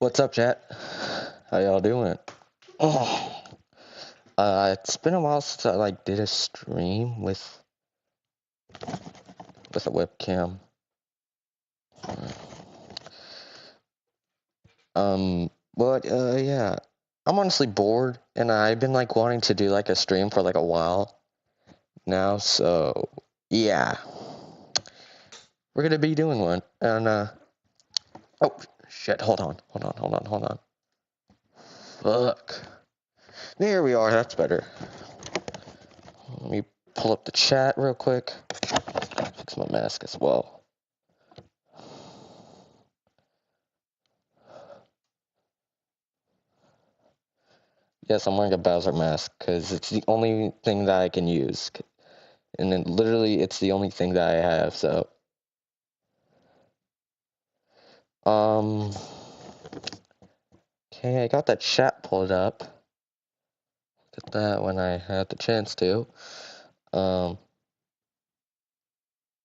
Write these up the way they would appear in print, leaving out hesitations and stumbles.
What's up, chat? How y'all doing? Oh, it's been a while since I did a stream with a webcam. Yeah, I'm honestly bored, and I've been wanting to do a stream for a while now. So yeah, we're gonna be doing one. And oh shit, hold on. Fuck. There we are. That's better. Let me pull up the chat real quick. Fix my mask as well. Yes, I'm wearing a Bowser mask because it's the only thing that I can use. And then literally it's the only thing that I have, so. Okay, I got that chat pulled up. Did that when I had the chance to.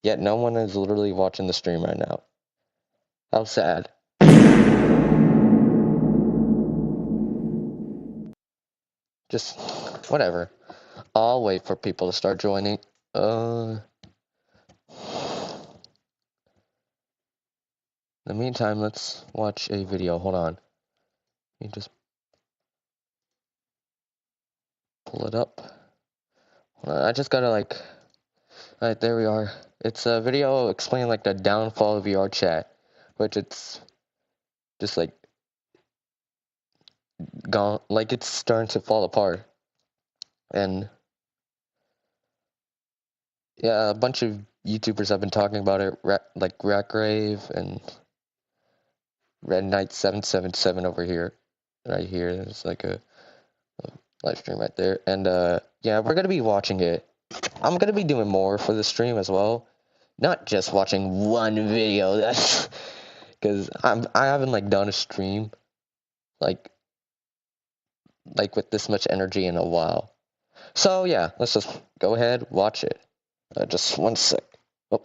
Yet no one is literally watching the stream right now. How sad. Just, whatever. I'll wait for people to start joining. In the meantime, let's watch a video. Hold on. Let me just pull it up. Hold on. I just gotta alright, there we are. It's a video explaining the downfall of VR chat, which it's just gone, it's starting to fall apart. And yeah, a bunch of YouTubers have been talking about it, like Ratgrave and Red Knight 777 over here, right here. There's a live stream right there, and yeah, we're gonna be watching it. I'm gonna be doing more for the stream as well, not just watching one video. That's because I haven't done a stream like with this much energy in a while. So yeah, let's just go ahead, watch it. Just one sec. Oh,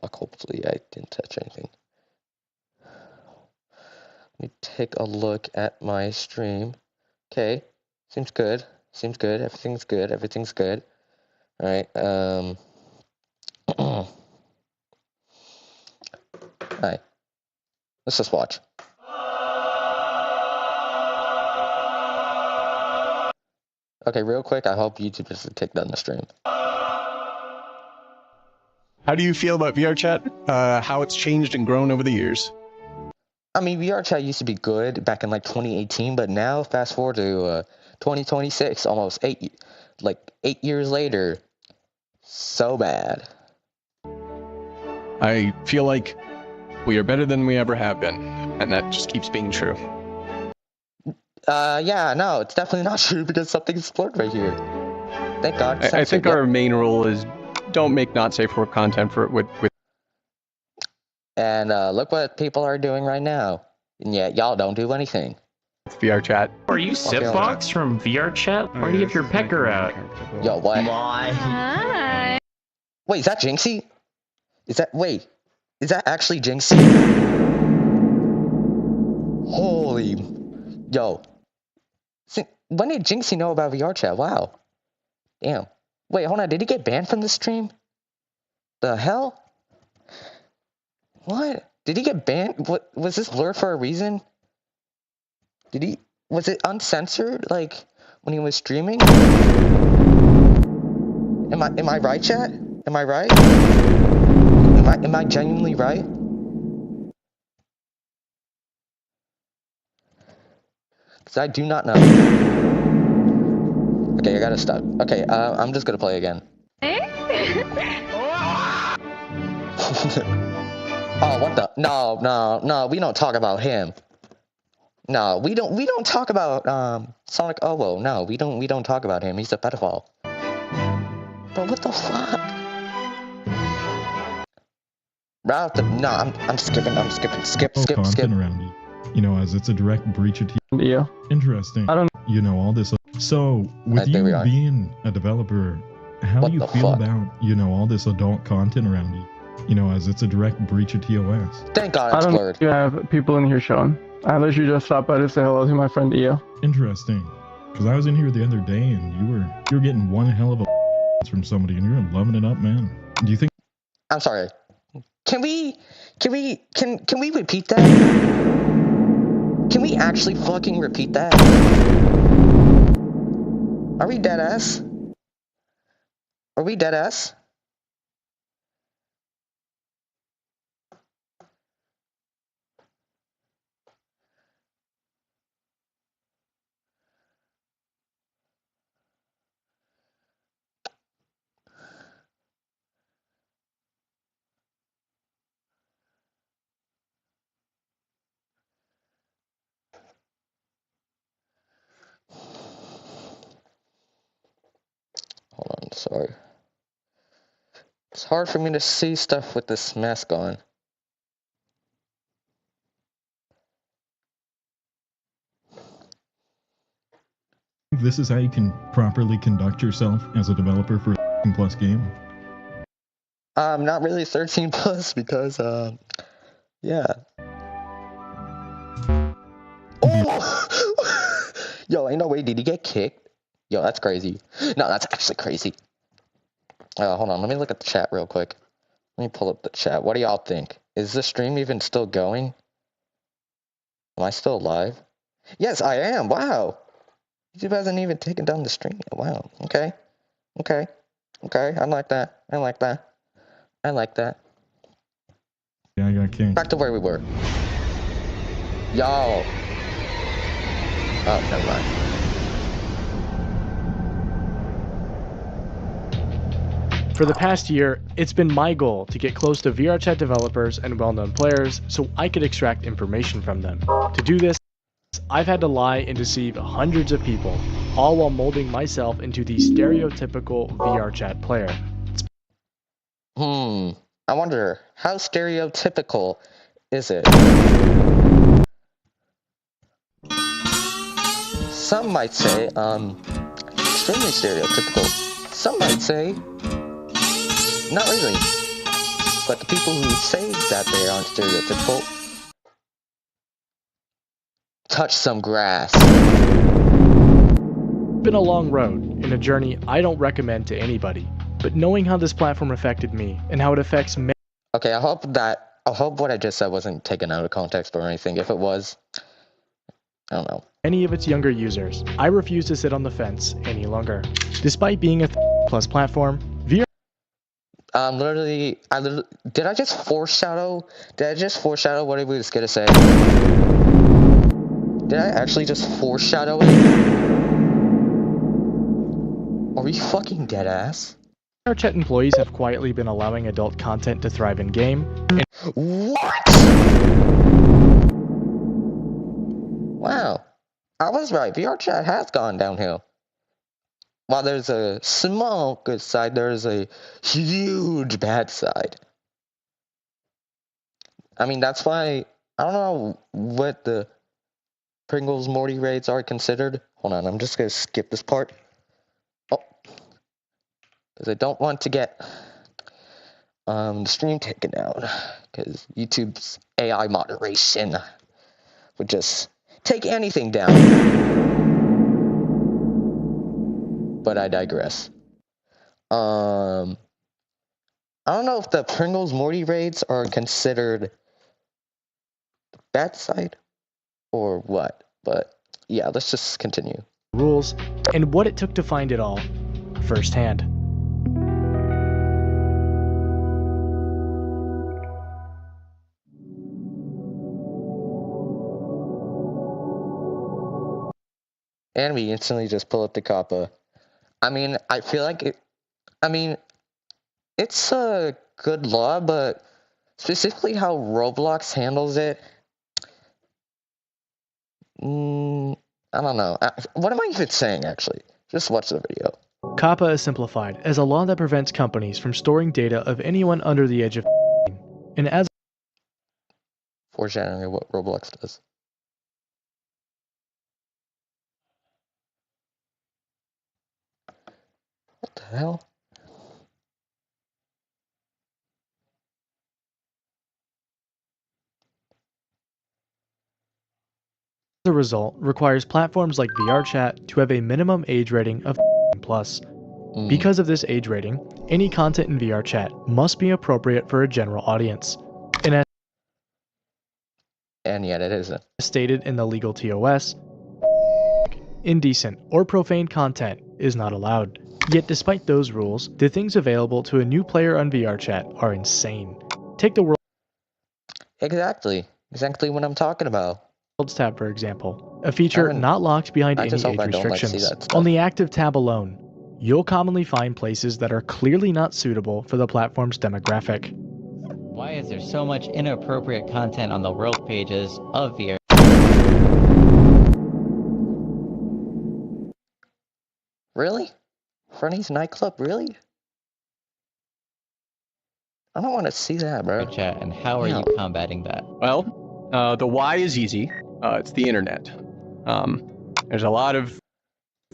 fuck, hopefully I didn't touch anything. Let me take a look at my stream. Okay, seems good. Everything's good. Alright, alright. Let's just watch. Okay, real quick, I hope YouTube doesn't take down the stream. How do you feel about VR chat? How it's changed and grown over the years? I mean, VR chat used to be good back in 2018, but now fast forward to 2026, almost 8 years later, so bad. I feel like we are better than we ever have been, and that just keeps being true. Yeah, no, it's definitely not true because something exploded right here. Thank God. I think our main rule is don't make not safe for work content with. And look what people are doing right now, and yet y'all don't do anything. VR chat. Are you Sipbox from VR chat? Why do you have your pecker out? Yo, what? Why? Hi. Wait, is that Jinxie? Is that actually Jinxie? Holy, yo. When did Jinxie know about VR chat? Wow. Damn. Wait, hold on. Did he get banned from the stream? The hell? What? Did he get banned? What was this blurred for a reason? Was it uncensored when he was streaming? Am I right, chat? Am I right? Am I genuinely right? Cuz I do not know. Okay, I got to stop. Okay, I'm just going to play again. Oh, what the? No, we don't talk about him. No, we don't talk about Sonic Owo. No, we don't talk about him. He's a pedophile. But what the fuck? I'm skipping. Skip. Around you know, as it's a direct breach of Yeah. Interesting. I don't. You know all this. So with you being a developer, how do you feel about all this adult content around you? you know, as it's a direct breach of TOS. Thank God I it's don't blurred. think you have people in here showing. I literally just stopped by to say hello to my friend Io. Interesting, because I was in here the other day and you were getting one hell of a from somebody and you were loving it up, man. Do you think? I'm sorry. Can we repeat that? Can we actually fucking repeat that? Are we dead ass? Are we dead ass? Hold on, sorry. It's hard for me to see stuff with this mask on. This is how you can properly conduct yourself as a developer for a 13+ game. Not really 13 plus because, yeah. Oh! Yo, ain't no way, did he get kicked? Yo, that's crazy. No, that's actually crazy. Hold on, let me look at the chat real quick. Let me pull up the chat. What do y'all think? Is the stream even still going? Am I still alive? Yes, I am. Wow. YouTube hasn't even taken down the stream yet. Wow. Okay. Okay. Okay. I like that. I like that. I like that. Yeah, I got kicked. Back to where we were. Y'all. Oh, never mind. For the past year, it's been my goal to get close to VRChat developers and well-known players so I could extract information from them. To do this, I've had to lie and deceive hundreds of people, all while molding myself into the stereotypical VRChat player. I wonder, how stereotypical is it? Some might say, extremely stereotypical. Some might say, not really. But the people who say that they aren't stereotypical touch some grass. It's been a long road and a journey I don't recommend to anybody, but knowing how this platform affected me and how it affects many. Okay, I hope what I just said wasn't taken out of context or anything. If it was, I don't know. Many of its younger users, I refuse to sit on the fence any longer. Despite being a plus platform, VR. Literally, did I just foreshadow what I was gonna say? Did I actually just foreshadow it? Are we fucking dead ass? VRChat employees have quietly been allowing adult content to thrive in game. And what? Wow, I was right. VRChat has gone downhill. While there's a small good side, there's a huge bad side. I mean, that's why I don't know what the Pringles Morty raids are considered. Hold on, I'm just gonna skip this part. Oh, because I don't want to get the stream taken out. Because YouTube's AI moderation would just take anything down. But I digress. I don't know if the Pringles Morty raids are considered bad side or what, but yeah, let's just continue. Rules, and what it took to find it all firsthand. And we instantly just pull up the COPPA. I mean, I feel like it's a good law, but specifically how Roblox handles it, I don't know. What am I even saying, actually? Just watch the video. COPPA is simplified as a law that prevents companies from storing data of anyone under the age of 18, and as Foreshadowing what Roblox does. What the hell? the result requires platforms like VRChat to have a minimum age rating of plus. Because of this age rating, any content in VRChat must be appropriate for a general audience. And yet it isn't. As stated in the legal TOS, indecent or profane content is not allowed. Yet despite those rules, the things available to a new player on VRChat are insane. Take the Exactly what I'm talking about. Worlds tab, for example, a feature not locked behind I any just age hope I don't, like, see restrictions. that stuff. On the active tab alone, you'll commonly find places that are clearly not suitable for the platform's demographic. Why is there so much inappropriate content on the world pages of VR? Really? Freddy's nightclub, really? I don't want to see that, bro. Chat, and how are you combating that? Well, the why is easy. It's the internet. There's a lot of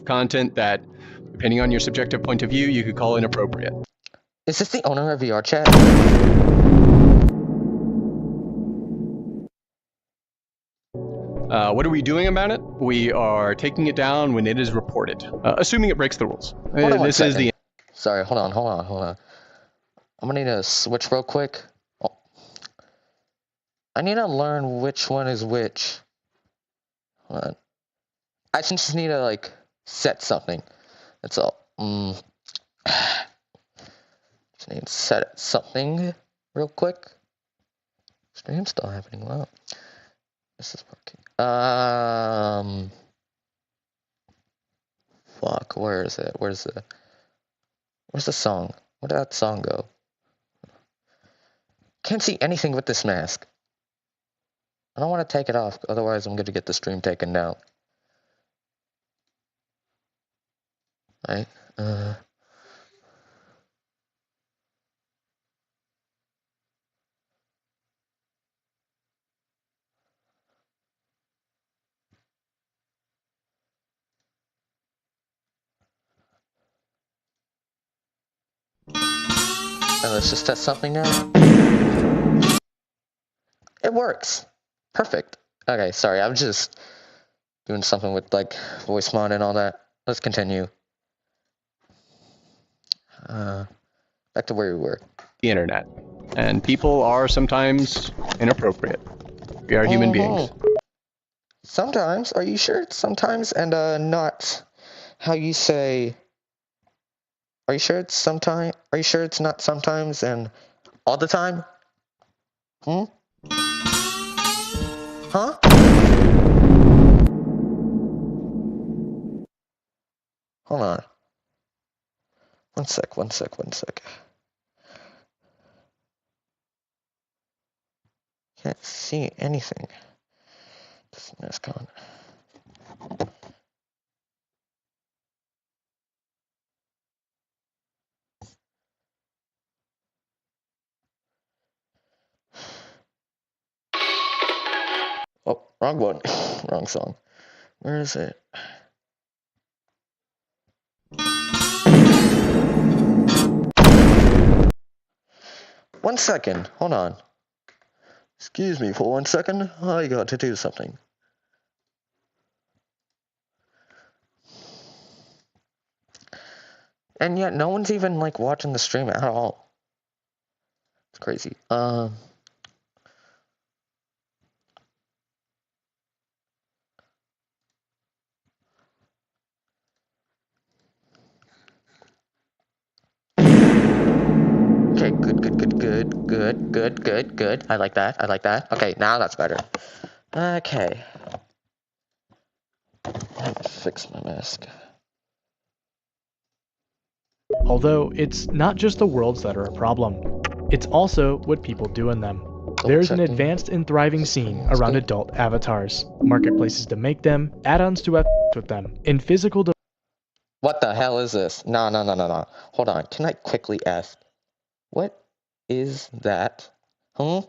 content that, depending on your subjective point of view, you could call inappropriate. Is this the owner of VRChat? What are we doing about it? We are taking it down when it is reported, assuming it breaks the rules. Hold on one This is the. second. Sorry, hold on. I'm gonna need to switch real quick. Oh. I need to learn which one is which. Hold on. I just need to, like, set something. That's all. Just need to set something real quick. Stream's still happening. Wow. This is working. Fuck, where is it? Where's the song? Where did that song go? Can't see anything with this mask. I don't want to take it off, otherwise I'm going to get the stream taken down. Right? Let's just test something now. It works. Perfect. Okay, sorry, I'm just doing something with, like, voice mod and all that. Let's continue. Back to where we were. The internet. And people are sometimes inappropriate. We are human beings. Sometimes. Are you sure it's sometimes and not how you say... Are you sure it's sometime? Are you sure it's not sometimes and all the time? Huh? Hold on. One sec. Can't see anything. This mask on. Oh, wrong one. Wrong song. Where is it? One second. Hold on. Excuse me for 1 second. I got to do something. And yet no one's even, like, watching the stream at all. It's crazy. Okay, good. I like that. Okay, now that's better. Okay. I have to fix my mask. Although, it's not just the worlds that are a problem. It's also what people do in them. There's an advanced and thriving scene around adult avatars, marketplaces to make them, add-ons to have with them, and physical What the hell is this? No. Hold on. Can I quickly ask? What is that? Huh?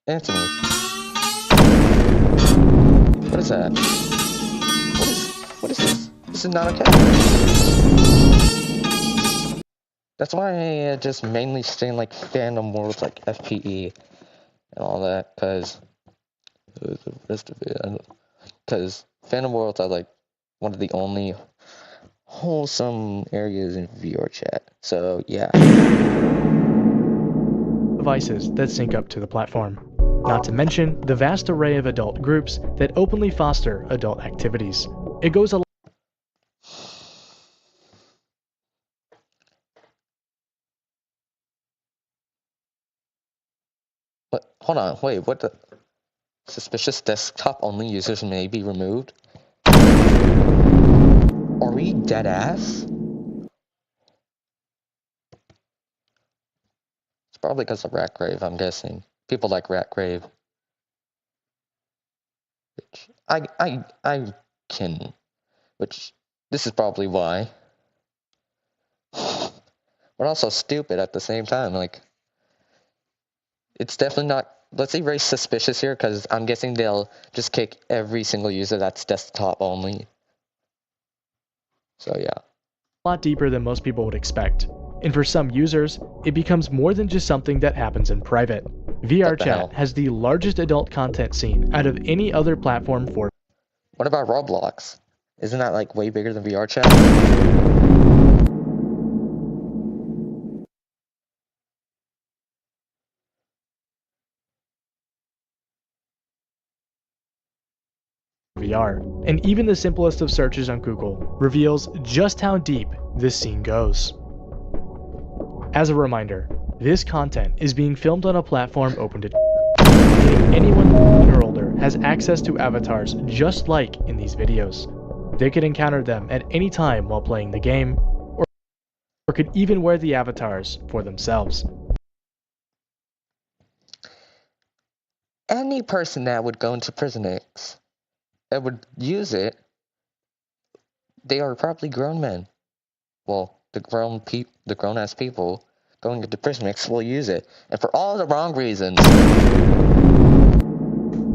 Answer me. What is that? What is this? This is not okay. That's why I just mainly stay in, like, fandom worlds like FPE and all that, because the rest of it, because Phantom Worlds are like one of the only wholesome areas in VR chat. So yeah. Devices that sync up to the platform. Not to mention the vast array of adult groups that openly foster adult activities. It goes a What? Hold on. Wait. What the? Suspicious desktop only users may be removed. Are we dead ass? It's probably because of Ratgrave, I'm guessing. People like Ratgrave. Which I can. Which this is probably why. But also stupid at the same time. Like, it's definitely not. Let's say very suspicious here, because I'm guessing they'll just kick every single user that's desktop only. So yeah. lot deeper than most people would expect. And for some users, it becomes more than just something that happens in private. What the hell? VRChat has the largest adult content scene out of any other platform for What about Roblox? Isn't that like way bigger than VRChat? VR. And even the simplest of searches on Google reveals just how deep this scene goes. As a reminder, this content is being filmed on a platform open to meaning anyone 18 or older has access to avatars just like in these videos. They could encounter them at any time while playing the game, or could even wear the avatars for themselves. Any person that would go into PrisonX that would use it, they are probably grown men. Well, the grown-ass people going into PrisonX will use it, and for all the wrong reasons.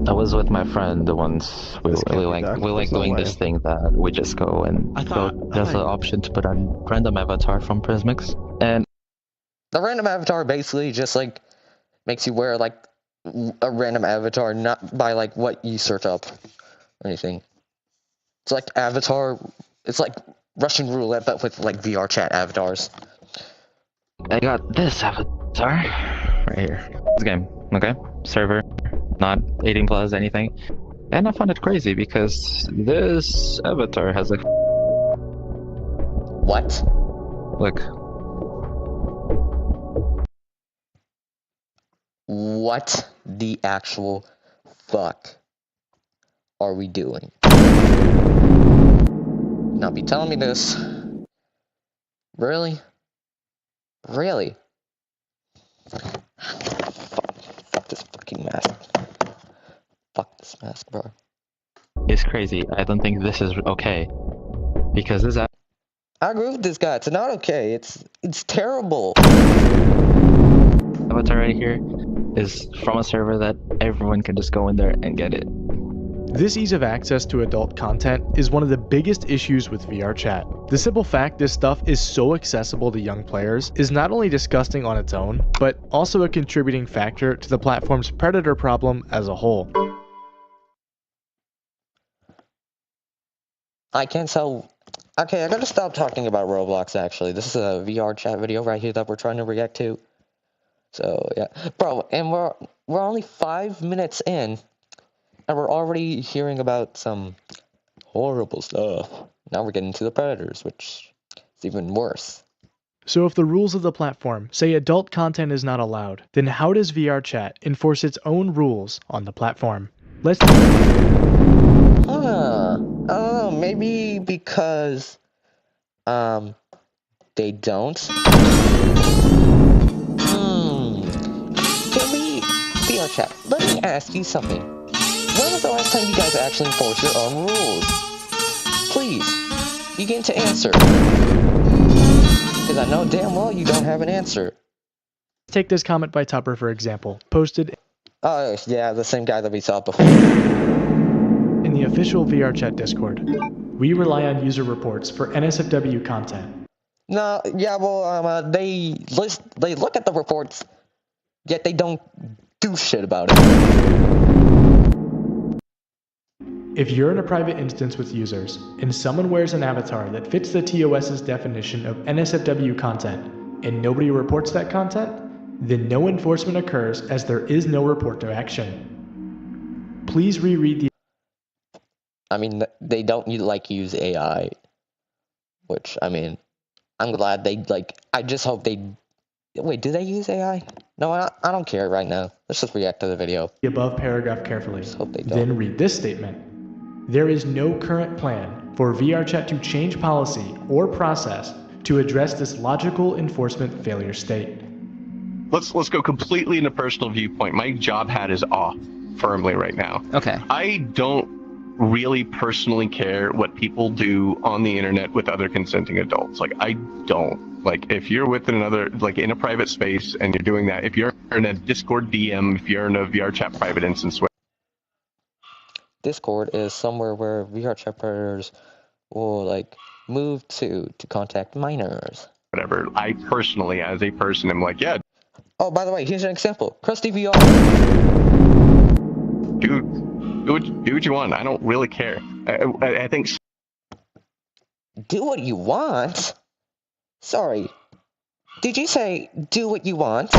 I was with my friend once. We like doing this thing that we just go and there's an option to put a random avatar from Prismix, and The random avatar basically just like makes you wear like a random avatar, not by like what you search up or anything. It's like avatar. It's like Russian roulette, but with like VR chat avatars. I got this avatar right here. This game, okay? Server, not 18 plus anything. And I found it crazy because this avatar has a What? look. What the actual fuck are we doing? Now be telling me this. Really? Really? Fuck this fucking mask. Fuck this mask, bro. It's crazy. I don't think this is okay because this I agree with this guy. It's not okay. It's terrible. avatar right here is from a server that everyone can just go in there and get it. This ease of access to adult content is one of the biggest issues with VRChat. The simple fact this stuff is so accessible to young players is not only disgusting on its own, but also a contributing factor to the platform's predator problem as a whole. I can't tell. Okay, I gotta stop talking about Roblox actually. This is a VR chat video right here that we're trying to react to. So yeah. Bro, and we're only 5 minutes in. And we're already hearing about some horrible stuff. Now we're getting to the predators, which is even worse. So if the rules of the platform say adult content is not allowed, then how does VRChat enforce its own rules on the platform? Let's Oh, maybe because they don't. Can we VRChat? Let me ask you something. When was the last time you guys actually enforced your own rules? Please, begin to answer. Because I know damn well you don't have an answer. take this comment by Tupper for example, posted Oh, yeah, the same guy that we saw before. in the official VRChat Discord. We rely on user reports for NSFW content. No, yeah, well, they look at the reports, yet they don't do shit about it. If you're in a private instance with users, and someone wears an avatar that fits the TOS's definition of NSFW content, and nobody reports that content, then no enforcement occurs as there is no report to action. Please reread the... I mean, they don't use AI, which, I mean, I'm glad they, I just hope they... Wait, do they use AI? No, I don't care right now. Let's just react to the video. above paragraph carefully. Just hope they don't. Then read this statement. There is no current plan for VRChat to change policy or process to address this logical enforcement failure state. Let's go completely in a personal viewpoint. My job hat is off firmly right now. Okay. I don't really personally care what people do on the internet with other consenting adults. I don't. If you're with another, in a private space and you're doing that, if you're in a Discord DM, if you're in a VRChat private instance, Discord is somewhere where VRChat predators will, move to contact minors. whatever, I personally, as a person, am like, yeah. Oh, by the way, here's an example. Krusty VR. Dude, do what you want. I don't really care. I think... Do what you want? Sorry. Did you say, do what you want?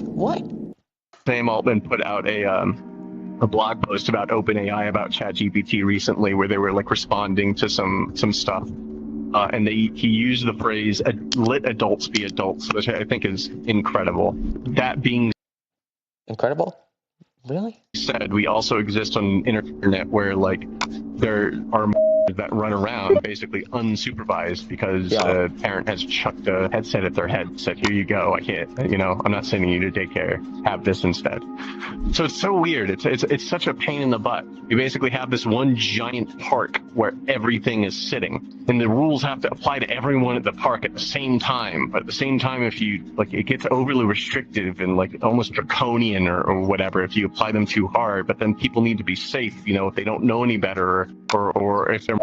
What? Sam Altman put out a blog post about OpenAI, about ChatGPT recently, where they were, responding to some stuff. And he used the phrase, let adults be adults, which I think is incredible. That being incredible? Really? said, we also exist on an internet where, there are that run around basically unsupervised because a parent has chucked a headset at their head, said, here you go, I can't, I'm not sending you to daycare, have this instead. So it's so weird. It's such a pain in the butt. You basically have this one giant park where everything is sitting, and the rules have to apply to everyone at the park at the same time. But at the same time, if you, it gets overly restrictive and almost draconian or whatever if you apply them too hard. But then people need to be safe, if they don't know any better or if they're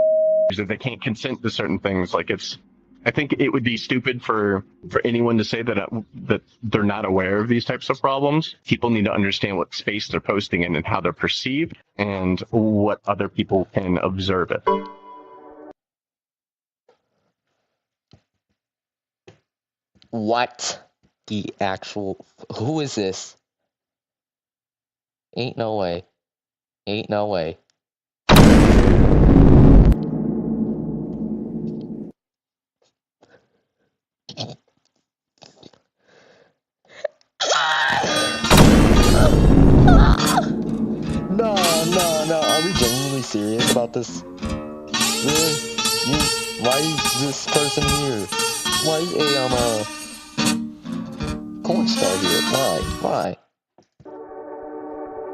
if they can't consent to certain things. I think it would be stupid for anyone to say that they're not aware of these types of problems. People need to understand what space they're posting in and how they're perceived and what other people can observe it. What the actual... Who is this? Ain't no way. Ain't no way. No. Are we genuinely serious about this? Really? Why is this person here? Why is Cornstar here? Why?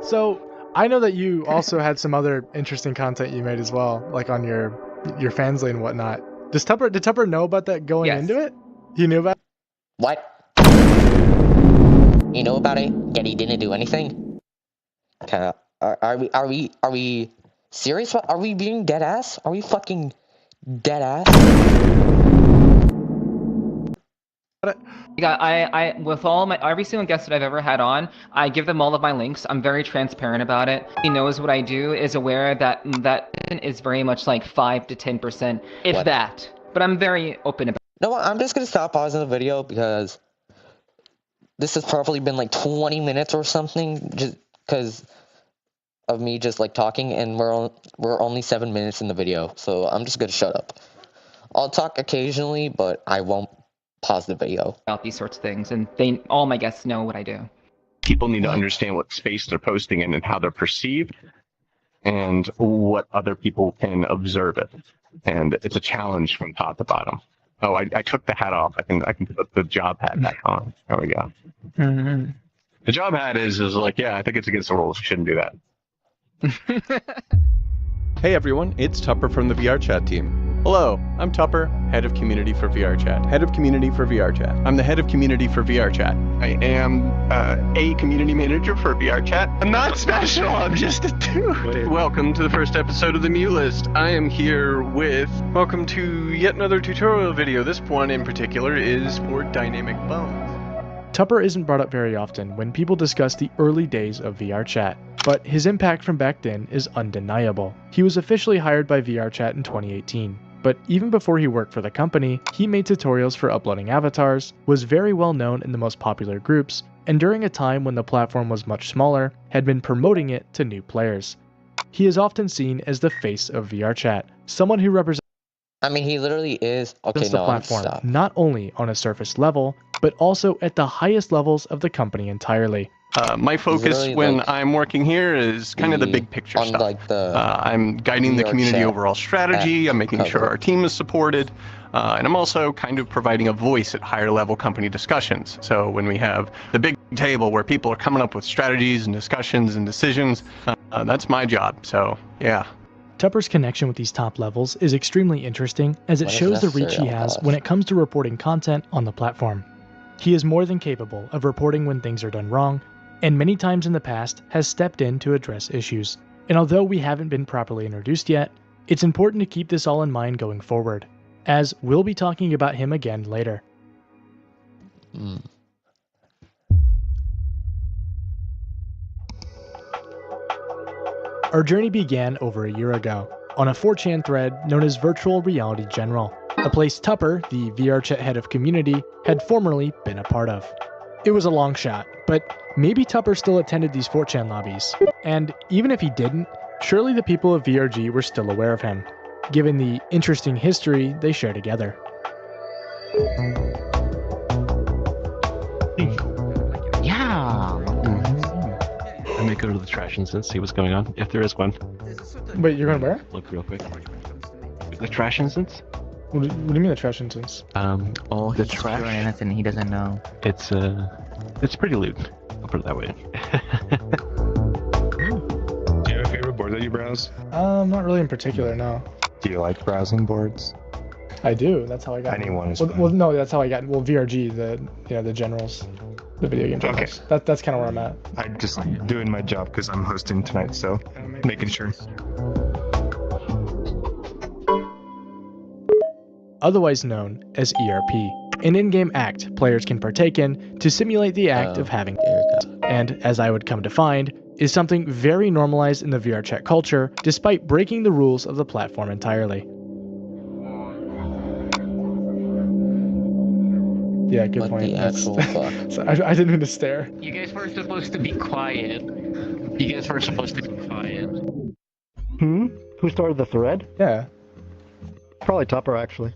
So, I know that you also had some other interesting content you made as well, on your Fansly and whatnot. Did Tupper know about that going into it? He knew about it? What? You know about it? Yet he didn't do anything? Are we serious? Are we being dead ass? Are we fucking dead ass? Yeah, I with every single guest that I've ever had on, I give them all of my links. I'm very transparent about it. He knows what I do, is aware that is very much 5 to 10%, if that. But I'm very open about it. No, I'm just gonna stop pausing the video because this has probably been 20 minutes or something, just because of me just talking, and we're only 7 minutes in the video, so I'm just gonna shut up. I'll talk occasionally, but I won't pause the video. About these sorts of things, and all my guests know what I do. People need to understand what space they're posting in and how they're perceived and what other people can observe it. And it's a challenge from top to bottom. Oh, I took the hat off. I can put the job hat back on. There we go. Mm-hmm. The job hat is yeah, I think it's against the rules. You shouldn't do that. Hey everyone, it's Tupper from the VRChat team. Hello, I'm Tupper, head of community for VRChat. Head of community for VRChat. I'm the head of community for VRChat. I am a community manager for VRChat. I'm not special, I'm just a dude. Welcome to the first episode of the Mew List. I am here with... Welcome to yet another tutorial video. This one in particular is for Dynamic Bones. Tupper isn't brought up very often when people discuss the early days of VRChat. but his impact from back then is undeniable. He was officially hired by VRChat in 2018, but even before he worked for the company, he made tutorials for uploading avatars, was very well known in the most popular groups, and during a time when the platform was much smaller, had been promoting it to new players. He is often seen as the face of VRChat, someone who represents I mean, he literally is. Okay, the no, platform, stop. not only on a surface level, but also at the highest levels of the company entirely. My focus Literally, when like, I'm working here is kind of the big picture on stuff. like the I'm guiding the community VRChat overall strategy. I'm making sure cover. our team is supported. And I'm also kind of providing a voice at higher level company discussions. So when we have the big table where people are coming up with strategies and discussions and decisions, that's my job. So, yeah. Tupper's connection with these top levels is extremely interesting as it What is shows the reach he necessary? has when it comes to reporting content on the platform. He is more than capable of reporting when things are done wrong, and many times in the past has stepped in to address issues. And although we haven't been properly introduced yet, it's important to keep this all in mind going forward, as we'll be talking about him again later. Our journey began over a year ago, on a 4chan thread known as Virtual Reality General, a place Tupper, the VRChat head of community, had formerly been a part of. It was a long shot, but maybe Tupper still attended these 4chan lobbies, and even if he didn't, surely the people of VRG were still aware of him, given the interesting history they share together. Yeah. I may go to the trash instance, see what's going on, if there is one. Wait, you're going where? Look real quick. The trash instance? What do you mean the trash instance? All the He's trash. doing anything he doesn't know. It's pretty lewd. I'll put it that way. Do you have a favorite board that you browse? Not really in particular, no. Do you like browsing boards? I do, that's how I got Anyone is well, no, that's how I got, VRG, the generals, the video game generals. That's kind of where I'm at. I'm just doing my job because I'm hosting tonight, so making sure. Otherwise known as ERP, an in-game act players can partake in to simulate the act of having and, as I would come to find, is something very normalized in the VRChat culture despite breaking the rules of the platform entirely. Yeah, good point. So I didn't mean to stare. You guys were supposed to be quiet. You guys were supposed to be quiet. Who started the thread? Yeah. Probably Tupper, actually.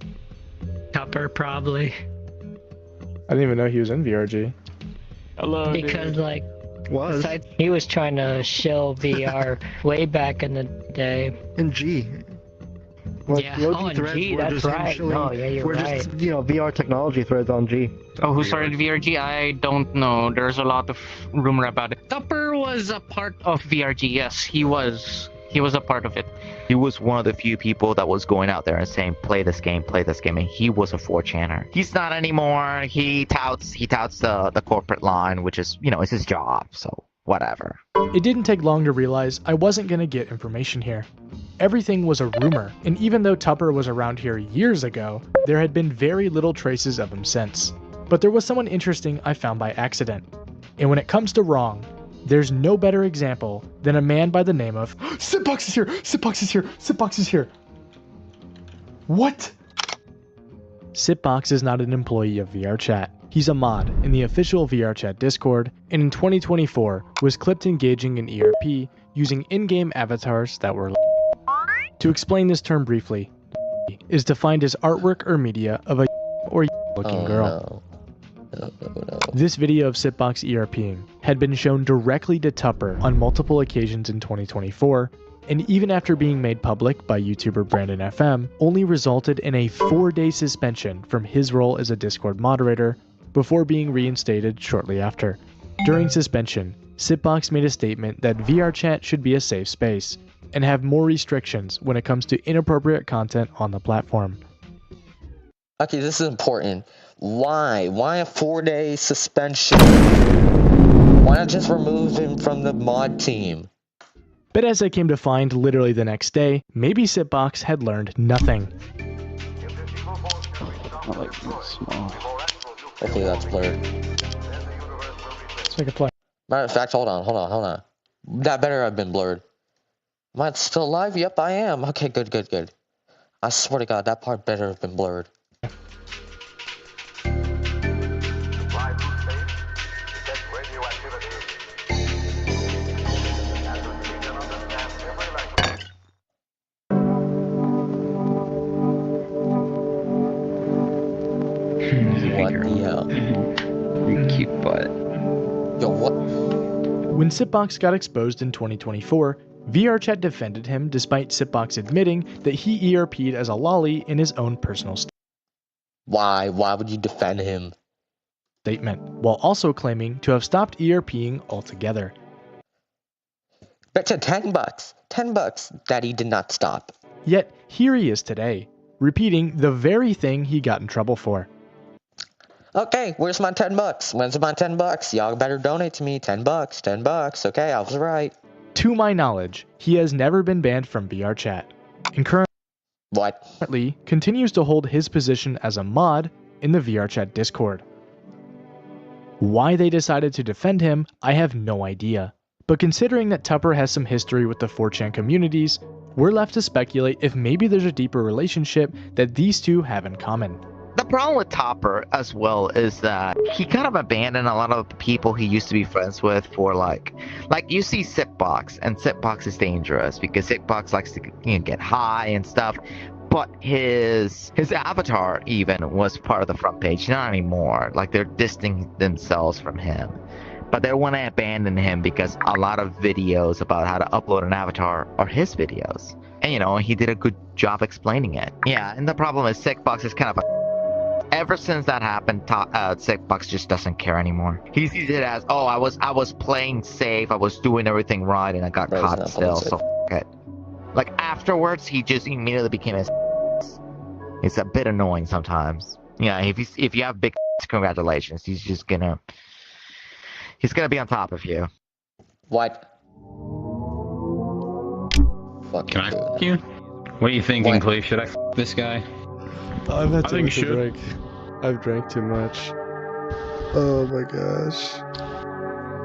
Tupper, probably. I didn't even know he was in VRG. Hello, Because, dude. like, besides, he was trying to shill VR way back in the day. In G. Yeah, the in G, that's right. No, yeah, you're right. Just, VR technology threads on G. Oh, who started VRG? I don't know. There's a lot of rumor about it. Tupper was a part of VRG. Yes, he was. He was a part of it. He was one of the few people that was going out there and saying, play this game, and he was a 4chaner. He's not anymore. He touts the corporate line, which is, it's his job, so whatever. It didn't take long to realize I wasn't gonna get information here. Everything was a rumor, and even though Tupper was around here years ago, there had been very little traces of him since. But there was someone interesting I found by accident. And when it comes to wrong, there's no better example than a man by the name of Sitbox is here! Sitbox is here! Sitbox is here! What? Sitbox is not an employee of VRChat. He's a mod in the official VRChat Discord, and in 2024 was clipped engaging in ERP using in-game avatars that were To explain this term briefly, is defined as artwork or media of a or looking girl. No. This video of Sitbox ERPing had been shown directly to Tupper on multiple occasions in 2024, and even after being made public by YouTuber Brandon FM, only resulted in a 4-day suspension from his role as a Discord moderator before being reinstated shortly after. During suspension, Sitbox made a statement that VRChat should be a safe space, and have more restrictions when it comes to inappropriate content on the platform. Okay, this is important. Why? Why a 4-day suspension? Why not just remove him from the mod team? But as I came to find literally the next day, maybe Sitbox had learned nothing. Hopefully that's blurred. Let's make a play. Matter of fact, hold on. That better have been blurred. Am I still alive? Yep, I am. Okay, good. I swear to God, that part better have been blurred. What the hell? Cute butt. Yo, what? When Sipbox got exposed in 2024, VRChat defended him despite Sipbox admitting that he ERP'd as a lolly in his own personal Why? Why would you defend him? statement, while also claiming to have stopped ERPing altogether. Betcha $10. $10 that he did not stop. Yet, here he is today, repeating the very thing he got in trouble for. Okay, where's my $10? When's my $10? Y'all better donate to me. $10. Okay, I was right. To my knowledge, he has never been banned from VRChat, and currently continues to hold his position as a mod in the VRChat Discord. Why they decided to defend him, I have no idea. But considering that Tupper has some history with the 4chan communities, we're left to speculate if maybe there's a deeper relationship that these two have in common. The problem with Topper as well is that he kind of abandoned a lot of the people he used to be friends with for like you see Sipbox, and Sipbox is dangerous because Sipbox likes to get high and stuff. But his avatar even was part of the front page, not anymore. Like they're distancing themselves from him. But they want to abandon him because a lot of videos about how to upload an avatar are his videos. And he did a good job explaining it. Yeah, and the problem is Sipbox is kind of ever since that happened, Sipbox just doesn't care anymore. He sees it as, oh, I was playing safe, I was doing everything right, and I got caught still, so f it. Like afterwards, he just immediately became a. It's a bit annoying sometimes. Yeah, if you have big, congratulations. He's gonna be on top of you. What? Can I f you? What are you thinking, Cleve? Should I f this guy? I've had too I think much to drink. I've drank too much. Oh my gosh.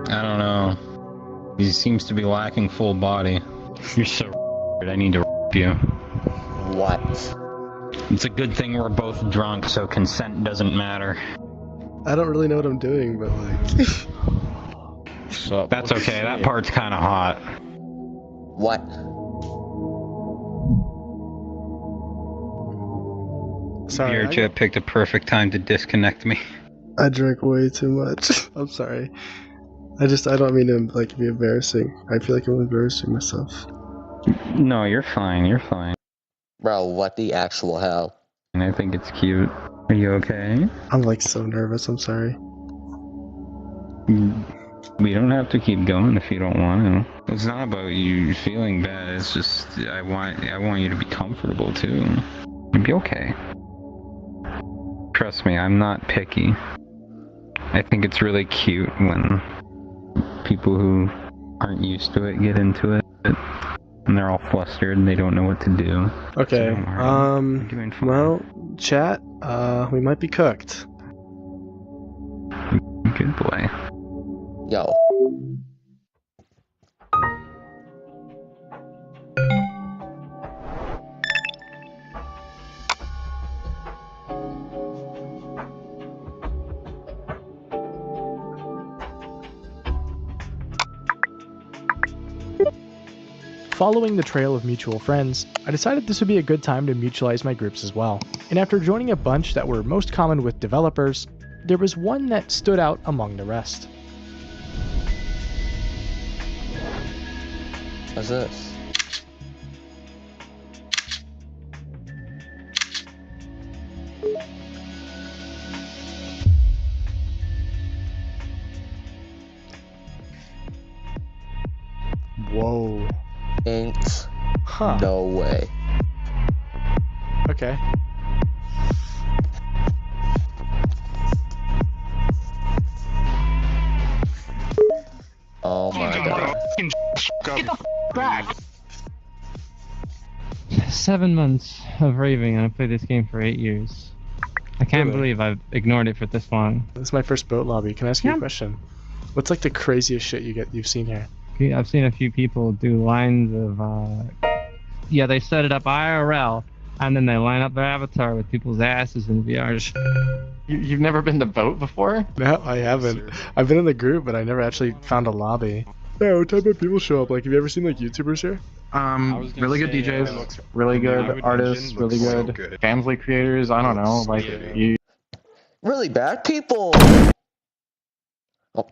I don't know. He seems to be lacking full body. You're so I need to you. What? It's a good thing we're both drunk, so consent doesn't matter. I don't really know what I'm doing, but like. So that's okay. That part's kind of hot. What? Sorry. VRChat picked a perfect time to disconnect me. I drank way too much. I'm sorry. I don't mean to like be embarrassing. I feel like I'm embarrassing myself. No, you're fine. You're fine. Bro, what the actual hell? And I think it's cute. Are you okay? I'm like so nervous. I'm sorry. We don't have to keep going if you don't want to. It's not about you feeling bad. It's just I want you to be comfortable too. You'll be okay. Trust me, I'm not picky. I think it's really cute when people who aren't used to it get into it, and they're all flustered and they don't know what to do. Okay. So well, chat. We might be cooked. Good boy. Yo. Following the trail of mutual friends, I decided this would be a good time to mutualize my groups as well. And after joining a bunch that were most common with developers, there was one that stood out among the rest. What's this? Whoa. Ain't. Huh. No way. Okay. Oh my god. Get the f back! 7 months of raving, and I played this game for 8 years. I can't Really? believe I've ignored it for this long. This is my first boat lobby. Can I ask you a question? What's like the craziest shit you've seen here? I've seen a few people do lines of, yeah, they set it up IRL, and then they line up their avatar with people's asses in VR. You've never been to Vote before? No, I haven't. I've been in the group, but I never actually found a lobby. Yeah, what type of people show up? Like, have you ever seen like YouTubers here? Really good DJs, really good artists, really good family creators. I don't know, like you. Really bad people. Oh.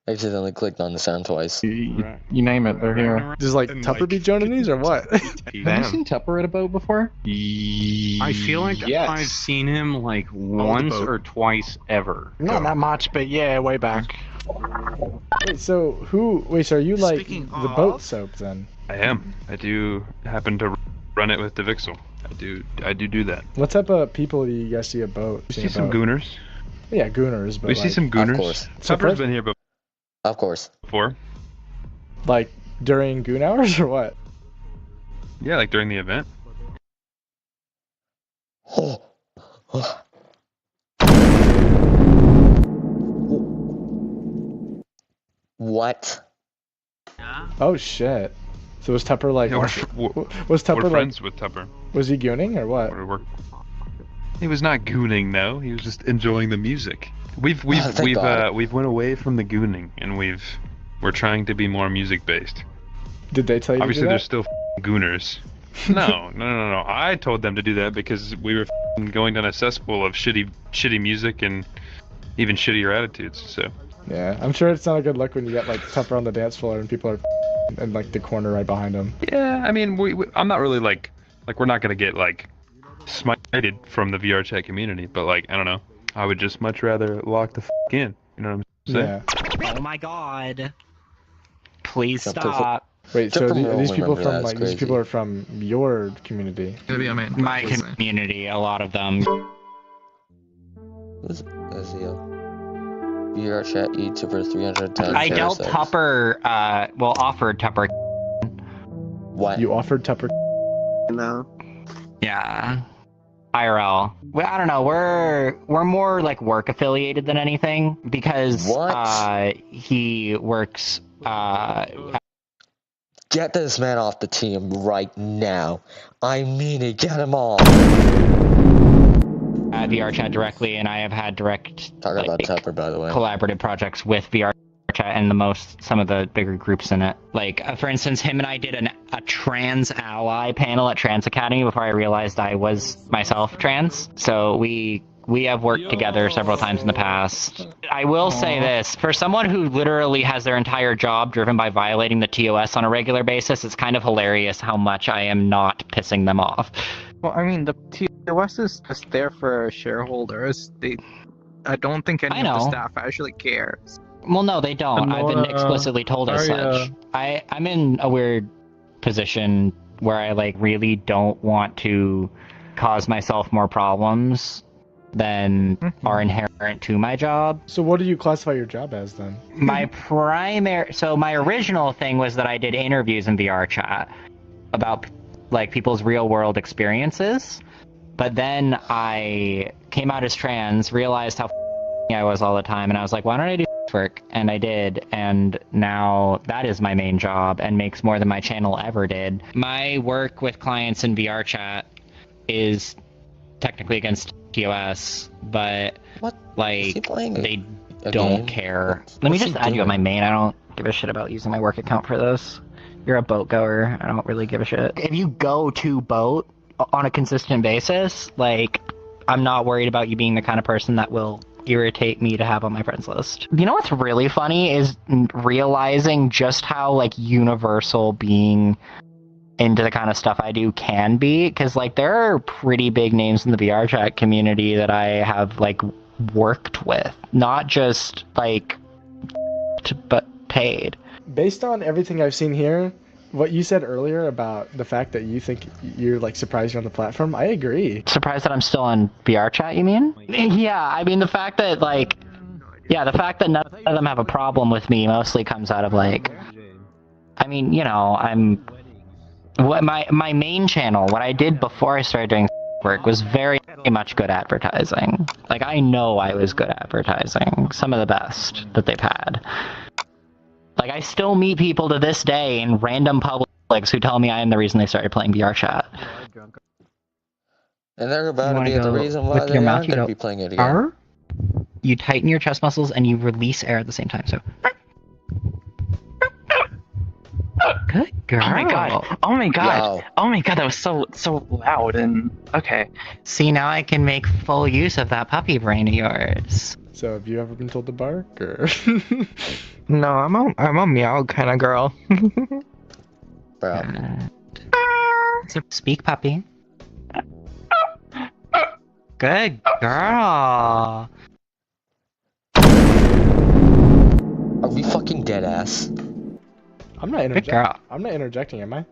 Accidentally clicked on the sound twice. You name it, they're here. Does like Tupper be joining these or what? Have you seen Tupper at a boat before? I feel like I've seen him like once or twice ever. Not that much, but yeah, way back. Wait, so are you like the boat soap then? I am. I do happen to run it with DeVixel. I do that. What type of people do you guys see a boat? We see some gooners. Yeah, gooners. But we see some gooners. Of course. Tupper's been here Of course. before. Like during goon hours or what? Yeah, like during the event. What? Oh shit. So was Tupper like? Yeah, was Tupper we're like? friends with Tupper. Was he gooning or what? He was not gooning, no. He was just enjoying the music. We've went away from the gooning, and we're trying to be more music based. Did they tell you? Obviously, to do there's that? still gooners. No. I told them to do that because we were going down a cesspool of shitty music and even shittier attitudes. So. Yeah, I'm sure it's not a good look when you get like Tupper on the dance floor and people are in like the corner right behind him. Yeah, I mean, I'm not really like we're not gonna get like smited from the VR chat community, but like I don't know, I would just much rather lock the in. You know what I'm saying? Yeah. Oh my god! Please stop. Wait, so these people from like these people are from your community? My community, a lot of them. Who's the VR chat YouTuber 310? I dealt Tupper, offered Tupper. What? You offered Tupper? No. Yeah. IRL. Well, I don't know. We're more like work affiliated than anything because he works. Get this man off the team right now. I mean it. Get him off. VR chat directly, and I have had direct about Tupper, by the way, collaborative projects with VR chat and some of the bigger groups in it. Like for instance, him and I did a trans ally panel at Trans Academy before I realized I was myself trans. So we have worked together several times in the past. I will say this, for someone who literally has their entire job driven by violating the TOS on a regular basis, it's kind of hilarious how much I am not pissing them off. Well, I mean, the TOS is just there for shareholders. I don't think any of the staff actually cares. Well, no, they don't. I've been explicitly told as such. I'm in a weird position where I like really don't want to cause myself more problems than are inherent to my job. So what do you classify your job as then? My original thing was that I did interviews in VR chat about like people's real world experiences, but then I came out as trans, realized how I was all the time, and I was like, why don't I do work? And I did, and now that is my main job and makes more than my channel ever did. My work with clients in VR chat is technically against TOS, but like they don't care. Let me just add you on my main. I don't give a shit about using my work account for this. You're a boat goer. I don't really give a shit. If you go to boat on a consistent basis, like, I'm not worried about you being the kind of person that will irritate me to have on my friends list. You know what's really funny is realizing just how like universal being into the kind of stuff I do can be, because like there are pretty big names in the VR chat community that I have like worked with, not just like but paid. Based on everything I've seen here, what you said earlier about the fact that you think you're like surprised you're on the platform, I agree. Surprised that I'm still on VR chat, you mean? Yeah, I mean the fact that like, yeah, the fact that none of them have a problem with me mostly comes out of like, I mean, you know, my main channel, what I did before I started doing work was very much good advertising. Like I know I was good advertising, some of the best that they've had. Like, I still meet people to this day in random publics who tell me I am the reason they started playing VR chat. And they're about to be go the reason why with they your mouth, aren't you going to go, be playing it again. "Arr?" You tighten your chest muscles and you release air at the same time. So, good girl. Oh my god! Oh my god! Yo. Oh my god! That was so loud and okay. See, now I can make full use of that puppy brain of yours. So, have you ever been told to bark, or? No, I'm a meow kind of girl. Bro. So speak, puppy. Good girl. Are we fucking dead ass? I'm not Good girl. I'm not interjecting, am I?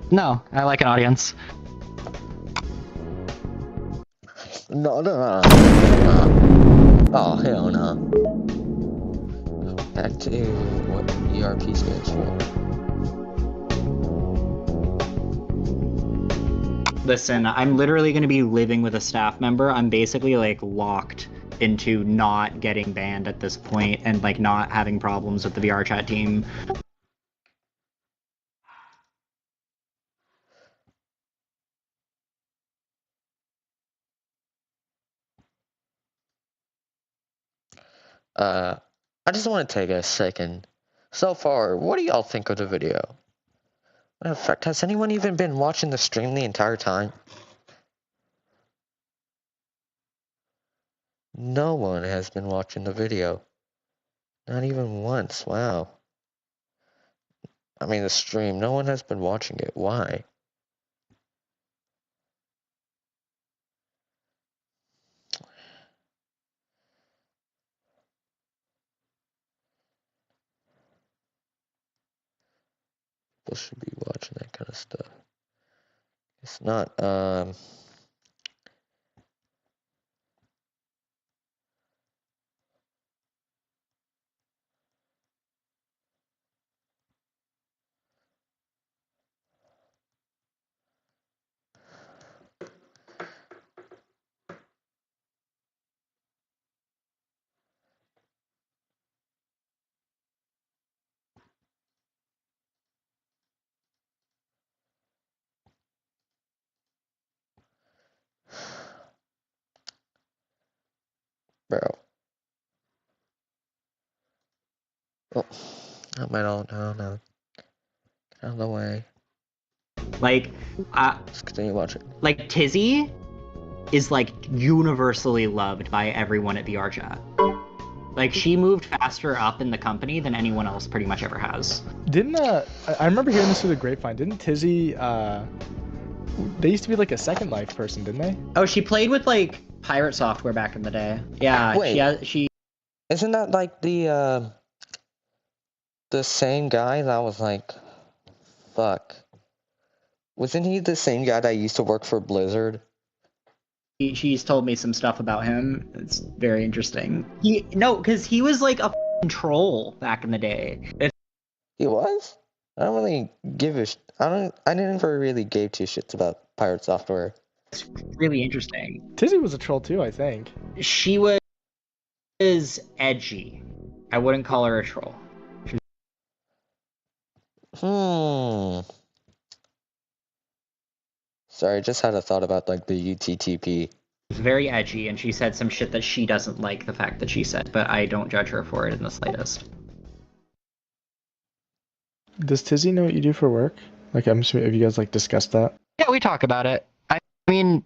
No, I like an audience. No. Oh, hell no. Back to what ERP stands for. Listen, I'm literally going to be living with a staff member. I'm basically like locked into not getting banned at this point and like not having problems with the VR chat team. I just want to take a second. So far, what do y'all think of the video? In fact, has anyone even been watching the stream the entire time? No one has been watching the video. Not even once, wow. I mean the stream, no one has been watching it, why? People should be watching that kind of stuff. It's not, bro. Oh, not my own, no. Get out of the way. Like, Let's continue watching. like Tizzy is like universally loved by everyone at VR chat. Like, she moved faster up in the company than anyone else pretty much ever has. Didn't I remember hearing this through the grapevine. Didn't Tizzy they used to be like a Second Life person, didn't they? Oh, she played with like Pirate Software back in the day. Yeah, Wait. she Isn't that like the same guy that was like, fuck. Wasn't he the same guy that used to work for Blizzard? she's told me some stuff about him. It's very interesting. Because he was like a troll back in the day. He was? I don't really give a I never really gave two shits about Pirate Software. It's really interesting. Tizzy was a troll too, I think. She was edgy. I wouldn't call her a troll. Sorry, I just had a thought about like the UTTP. She's very edgy, and she said some shit that she doesn't like the fact that she said, but I don't judge her for it in the slightest. Does Tizzy know what you do for work? Like, I'm assuming, have you guys like discussed that? Yeah, we talk about it. I mean,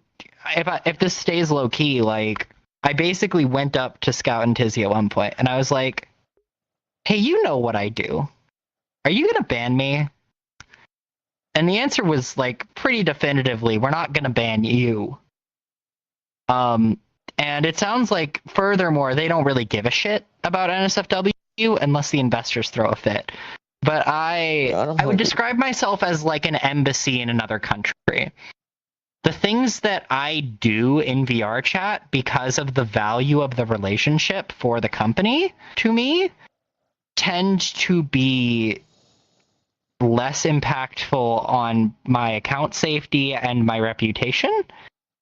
if this stays low key, like, I basically went up to Scout and Tizzy at one point, and I was like, "Hey, you know what I do? Are you gonna ban me?" And the answer was like pretty definitively, "We're not gonna ban you." And it sounds like, furthermore, they don't really give a shit about NSFW unless the investors throw a fit. But I would describe myself as like an embassy in another country. The things that I do in VR chat, because of the value of the relationship for the company, to me, tend to be less impactful on my account safety and my reputation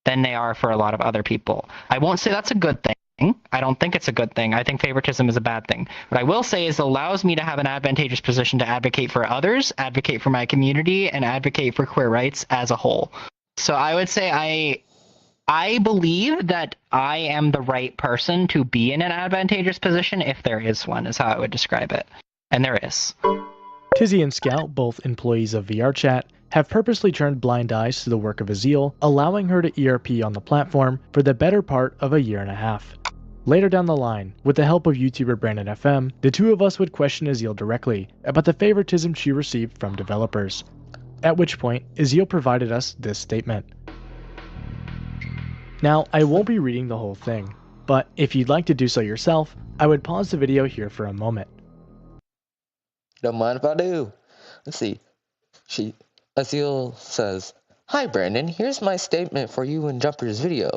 than they are for a lot of other people. I won't say that's a good thing. I don't think it's a good thing. I think favoritism is a bad thing. What I will say is it allows me to have an advantageous position to advocate for others, advocate for my community, and advocate for queer rights as a whole. So I would say I believe that I am the right person to be in an advantageous position, if there is one, is how I would describe it. And there is. Tizzy and Scout, both employees of VRChat, have purposely turned blind eyes to the work of Azil, allowing her to ERP on the platform for the better part of a year and a half. Later down the line, with the help of YouTuber Brandon FM, the two of us would question Azil directly about the favoritism she received from developers. At which point, Azil provided us this statement. Now, I won't be reading the whole thing, but if you'd like to do so yourself, I would pause the video here for a moment. Don't mind if I do. Let's see. Azil says, "Hi Brandon, here's my statement for you in Jumper's video.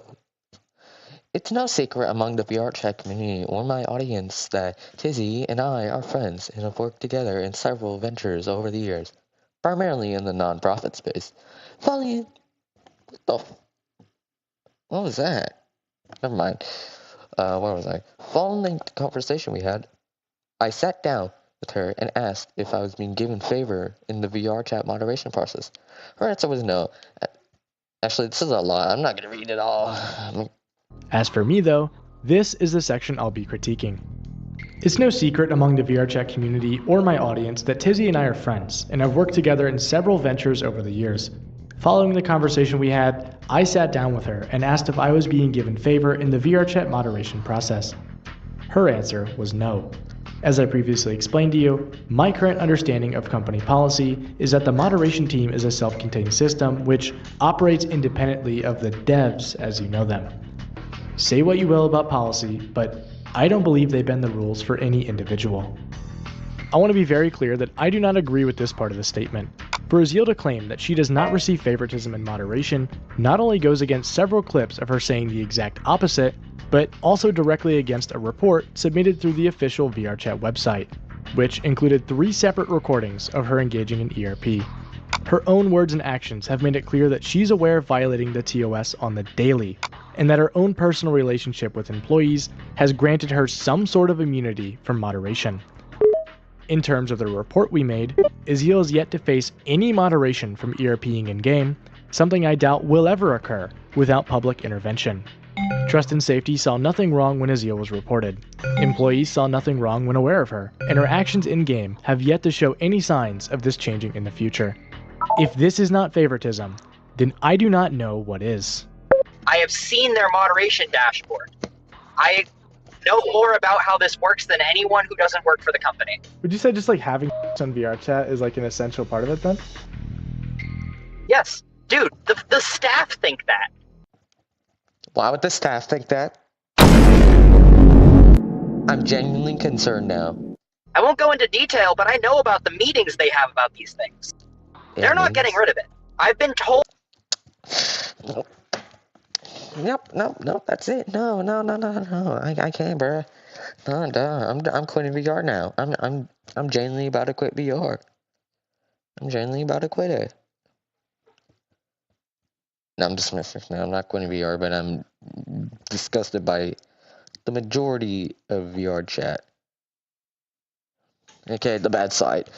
It's no secret among the VRChat community or my audience that Tizzy and I are friends and have worked together in several ventures over the years, primarily in the non-profit space. What was that? Never mind. Where was I? Following the conversation we had, I sat down with her and asked if I was being given favor in the VRChat moderation process. Her answer was no. Actually, this is a lot. I'm not going to read it all. As for me though, this is the section I'll be critiquing. It's no secret among the VRChat community or my audience that Tizzy and I are friends and have worked together in several ventures over the years. Following the conversation we had, I sat down with her and asked if I was being given favor in the VRChat moderation process. Her answer was no. As I previously explained to you, my current understanding of company policy is that the moderation team is a self-contained system which operates independently of the devs as you know them. Say what you will about policy, but I don't believe they bend the rules for any individual. I want to be very clear that I do not agree with this part of the statement. For Azil to claim that she does not receive favoritism in moderation not only goes against several clips of her saying the exact opposite, but also directly against a report submitted through the official VRChat website, which included 3 separate recordings of her engaging in ERP. Her own words and actions have made it clear that she's aware of violating the TOS on the daily, and that her own personal relationship with employees has granted her some sort of immunity from moderation. In terms of the report we made, Azil is yet to face any moderation from ERPing in-game, something I doubt will ever occur without public intervention. Trust and Safety saw nothing wrong when Azil was reported. Employees saw nothing wrong when aware of her, and her actions in-game have yet to show any signs of this changing in the future. If this is not favoritism, then I do not know what is. I have seen their moderation dashboard. I know more about how this works than anyone who doesn't work for the company. Would you say just like having on VRChat is like an essential part of it then? Yes. Dude, the staff think that. Why would the staff think that? I'm genuinely concerned now. I won't go into detail, but I know about the meetings they have about these things. Yeah, They're not getting rid of it. I've been told. Nope, that's it. No. I can't, bruh. No, I'm quitting VR now. I'm genuinely about to quit VR. I'm genuinely about to quit it. No, I'm just messing. No, I'm not quitting VR, but I'm disgusted by the majority of VRChat. Okay, the bad side.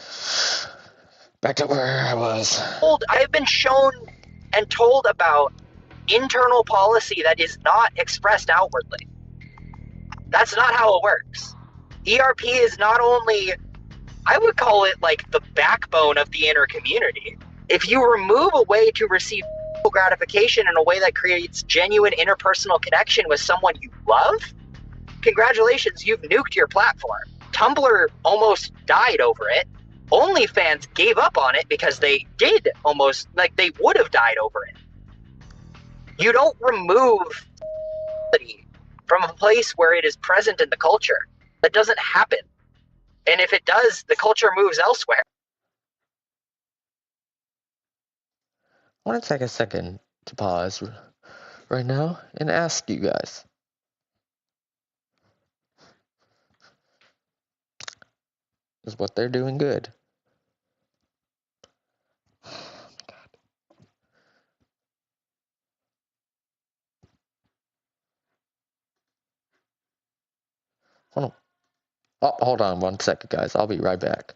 Back to where I was. I have been shown and told about internal policy that is not expressed outwardly. That's not how it works. ERP is not only, I would call it like the backbone of the inner community. If you remove a way to receive gratification in a way that creates genuine interpersonal connection with someone you love, congratulations, you've nuked your platform. Tumblr almost died over it. OnlyFans gave up on it because they did almost, like they would have died over it. You don't remove from a place where it is present in the culture. That doesn't happen. And if it does, the culture moves elsewhere. I want to take a second to pause right now and ask you guys. Is what they're doing good? Oh, hold on 1 second, guys. I'll be right back.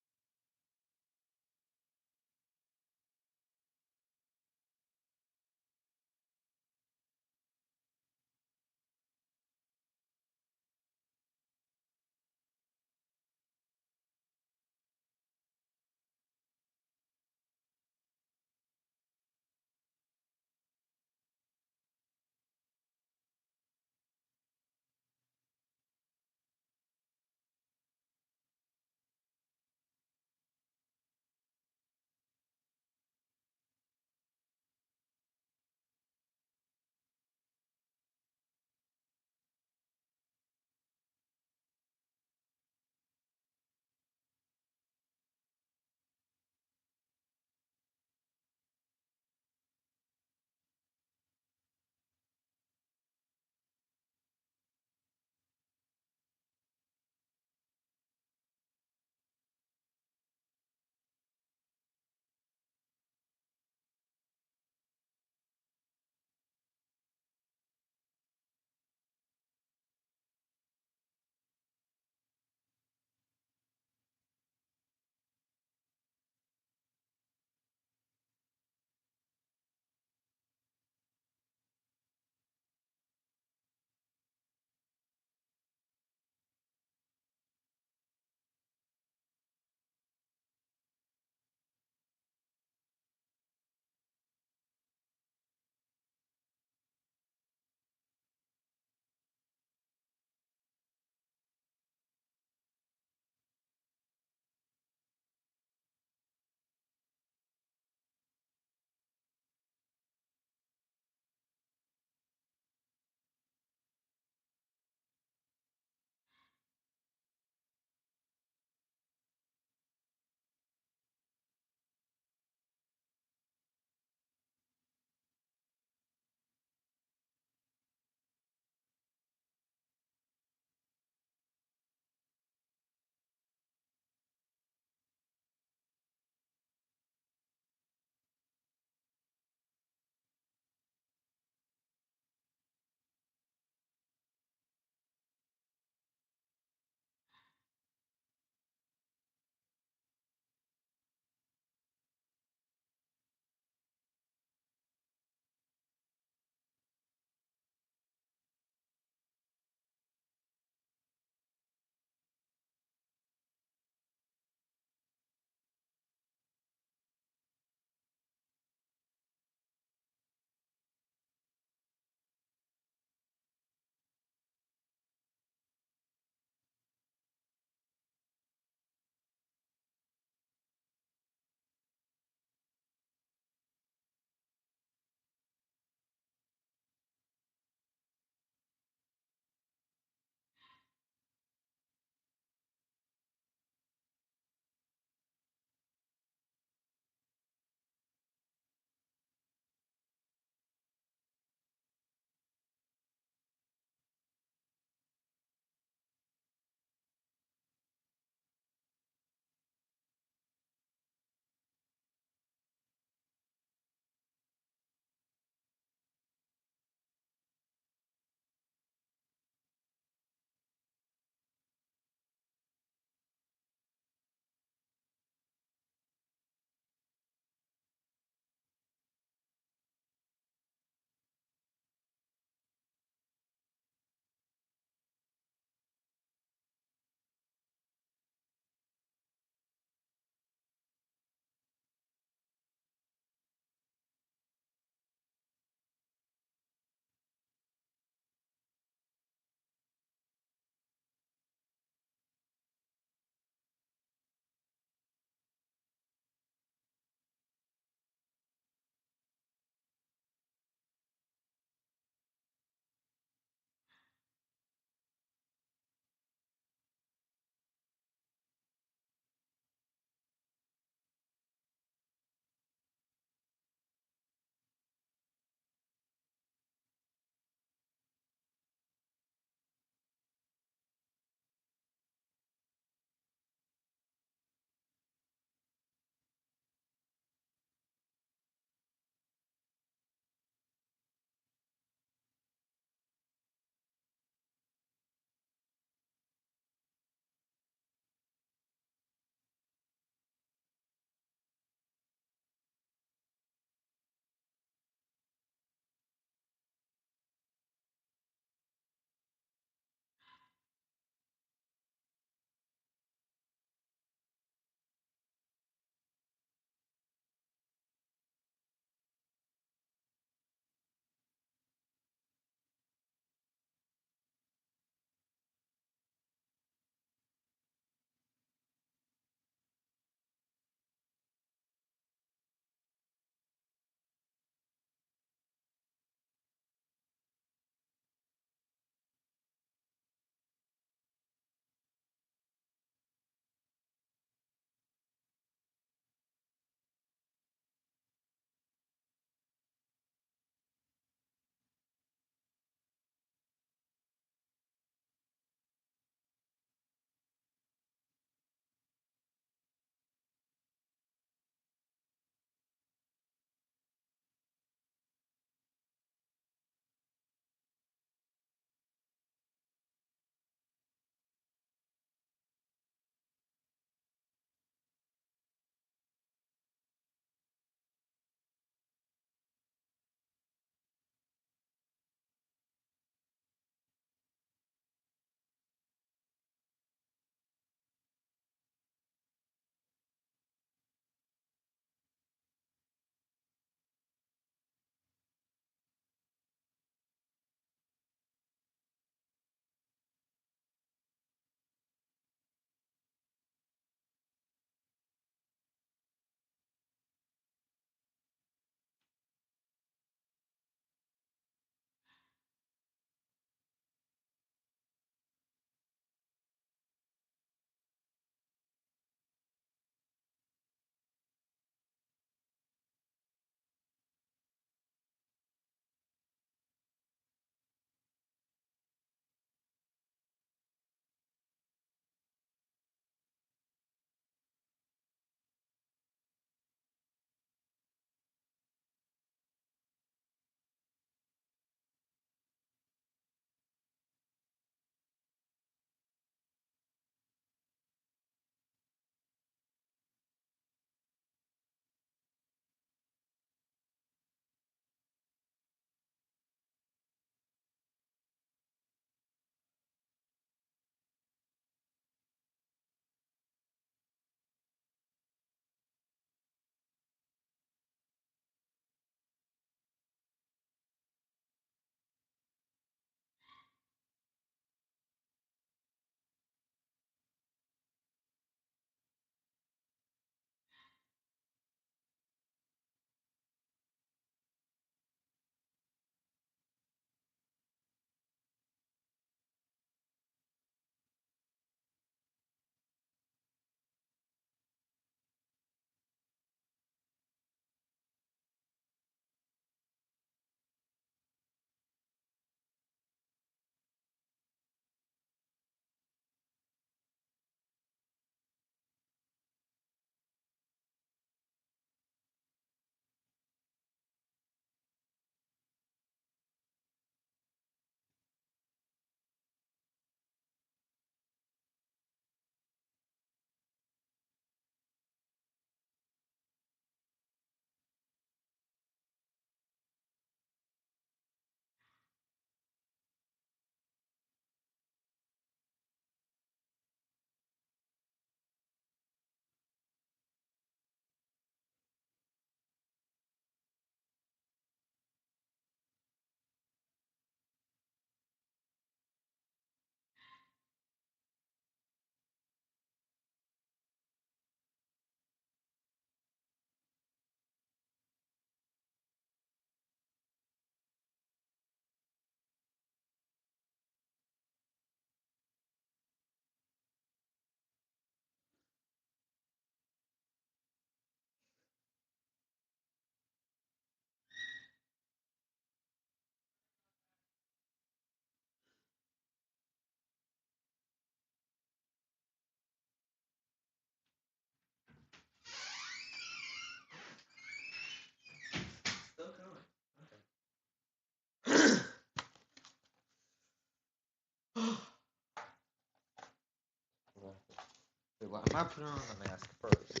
Why am I putting on the mask first?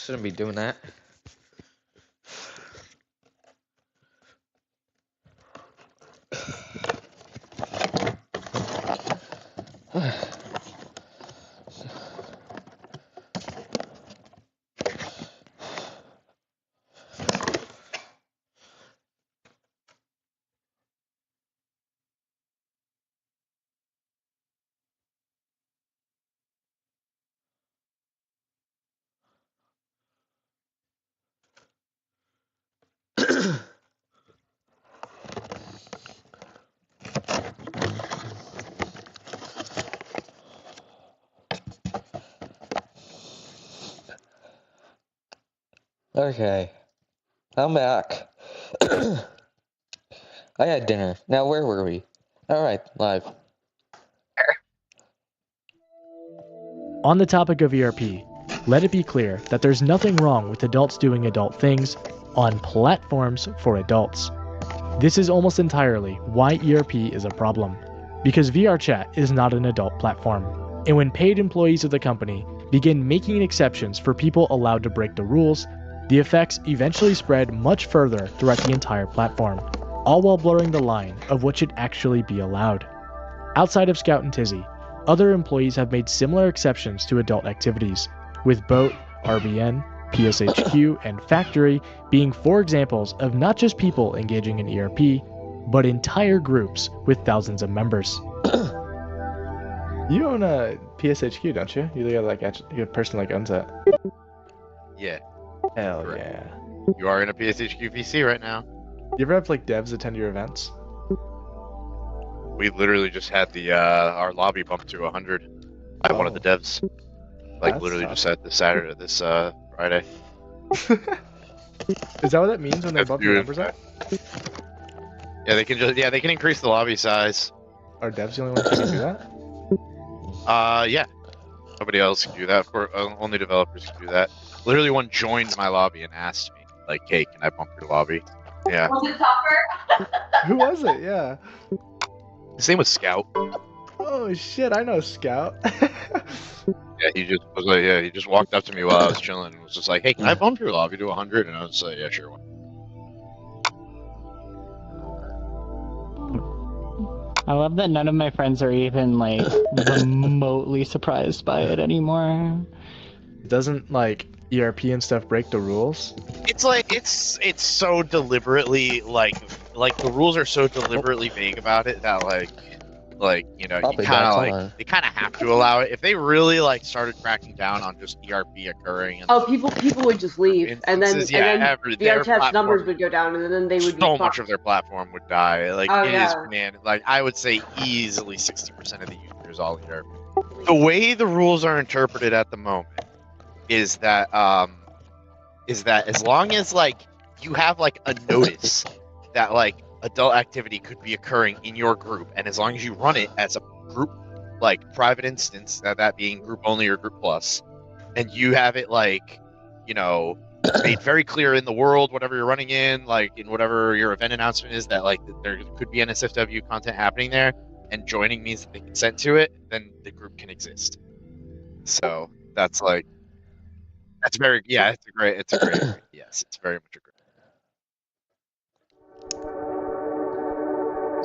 Shouldn't be doing that. Okay, I'm back. I had dinner. Now, where were we? Alright, live. On the topic of ERP, let it be clear that there's nothing wrong with adults doing adult things on platforms for adults. This is almost entirely why ERP is a problem, because VRChat is not an adult platform, and when paid employees of the company begin making exceptions for people allowed to break the rules, the effects eventually spread much further throughout the entire platform, all while blurring the line of what should actually be allowed. Outside of Scout and Tizzy, other employees have made similar exceptions to adult activities, with Boat, RBN, PSHQ, and Factory being 4 examples of not just people engaging in ERP, but entire groups with thousands of members. You own a PSHQ, don't you? You're like you're a person like owns it. Yeah. Hell Correct. Yeah. You are in a PSHQ PC right now. You ever have like devs attend your events? We literally just had the our lobby bumped to 100 by one of the devs. Like That's literally tough. just at this Friday. Is that what that means when they bump your numbers up? Yeah, they can increase the lobby size. Are devs the only ones who can do that? Yeah. Nobody else can do that. Only developers can do that. Literally, one joined my lobby and asked me, like, "Hey, can I bump your lobby?" Yeah. Was it Topper? Who was it? Yeah. His name was Scout. Oh shit, I know Scout. Yeah, he just was like, he just walked up to me while I was chilling and was just like, "Hey, can I bump your lobby to 100?" And I was like, "Yeah, sure." I love that none of my friends are even like remotely surprised by it anymore. Doesn't like ERP and stuff break the rules? It's like it's so deliberately like the rules are so deliberately vague about it that like you know you kind of they kind of have to allow it. If they really like started cracking down on just ERP occurring and people would just leave, and then VRChat's numbers would go down, and then they would be so much of their platform would die. Like Oh, it yeah. is bananas. Like I would say easily 60% of the users all ERP. The way the rules are interpreted at the moment is that as long as like you have like a notice that like adult activity could be occurring in your group, and as long as you run it as a group like private instance, that being group only or group plus, and you have it like, you know, made very clear in the world, whatever you're running in, like in whatever your event announcement is, that like there could be NSFW content happening there, and joining means that they consent to it, then the group can exist. So that's like, that's very, yeah, it's a great, yes, it's very much a great.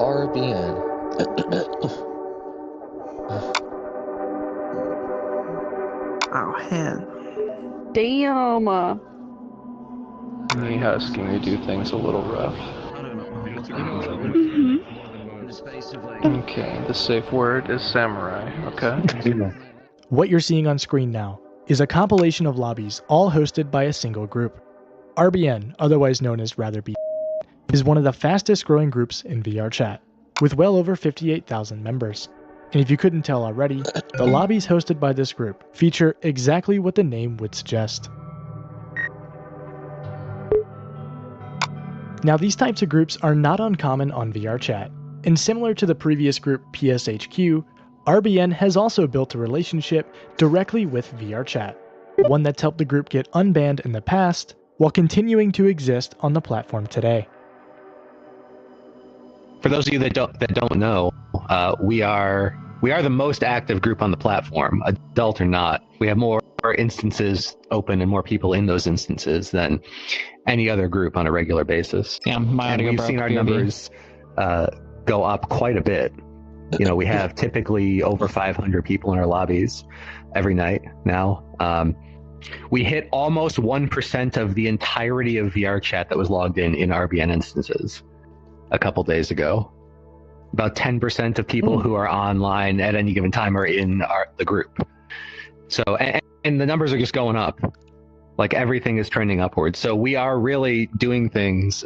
RBN. Oh, hell. Damn. Me asking me do things a little rough. Okay, the safe word is samurai, okay? What you're seeing on screen now is a compilation of lobbies all hosted by a single group. RBN, otherwise known as Rather Be, is one of the fastest growing groups in VRChat, with well over 58,000 members. And if you couldn't tell already, the lobbies hosted by this group feature exactly what the name would suggest. Now, these types of groups are not uncommon on VRChat, and similar to the previous group PSHQ, RBN has also built a relationship directly with VRChat, one that's helped the group get unbanned in the past while continuing to exist on the platform today. For those of you that don't know, we are We are the most active group on the platform, adult or not. We have more instances open and more people in those instances than any other group on a regular basis. Yeah, and we've seen our numbers go up quite a bit. You know, we have typically over 500 people in our lobbies every night now. We hit almost 1% of the entirety of VR chat that was logged in RBN instances a couple days ago. About 10% of people who are online at any given time are in the group. So, and the numbers are just going up. Like, everything is trending upwards. So we are really doing things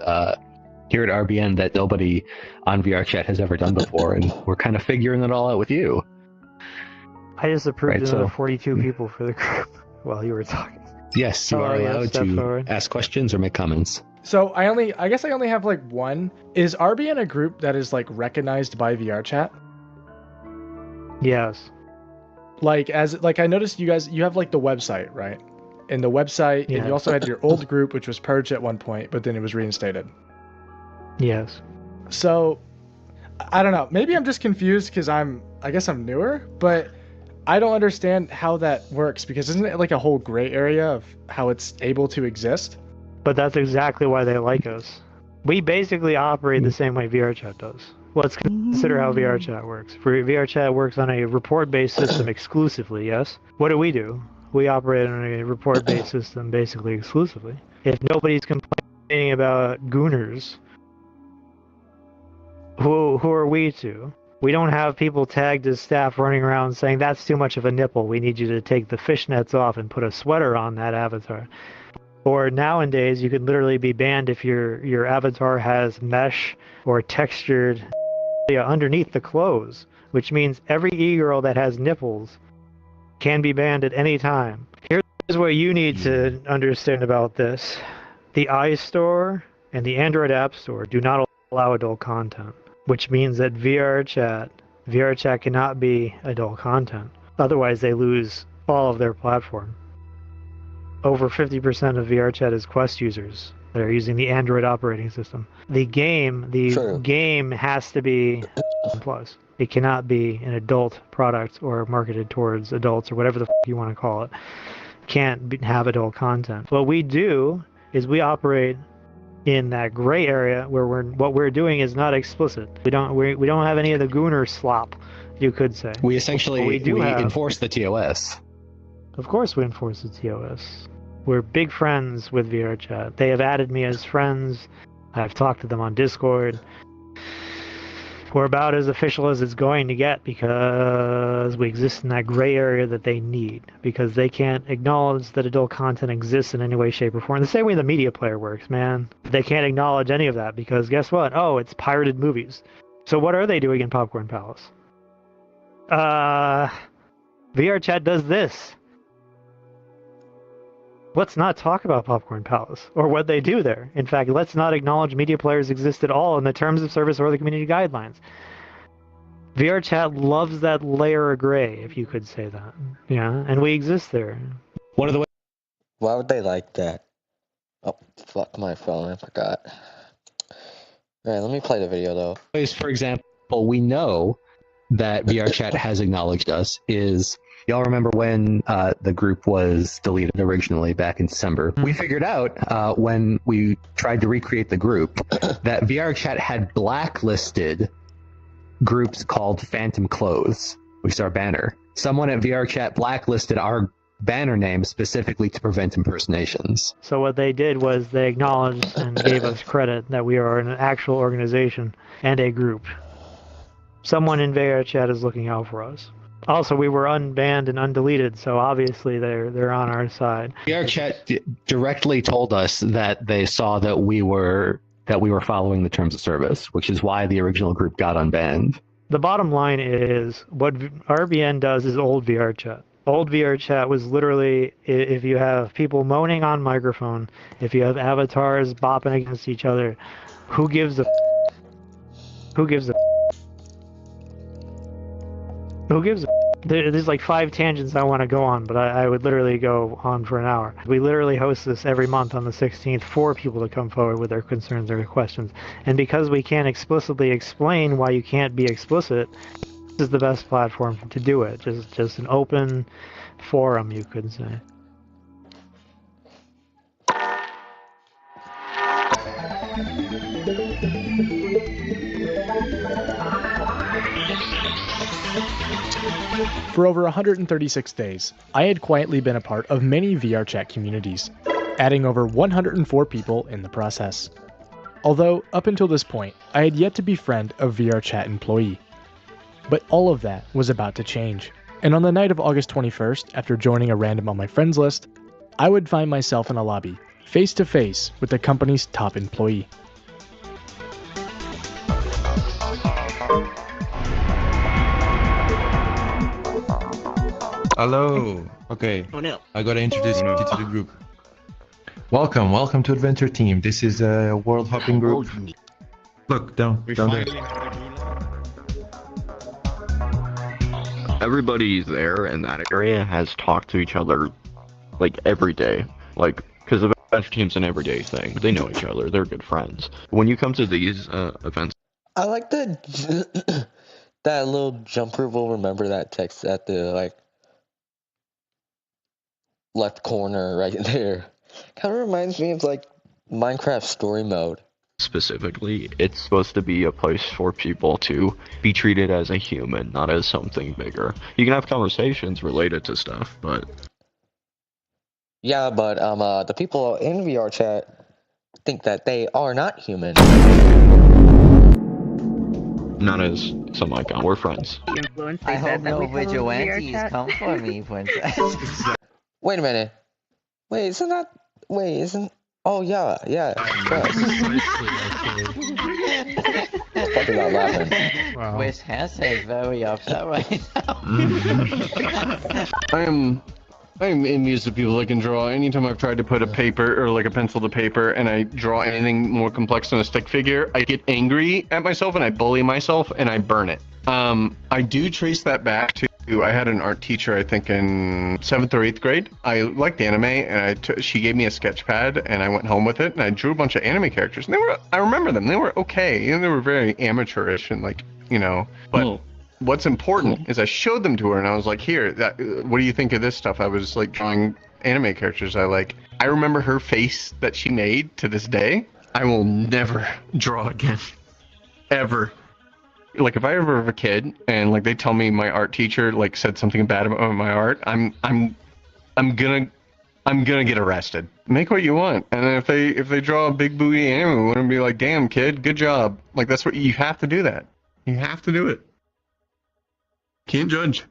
here at RBN that nobody on VR chat has ever done before, and we're kind of figuring it all out with you. I just approved another 42 people for the group while you were talking. Yes, you are allowed to ask questions or make comments. So I guess I only have like one. Is RBN a group that is like recognized by VR chat? Yes. Like I noticed you have like the website, right? And the website, and you also had your old group, which was purged at one point, but then it was reinstated. Yes. So I don't know. Maybe I'm just confused because I guess I'm newer, but I don't understand how that works, because isn't it like a whole gray area of how it's able to exist? But that's exactly why they like us. We basically operate the same way VRChat does. Let's consider how VRChat works. VRChat works on a report-based system exclusively, yes? What do? We operate on a report-based system basically exclusively. If nobody's complaining about gooners, who are we to? We don't have people tagged as staff running around saying, that's too much of a nipple, we need you to take the fishnets off and put a sweater on that avatar. Or nowadays, you could literally be banned if your avatar has mesh or textured underneath the clothes, which means every e-girl that has nipples can be banned at any time. Here's what you need to understand about this. The iStore and the Android App Store do not allow adult content, which means that VRChat cannot be adult content. Otherwise, they lose all of their platform. Over 50% of VRChat is Quest users that are using the Android operating system. The game has to be plus. It cannot be an adult product or marketed towards adults or whatever the you want to call it. Can't have adult content. What we do is we operate in that gray area where what we're doing is not explicit. We don't have any of the gooner slop, you could say. We essentially enforce the TOS. Of course we enforce the TOS. We're big friends with VRChat. They have added me as friends. I've talked to them on Discord. We're about as official as it's going to get because we exist in that gray area that they need, because they can't acknowledge that adult content exists in any way, shape, or form. The same way the media player works, man. They can't acknowledge any of that because guess what? Oh, it's pirated movies. So what are they doing in Popcorn Palace? VRChat does this. Let's not talk about Popcorn Palace or what they do there. In fact, let's not acknowledge media players exist at all in the terms of service or the community guidelines. VRChat loves that layer of gray, if you could say that. Yeah, and we exist there. One of the ways. Why would they like that? Oh, fuck my phone, I forgot. Alright, let me play the video though. For example, we know that VRChat has acknowledged us is... Y'all remember when the group was deleted originally back in December? We figured out when we tried to recreate the group that VRChat had blacklisted groups called Phantom Clothes, which is our banner. Someone at VRChat blacklisted our banner name specifically to prevent impersonations. So what they did was they acknowledged and gave us credit that we are an actual organization and a group. Someone in VRChat is looking out for us. Also, we were unbanned and undeleted, so obviously they're on our side. VRChat directly told us that they saw that we were following the terms of service, which is why the original group got unbanned. The bottom line is what RBN does is old VRChat. Old VRChat was literally, if you have people moaning on microphone, if you have avatars bopping against each other, who gives a There's like 5 tangents I want to go on, but I would literally go on for an hour. We literally host this every month on the 16th for people to come forward with their concerns or questions. And because we can't explicitly explain why you can't be explicit, is the best platform to do it. Just an open forum, you could say. For over 136 days, I had quietly been a part of many VRChat communities, adding over 104 people in the process. Although, up until this point, I had yet to befriend a VRChat employee. But all of that was about to change, and on the night of August 21st, after joining a random on my friends list, I would find myself in a lobby, face to face with the company's top employee. Hello. Okay. Oh no. I gotta introduce you to the group. Welcome to Adventure Team. This is a world hopping group. Look down there. Everybody there in that area has talked to each other like every day, like because Adventure Team's an everyday thing. They know each other. They're good friends. When you come to these events, I like that little jumper will remember that text at the left corner right there. Kind of reminds me of Minecraft story mode. specifically, it's supposed to be a place for people to be treated as a human, not as something bigger. You can have conversations related to stuff, but yeah, but the people in VRChat think that they are not human. not as some icon. We're friends. I hope no vigilantes come for me, Princess. Wait a minute. Isn't... Oh, yeah. Fucking not laughing. Wow. Wish Hansen is very upset right now. I'm envious of people that can draw. Anytime I've tried to put a paper or a pencil to paper and I draw anything more complex than a stick figure, I get angry at myself and I bully myself and I burn it. I do trace that back to, I had an art teacher, I think in 7th or 8th grade. I liked anime and she gave me a sketch pad and I went home with it and I drew a bunch of anime characters. And I remember them. They were okay. And they were very amateurish and but what's important is I showed them to her and I was like, here, what do you think of this stuff? I was drawing anime characters I remember her face that she made to this day. I will never draw again. Ever. If I ever have a kid and they tell me my art teacher said something bad about my art, I'm gonna get arrested. Make what you want. And then if they draw a big booty anime, I'm gonna be like, damn kid, good job. That's what you have to do that. You have to do it. Can't judge.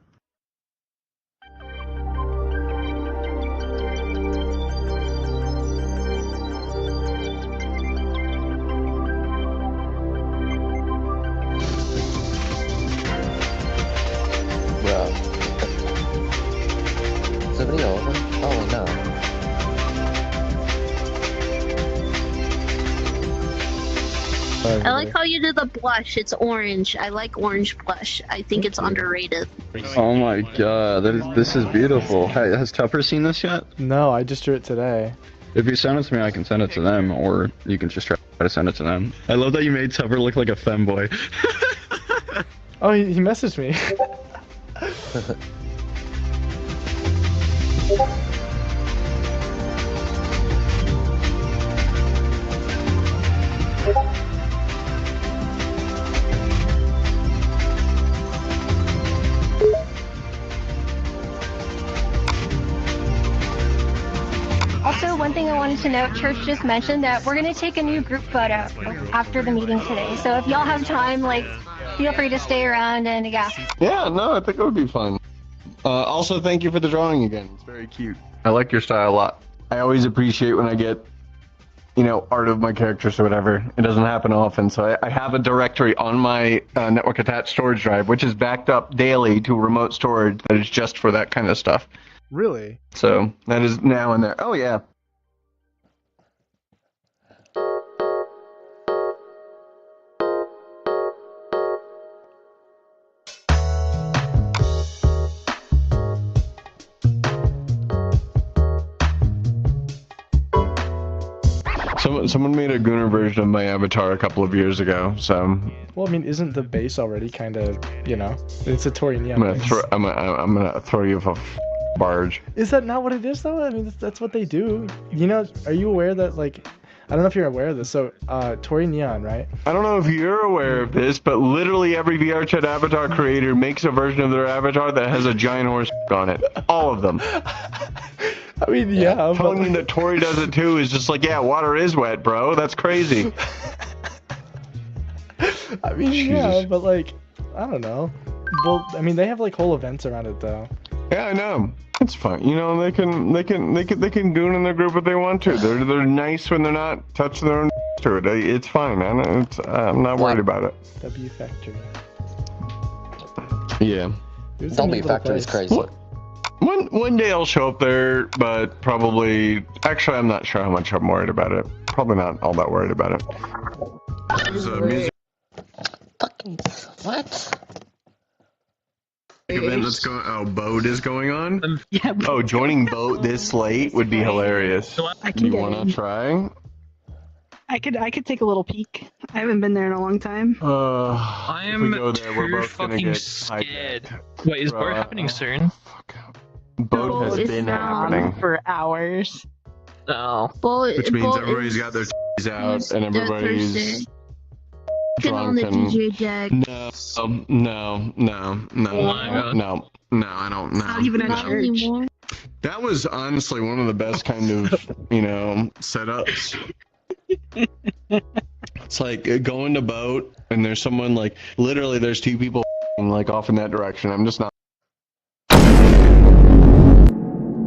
Bro. Is the video over? Oh no. I like how you do the blush. It's orange. I like orange blush. I think it's underrated. oh my god, this is beautiful. Hey, has Tupper seen this yet? No, I just drew it today. If you send it to me, I can send it to them, or you can just try to send it to them. I love that you made Tupper look like a femboy. Oh, he messaged me. Also, one thing I wanted to note, Church just mentioned that we're going to take a new group photo after the meeting today. So if y'all have time, feel free to stay around and yeah. Yeah, no, I think it would be fun. Also, thank you for the drawing again. It's very cute. I like your style a lot. I always appreciate when I get, art of my characters or whatever. It doesn't happen often, so I have a directory on my network attached storage drive, which is backed up daily to remote storage that is just for that kind of stuff. Really? So that is now in there. Oh yeah. someone made a Gunnar version of my avatar a couple of years ago, so. Well, I mean, isn't the base already kind of, you know, it's a Tori Neon base. I'm gonna throw you off a barge. Is that not what it is though? I mean, that's what they do. You know, are you aware that like, I don't know if you're aware of this. So, Tori Neon, right? I don't know if you're aware of this, but literally every VRChat avatar creator makes a version of their avatar that has a giant horse on it. All of them. I mean, yeah. Telling me that Tori does it too is just like, yeah, water is wet, bro. That's crazy. I mean, yeah, but like, I don't know. Well, I mean, they have like whole events around it though. Yeah, I know. It's fine. You know, they can goon in their group if they want to. They're nice when they're not touching their own to it. It's fine. I'm not worried about it. W Factory. Yeah. W Factory is crazy. One day I'll show up there, but probably. Actually, I'm not sure how much I'm worried about it. Probably not all that worried about it. Fucking what? Event that's going. Oh, Boat is going on. Yeah. Oh, joining Boat this late would be hilarious. You wanna try? I could take a little peek. I haven't been there in a long time. I am too fucking scared. Wait, is Boat happening soon? Boat has been happening for hours. Oh. Which means everybody's got their t***s out and everybody's drunk and... No, I don't know. Not even at church. That was honestly one of the best kind of, you know, setups. It's like going to Boat and there's someone like, literally there's two people like off in that direction. I'm just not.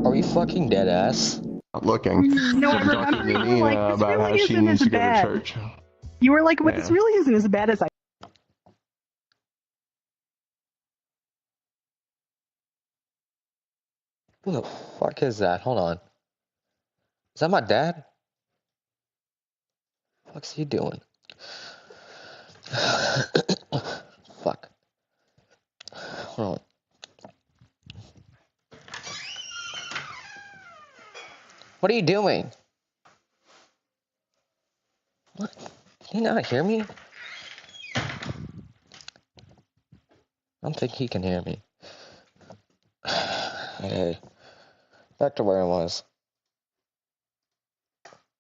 Are we fucking dead ass? Not looking. No, I remember you were like, this really isn't as bad. You were like, this really isn't as bad as I. Who the fuck is that? Hold on. Is that my dad? What's he doing? Fuck. Hold on. What are you doing? What? Can you not hear me? I don't think he can hear me. Okay. Back to where I was.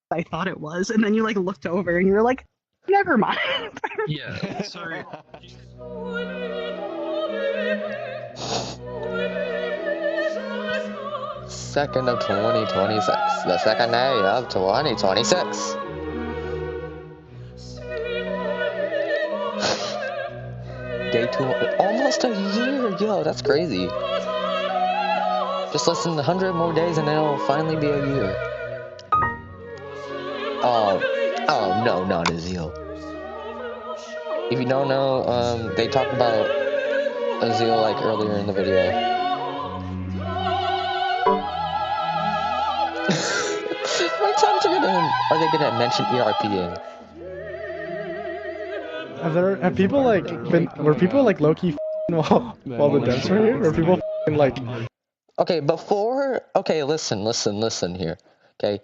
I thought it was, and then you like looked over and you were like, never mind. Yeah, sorry. Second of 2026. The second day of 2026. Day 2. Almost a year, yo, that's crazy. Just less than 100 more days and it'll finally be a year. Oh no, not Azil. If you don't know, they talked about Azil like earlier in the video. How many times are they gonna mention ERPing? Have people like were people like low-key while the devs were here? Were people like? Okay, okay, listen here. Okay,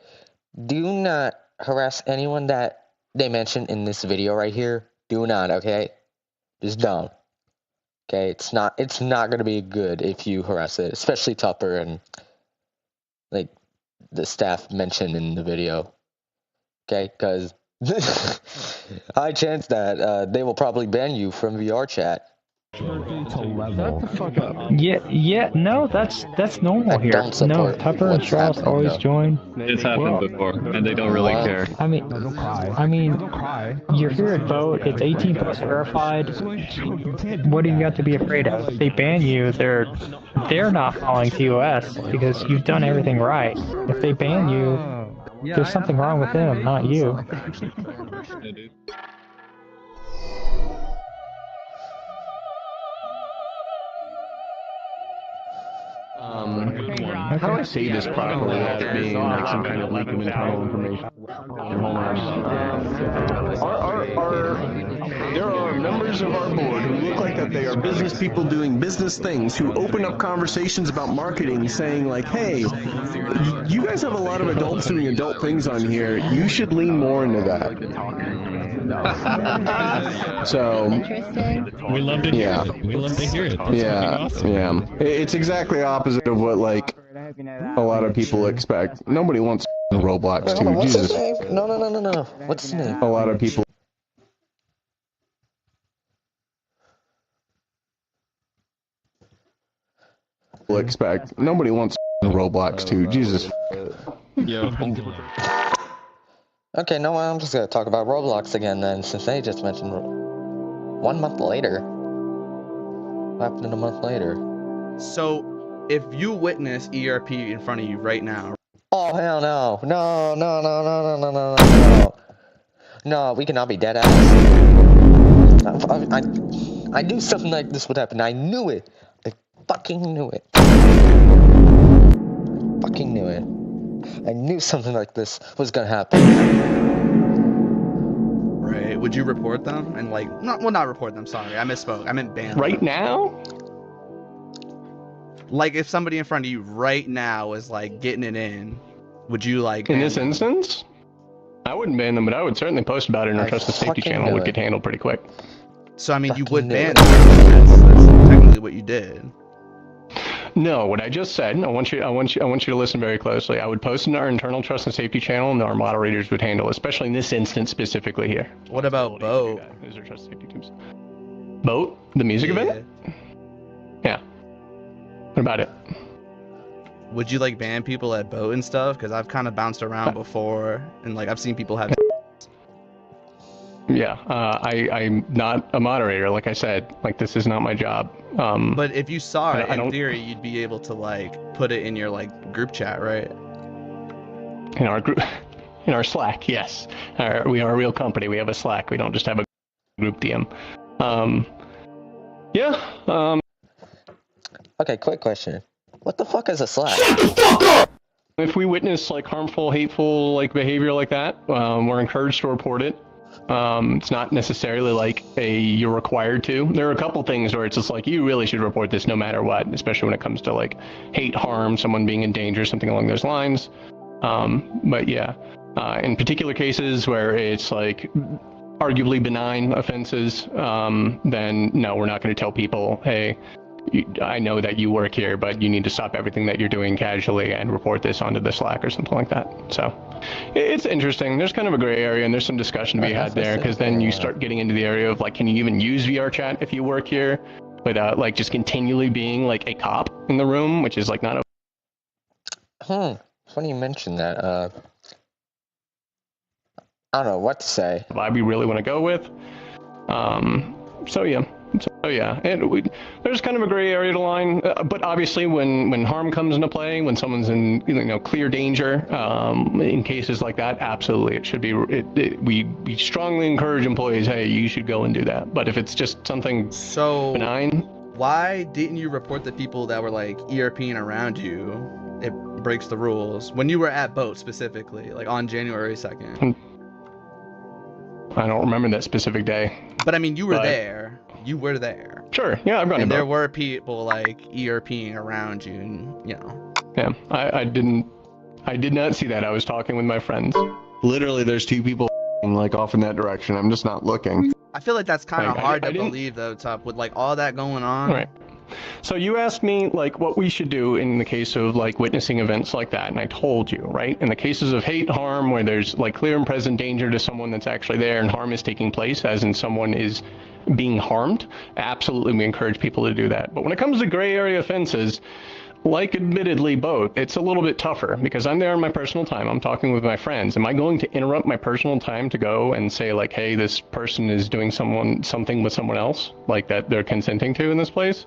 do not harass anyone that they mentioned in this video right here. Do not, okay? Just don't. Okay, it's not gonna be good if you harass it, especially Tupper and like the staff mentioned in the video. Okay, because high chance that they will probably ban you from VRChat. Shut the fuck up. Yeah, no, that's normal here. No, Tupper and Strauss always join. It's happened before, and they don't really care. I mean, you're here at Boat, it's 18 plus verified. What do you got to be afraid of? If they ban you, they're not following TOS because you've done everything right. If they ban you, there's something wrong with them, not you. How do I say this properly without it being like some kind of leak of internal information? Hold on. There are members of our board who look like that they are business people doing business things, who open up conversations about marketing saying like, hey, you guys have a lot of adults doing adult things on here. You should lean more into that. So we love to hear it. We love to hear it. That's awesome. It's exactly opposite of what like a lot of people expect. Nobody wants Roblox too. What's Jesus. his name? No. What's his name? A lot of people expect. Nobody wants Roblox too. Jesus. Okay, no, I'm just gonna talk about Roblox again then, since they just mentioned 1 month later. What happened in a month later? So, if you witness ERP in front of you right now. Oh, hell no. No. No, we cannot be dead ass. I knew something like this would happen. I knew it. I fucking knew it. I knew something like this was gonna happen. Right. Would you report them? And like, not report them, sorry. I misspoke. I meant ban them. Right now? Like, if somebody in front of you right now is like getting it in, would you like... In this instance? I wouldn't ban them, but I would certainly post about it in our Trusted Safety channel. It would get handled pretty quick. So, I mean, you would ban them. That's technically what you did. No, what I just said, I want you to listen very closely. I would post in our internal Trust and Safety channel, and our moderators would handle, especially in this instance specifically here. What about Boat? Those are Trust and Safety teams. Boat, the music event? Yeah. What about it? Would you like ban people at Boat and stuff? Because I've kind of bounced around before, and like I've seen people have. Yeah, I'm not a moderator, like I said. Like, this is not my job. But if you saw it, in theory, you'd be able to like put it in your like group chat, right? In our group, in our Slack, yes. We are a real company. We have a Slack. We don't just have a group DM. Okay, quick question. What the fuck is a Slack? Shut the fuck up! If we witness like harmful, hateful like behavior like that, we're encouraged to report it. It's not necessarily like you're required to. There are a couple things where it's just like, you really should report this no matter what, especially when it comes to like hate, harm, someone being in danger, something along those lines. But yeah, in particular cases where it's like arguably benign offenses, then no, we're not going to tell people, hey, I know that you work here, but you need to stop everything that you're doing casually and report this onto the Slack or something like that. So it's interesting. There's kind of a gray area, and there's some discussion to be had there, because then you start getting into the area of like, can you even use VR chat if you work here without like just continually being like a cop in the room, which is like not a... Funny you mentioned that. I don't know what to say. Vibe we really want to go with. So yeah, and there's kind of a gray area to line, but obviously when harm comes into play, when someone's in clear danger, in cases like that, absolutely it should be. We strongly encourage employees, hey, you should go and do that. But if it's just something benign, why didn't you report the people that were like ERPing around you? It breaks the rules when you were at Boat specifically, like on January 2nd. I don't remember that specific day. But I mean, you were there. You were there. Sure. Yeah, I've gone to And Boat. there were people like ERPing around you, and Yeah, I did not see that. I was talking with my friends. Literally, there's two people like off in that direction. I'm just not looking. I feel like that's kind of hard to believe though, Tup, with like all that going on. Right. So you asked me like what we should do in the case of like witnessing events like that, and I told you, right? In the cases of hate, harm, where there's like clear and present danger to someone that's actually there and harm is taking place, as in someone is being harmed, absolutely we encourage people to do that. But when it comes to gray area offenses, like admittedly Boat, it's a little bit tougher because I'm there in my personal time. I'm talking with my friends. Am I going to interrupt my personal time to go and say like, hey, this person is doing something with someone else, like that they're consenting to in this place?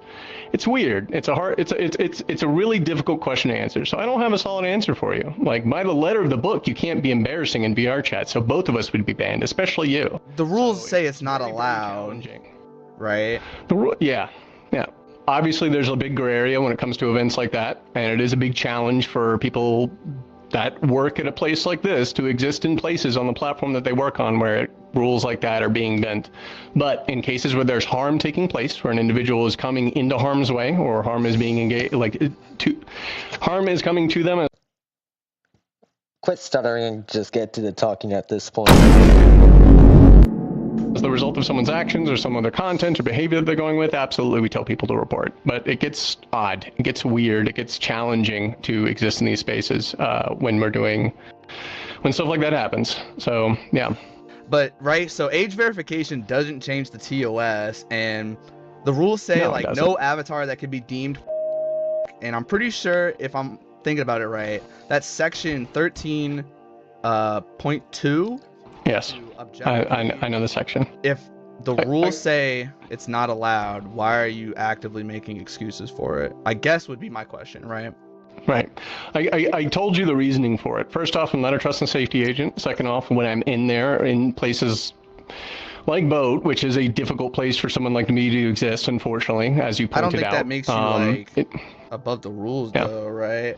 It's weird. It's a really difficult question to answer. So I don't have a solid answer for you. Like by the letter of the book, you can't be embarrassing in VR chat. So both of us would be banned, especially you. The rules say it's not allowed, right? Yeah. Obviously, there's a big gray area when it comes to events like that, and it is a big challenge for people that work at a place like this to exist in places on the platform that they work on where rules like that are being bent. But in cases where there's harm taking place, where an individual is coming into harm's way, or harm is being engaged, harm is coming to them. Quit stuttering and just get to the talking at this point. As the result of someone's actions or some other content or behavior that they're going with, absolutely we tell people to report. But it gets odd, it gets weird, it gets challenging to exist in these spaces when stuff like that happens. So, yeah. But, right, so age verification doesn't change the TOS, and the rules say, no avatar that can be deemed, and I'm pretty sure, if I'm thinking about it right, that's section 13.2. Yes, I know the section. If the rules say it's not allowed, why are you actively making excuses for it? I guess would be my question, right? Right. I told you the reasoning for it. First off, I'm not a trust and safety agent. Second off, when I'm in there in places like Boat, which is a difficult place for someone like me to exist, unfortunately, as you pointed out. I don't think that makes you above the rules, though, right?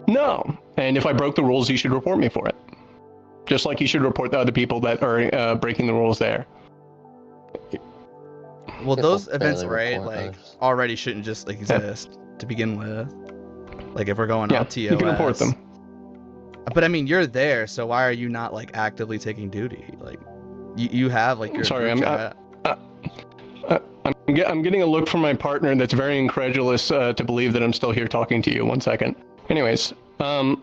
No. And if I broke the rules, you should report me for it. Just like you should report the other people that are breaking the rules there. Well, those events, right, already shouldn't just exist to begin with. Like, if we're going off TOS. You can report them. But I mean, you're there, so why are you not actively taking duty? Like, you have your. Sorry, I'm getting a look from my partner that's very incredulous to believe that I'm still here talking to you. 1 second. Anyways, I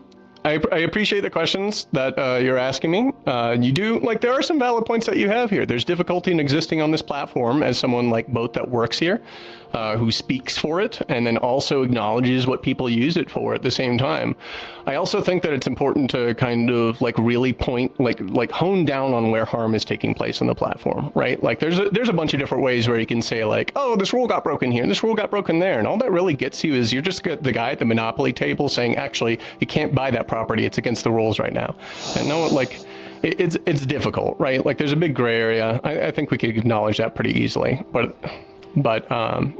appreciate the questions that you're asking me. You do, there are some valid points that you have here. There's difficulty in existing on this platform as someone like Boat that works here, who speaks for it, and then also acknowledges what people use it for at the same time. I also think that it's important to kind of really point, hone down on where harm is taking place on the platform, right? There's a bunch of different ways where you can say oh, this rule got broken here, and this rule got broken there, and all that really gets you is you're just the guy at the Monopoly table saying, actually, you can't buy that property, it's against the rules right now. And no, it's difficult, right? There's a big gray area. I think we could acknowledge that pretty easily, but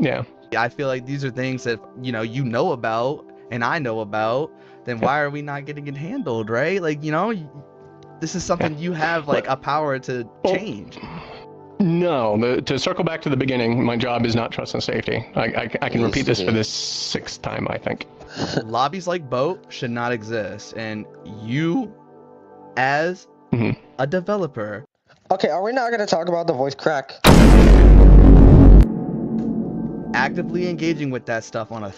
yeah. I feel like these are things that you know about and I know about. Then why are we not getting it handled, right? This is something you have a power to change. No, to circle back to the beginning, my job is not trust and safety. I can repeat this for the 6th time, I think. Lobbies like Boat should not exist, and you, as a developer. Okay, are we not going to talk about the voice crack? Actively engaging with that stuff on a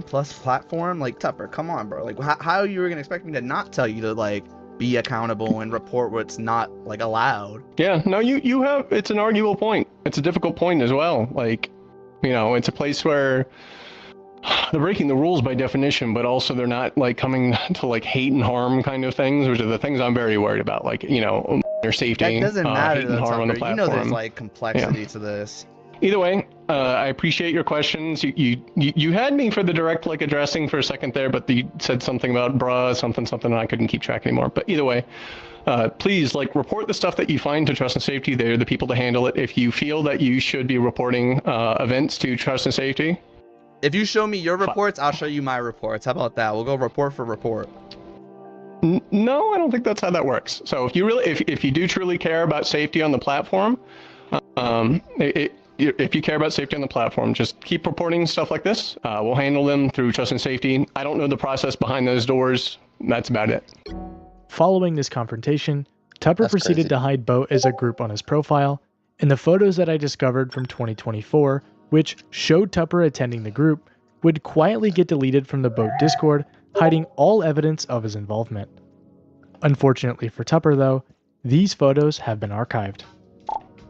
plus platform, Tupper, come on, bro. How you were gonna expect me to not tell you to be accountable and report what's not allowed? Yeah, no, you have. It's an arguable point. It's a difficult point as well. It's a place where they're breaking the rules by definition, but also they're not coming to hate and harm kind of things, which are the things I'm very worried about. Their safety. That doesn't matter. Hate and harm on the platform. There's complexity to this. Either way, I appreciate your questions. You had me for the direct addressing for a second there, but you said something about something, and I couldn't keep track anymore. But either way, please report the stuff that you find to Trust and Safety. They're the people to handle it. If you feel that you should be reporting events to Trust and Safety. If you show me your reports, I'll show you my reports. How about that? We'll go report for report. No, I don't think that's how that works. So if you do truly care about safety on the platform, if you care about safety on the platform, just keep reporting stuff like this. We'll handle them through Trust and Safety. I don't know the process behind those doors. That's about it. Following this confrontation, Tupper proceeded to hide Boat as a group on his profile, and the photos that I discovered from 2024, which showed Tupper attending the group, would quietly get deleted from the Boat Discord, hiding all evidence of his involvement. Unfortunately for Tupper, though, these photos have been archived.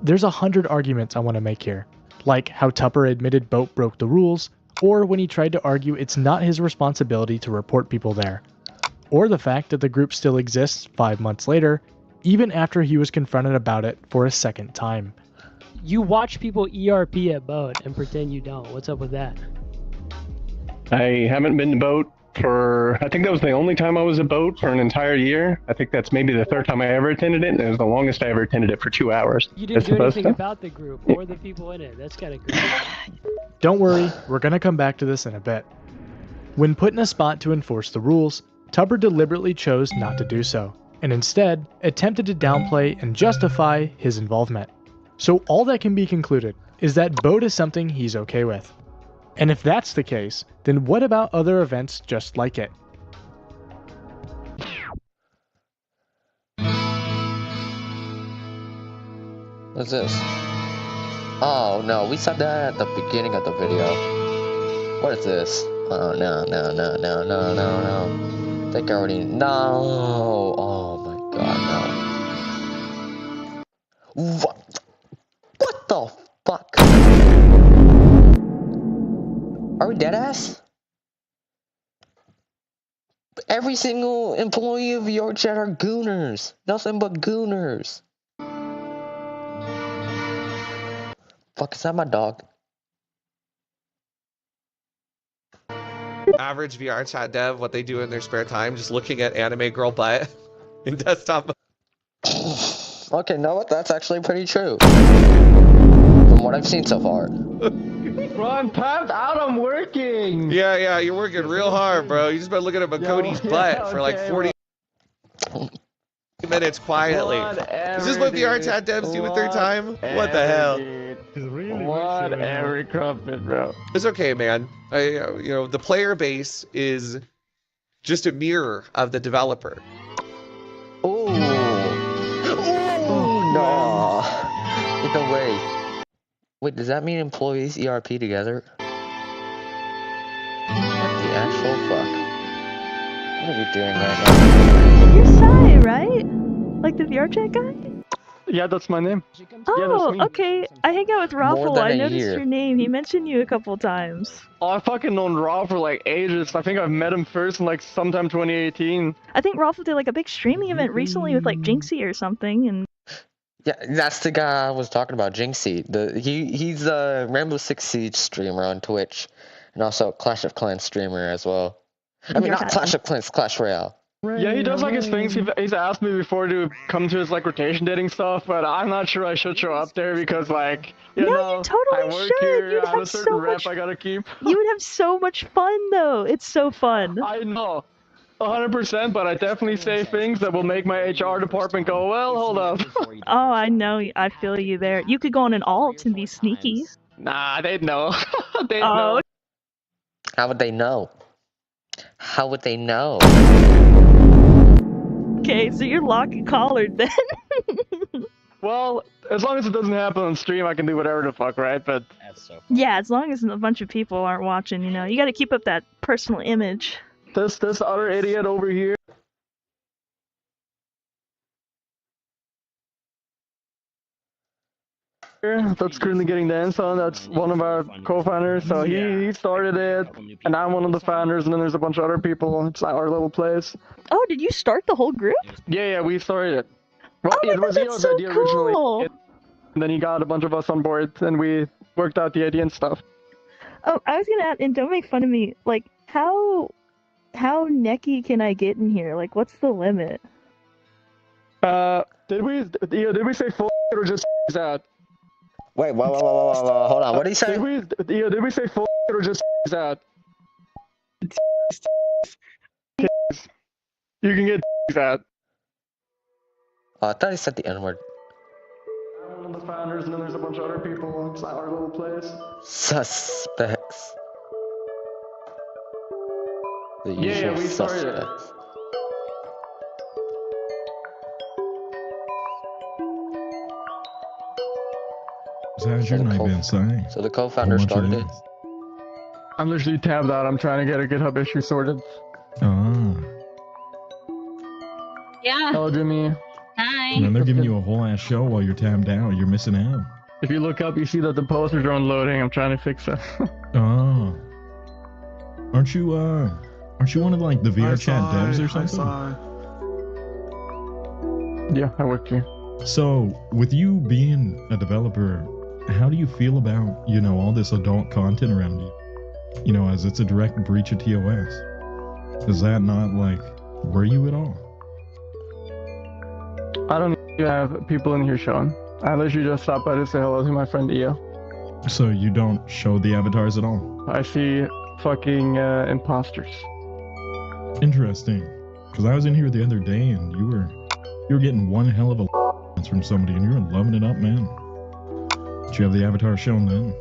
There's 100 arguments I want to make here, like how Tupper admitted Boat broke the rules, or when he tried to argue it's not his responsibility to report people there, or the fact that the group still exists 5 months later, even after he was confronted about it for a second time. You watch people ERP at Boat and pretend you don't. What's up with that? I haven't been to Boat for, I think that was the only time I was at Boat for an entire year. I think that's maybe the 3rd time I ever attended it, and it was the longest I ever attended it for 2 hours. You didn't do anything about the group or the people in it. That's kind of crazy. Don't worry, we're going to come back to this in a bit. When put in a spot to enforce the rules, Tupper deliberately chose not to do so, and instead attempted to downplay and justify his involvement. So all that can be concluded is that Bode is something he's okay with. And if that's the case, then what about other events just like it? What's this? Oh no, we saw that at the beginning of the video. What is this? Oh no. I think I already know. Oh my god, no. What the fuck? Are we deadass? Every single employee of VRChat are gooners. Nothing but gooners. Fuck, is that my dog? Average VRChat dev, what they do in their spare time, just looking at anime girl butt in desktop. Okay, no, that's actually pretty true. From what I've seen so far. Bro, I'm tapped out, I'm working! Yeah, you're working real hard, bro. You just been looking at Cody's butt for like 40 minutes quietly. Is this what VRChat devs do with their time? What the hell? Whatever, Crumpet, bro. It's okay, man. The player base is just a mirror of the developer. Oh no! Get away. Wait, does that mean employees ERP together? What the actual fuck? What are we doing right now? You're Sai, right? Like the VRChat guy? Yeah, that's my name. Oh, okay. I hang out with Raffle. I noticed your name. He mentioned you a couple times. Oh, I've fucking known Raw for like ages. I think I've met him first in like sometime 2018. I think Raffle did like a big streaming event recently with like Jinxie or something, and yeah, that's the guy I was talking about, Jinxie. He's a Rainbow Six Siege streamer on Twitch, and also a Clash of Clans streamer as well. I mean, not Clash of Clans, Clash Royale. Yeah, he does like his things. He's asked me before to come to his like rotation dating stuff, but I'm not sure I should show up there because like you know, you totally I work should. here, I have a certain so rep much... I gotta keep. You would have so much fun though. It's so fun. I know, 100%, but I definitely say things that will make my HR department go, well, hold up. Oh, I know. I feel you there. You could go on an alt and be sneaky. Nah, they'd know. They'd know. How would they know? How would they know? Okay, so you're lock and collared then. Well, as long as it doesn't happen on stream, I can do whatever the fuck, right? But yeah, as long as a bunch of people aren't watching, you know, you got to keep up that personal image. This other idiot over here. That's currently getting danced on. That's one of our co-founders. So he started it, and I'm one of the founders. And then there's a bunch of other people. It's our little place. Oh, did you start the whole group? Yeah, we started it. Well, oh my God, that's so idea cool. originally. And then he got a bunch of us on board, and we worked out the idea and stuff. Oh, I was gonna ask, and don't make fun of me. Like, how necky can I get in here? Like, what's the limit? Did we say full or just out? Wait, whoa, hold on. What did he say? Did we say full or just out? You can get out. Oh, I thought he said the N-word. I'm one of the founders, and then there's a bunch of other people. It's our little place. Suspects. The usual yeah, we suspects. started it. So how's your night been, Sai? So the co-founder started it? I'm literally tabbed out. I'm trying to get a GitHub issue sorted. Oh. Yeah. Hello, Jimmy. Hi. And then they're giving you a whole ass show while you're tabbed out. You're missing out. If you look up, you see that the posters are unloading. I'm trying to fix that. Oh. Aren't you one of like the VRChat devs or something? Yeah, I work here. So, with you being a developer, how do you feel about, you know, all this adult content around you? You know, as it's a direct breach of TOS. Does that not, like, worry you at all? I don't even have people in here showing. I literally just stopped by to say hello to my friend Io. So you don't show the avatars at all? I see fucking imposters. Interesting. Because I was in here the other day and you were You're getting one hell of a from somebody, and you're loving it up, man. Did you have the avatar shown then?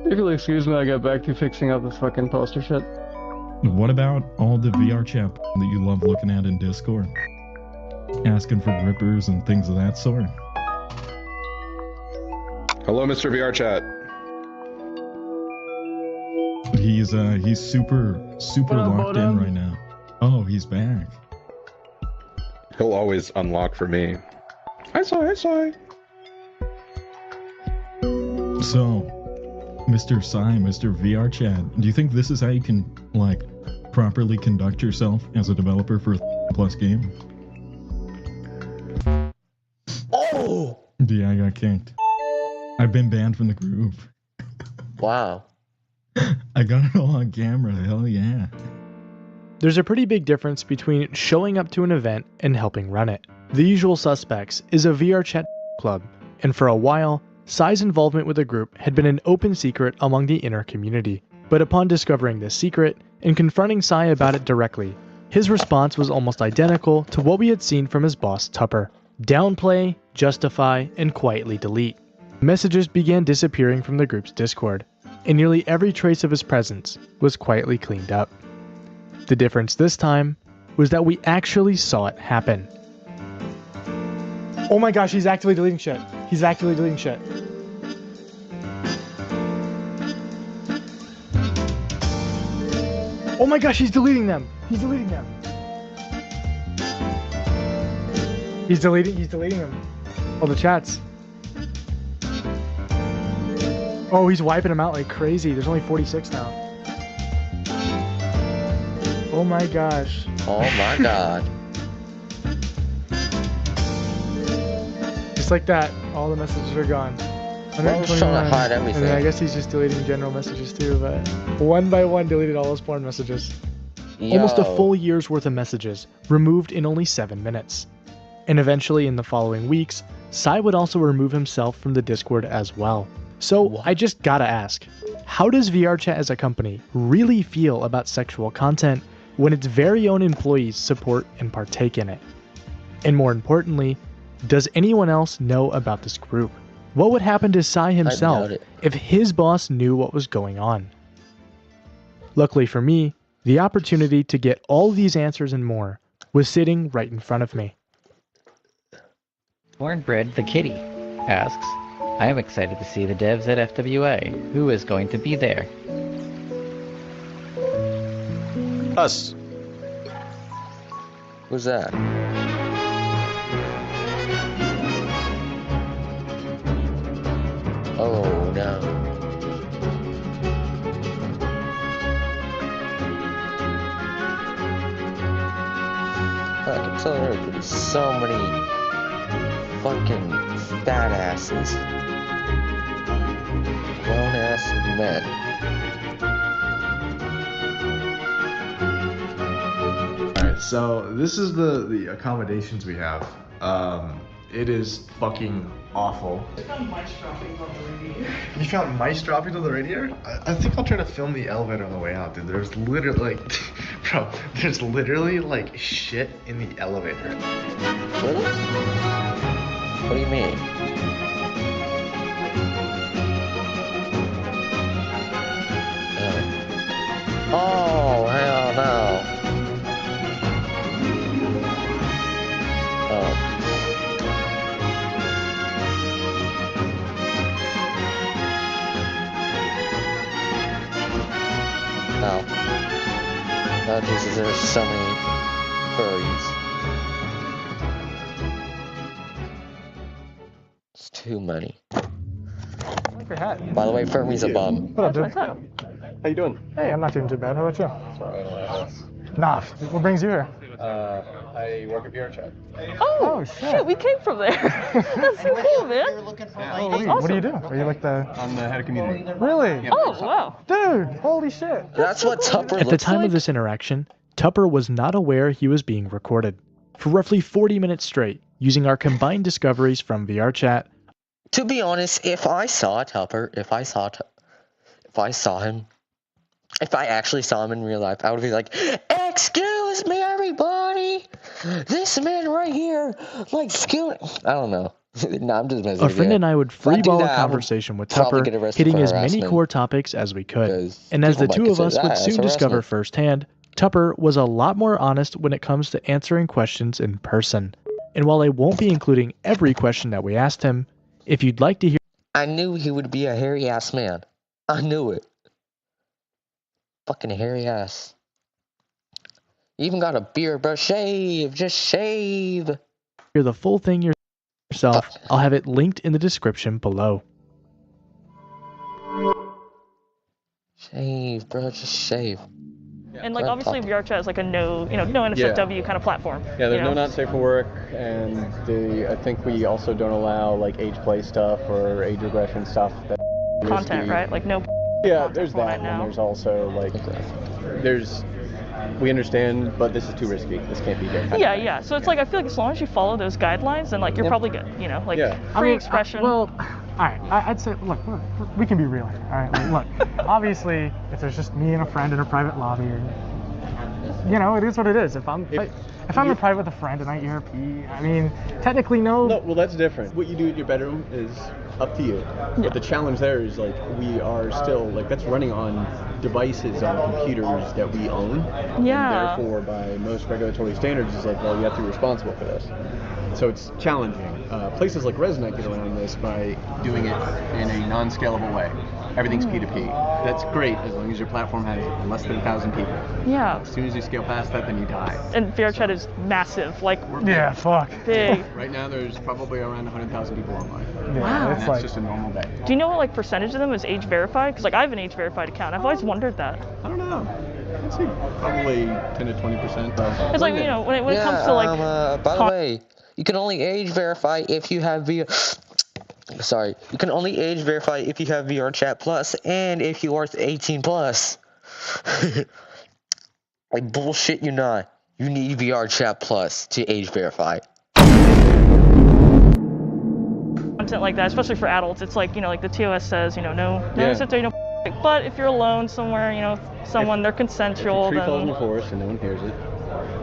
If you'll excuse me, I got back to fixing up this fucking poster shit. What about all the VR chat that you love looking at in Discord? Asking for grippers and things of that sort. Hello, Mr. VR chat. He's super locked in right now. Oh, he's back. He'll always unlock for me. I saw. So, Mr. Psy, Mr. VR Chat, do you think this is how you can, like, properly conduct yourself as a developer for a plus game? Oh! Yeah, I got kicked. I've been banned from the group. Wow. I got it all on camera, hell yeah. There's a pretty big difference between showing up to an event and helping run it. The Usual Suspects is a VR chat club, and for a while, Psy's involvement with the group had been an open secret among the inner community. But upon discovering this secret, and confronting Psy about it directly, his response was almost identical to what we had seen from his boss Tupper. Downplay, justify, and quietly delete. Messages began disappearing from the group's Discord, and nearly every trace of his presence was quietly cleaned up. The difference this time was that we actually saw it happen. Oh my gosh, he's actively deleting shit. He's actively deleting shit. Oh my gosh, he's deleting them. He's deleting them. He's deleting them. All the chats. Oh, he's wiping them out like crazy. There's only 46 now. Oh my gosh. Oh my god. Just like that, all the messages are gone. Well, I was trying to hide everything. And then I guess he's just deleting general messages too, but one by one deleted all his porn messages. Yo. Almost a full year's worth of messages, removed in only 7 minutes. And eventually in the following weeks, Psy would also remove himself from the Discord as well. So I just gotta ask, how does VRChat as a company really feel about sexual content when its very own employees support and partake in it? And more importantly, does anyone else know about this group? What would happen to Psy himself if his boss knew what was going on? Luckily for me, the opportunity to get all these answers and more was sitting right in front of me. Bornbred the Kitty asks, I am excited to see the devs at FWA. Who is going to be there? Us. Who's that? Oh no. I can tell there could be so many fucking fat asses. Grown ass men. Alright, so this is the accommodations we have. It is fucking awful. I found mice droppings on the radiator. You found mice droppings on the radiator? I think I'll try to film the elevator on the way out, dude. There's literally like, bro, there's literally like shit in the elevator. Really? What do you mean? Oh, hell no. Oh. Oh. Oh, Jesus, there's so many furries. It's too many. I like your hat. By the way, Fermi's a bum. What up, dude? How you doing? Hey, I'm not doing too bad. How about you? Nah, what brings you here? I work at VRChat. Oh, shit, we came from there. That's so cool, man. What do you do? Are you like the... I'm the head of community. Really? Oh, wow. Dude, holy shit. That's what Tupper looks like. At the time of this interaction, Tupper was not aware he was being recorded. For roughly 40 minutes straight, using our combined discoveries from VRChat. To be honest, if I saw Tupper, if I saw him If I actually saw him in real life, I would be like, "Excuse me, everybody, this man right here, like, I don't know." No, I'm just messing A with friend you. and I would If I do freeball a that, I would conversation with probably Tupper, get arrested hitting for as many harassment. core topics as we could. Because And as the people two might of us consider would that as soon discover harassment. firsthand, Tupper was a lot more honest when it comes to answering questions in person. And while I won't be including every question that we asked him, if you'd like to hear... I knew he would be a hairy ass man. I knew it. Fucking hairy ass. You even got a beard, bro. Shave. Just shave. Hear the full thing yourself, I'll have it linked in the description below. Shave, bro. Just shave. And like obviously VRChat is like a no NSFW kind of platform. Yeah, there's you know? no not safe for work, and I think we also don't allow like age play stuff or age regression stuff. That Content, risky. right? Like no. Yeah, there's that, right and now. there's also like we understand, but this is too risky. This can't be good. Yeah, yeah. So it's like I feel like as long as you follow those guidelines, then like you're probably good. You know, like free expression. Well, all right. I'd say, look, we can be real here. All right. Like, look, obviously, if there's just me and a friend in a private lobby, you know, it is what it is. If I'm in private with a friend and I ERP, I mean, technically no. No, well that's different. What you do in your bedroom is up to you. But the challenge there is like we are still like that's running on devices on computers that we own. Yeah. And therefore, by most regulatory standards, it's like, well, you have to be responsible for this. So it's challenging. Places like Resonate get around this by doing it in a non-scalable way. Everything's P2P. That's great as long as your platform has less than 1,000 people. Yeah. As soon as you scale past that, then you die. And VRChat is massive. Like yeah, fuck. Big. Right now, there's probably around 100,000 people online. Yeah, Wow. And that's just a normal day. Do you know what like percentage of them is age verified? Because like I have an age verified account. I've always wondered that. I don't know. I'd say probably 10 to 20%. It's like you know when it comes to like. By the way, you can only age verify if you have Sorry, you can only age verify if you have VRChat Plus and if you are 18 plus. I bullshit you not. You need VRChat Plus to age verify. Content like that, especially for adults, it's like, you know, like the TOS says, you know, no NSFW, no. But if you're alone somewhere, you know, they're consensual, if a tree falls in then. the forest and no one hears it,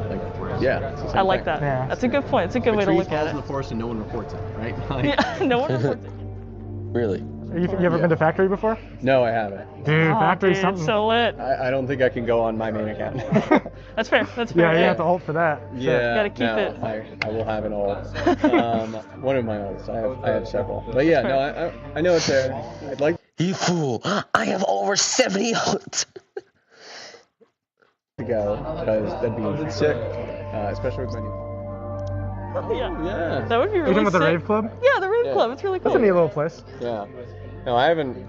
like, yeah. It's the same I like thing. that. Yeah. That's a good point. It's a good way to look at If a tree falls it. in the forest and no one reports it, right? Like, Yeah, no one reports it. Really? You ever been to Factory before? No, I haven't. Dude, Factory's dude, something. so lit. I don't think I can go on my main account. That's fair. That's fair. Yeah, you have to ult for that. Yeah, gotta keep no, it. I will have an ult. One of my ults. I have several. But yeah, no, I know it's there. I'd like. You fool! I have over 70 ults. To go because that'd be sick, especially with my new. Yeah. That would be really You talking about the sick. Rave Club? Yeah, the Rave Club. It's really cool. That's a neat little place. Yeah. No, I haven't.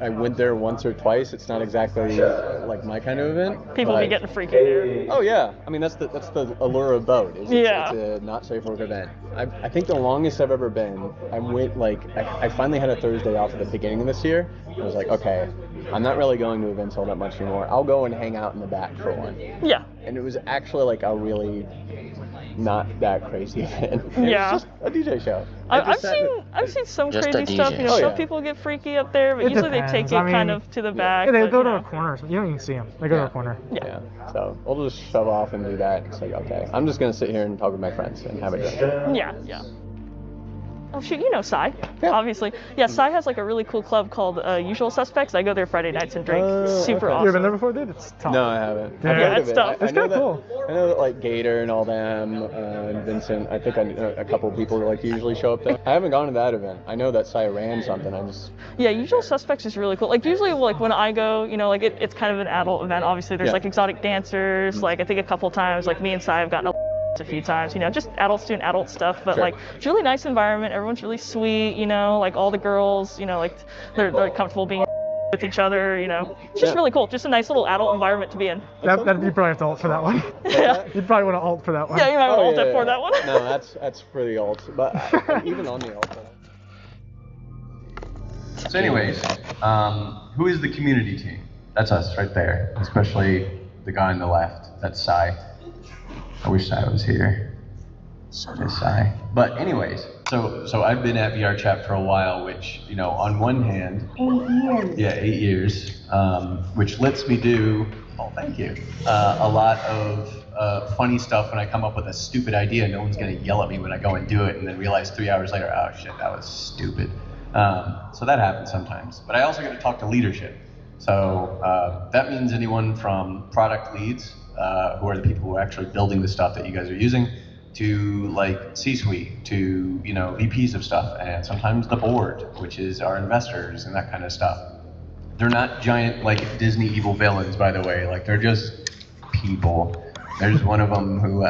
I went there once or twice. It's not exactly like my kind of event. People be getting freaky there. Oh yeah, I mean that's the allure of boat. It's a not safe work event. I think the longest I've ever been. I went I finally had a Thursday off at the beginning of this year. I was like, okay, I'm not really going to events all that much anymore. I'll go and hang out in the back for one. Yeah. And it was actually like a really not that crazy event. Yeah. It was just a DJ show. I've seen some Just crazy a stuff. DJ. You know, Oh, some yeah. people get freaky up there, but It usually depends. they take it I mean, kind of to the back. Yeah, they but, go you to know. a corner. You don't even see them. They go to a corner. Yeah. So we'll just shove off and do that. It's like, okay, I'm just gonna sit here and talk with my friends and have a drink. Yeah, yeah. Oh shoot, you know Psy, obviously. Yeah, Psy has like a really cool club called Usual Suspects. I go there Friday nights and drink. Super You awesome. ever been there before, dude? It's tough. No, I haven't. Yeah, I've heard it's of it. tough. It's know kinda that, cool. I know that like Gator and all them, and Vincent. I think I know a couple of people who like usually show up there. I haven't gone to that event. I know that Psy ran something. I just. Yeah, Usual Suspects is really cool. Like usually, like when I go, you know, like it's kind of an adult event. Obviously, there's Yeah. like exotic dancers. Like I think a couple times, like me and Psy have gotten a few times, you know, just adults doing adult stuff, but Sure. like it's really nice environment. Everyone's really sweet, you know, like all the girls, you know, like they're comfortable being with each other, you know. It's just really cool. Just a nice little adult environment to be in. That you probably have to ult for that one. Yeah. You'd probably want to ult for that one. Yeah, you might want to ult yeah, it for yeah. that one. No, that's for the ult. But even on the ult. So anyways, who is the community team? That's us right there, especially the guy on the left. That's Psy. I wish Psy was here. So does Psy. But anyways, So I've been at VRChat for a while, which, you know, on one hand, 8 years. yeah, 8 years, which lets me do, oh, thank you, a lot of funny stuff when I come up with a stupid idea. No one's gonna yell at me when I go and do it, and then realize 3 hours later, oh shit, that was stupid. So that happens sometimes. But I also get to talk to leadership. So that means anyone from product leads, who are the people who are actually building the stuff that you guys are using, to like C-suite, to, you know, VPs of stuff, and sometimes the board, which is our investors and that kind of stuff. They're not giant like Disney evil villains, by the way. Like, they're just people. There's one of them who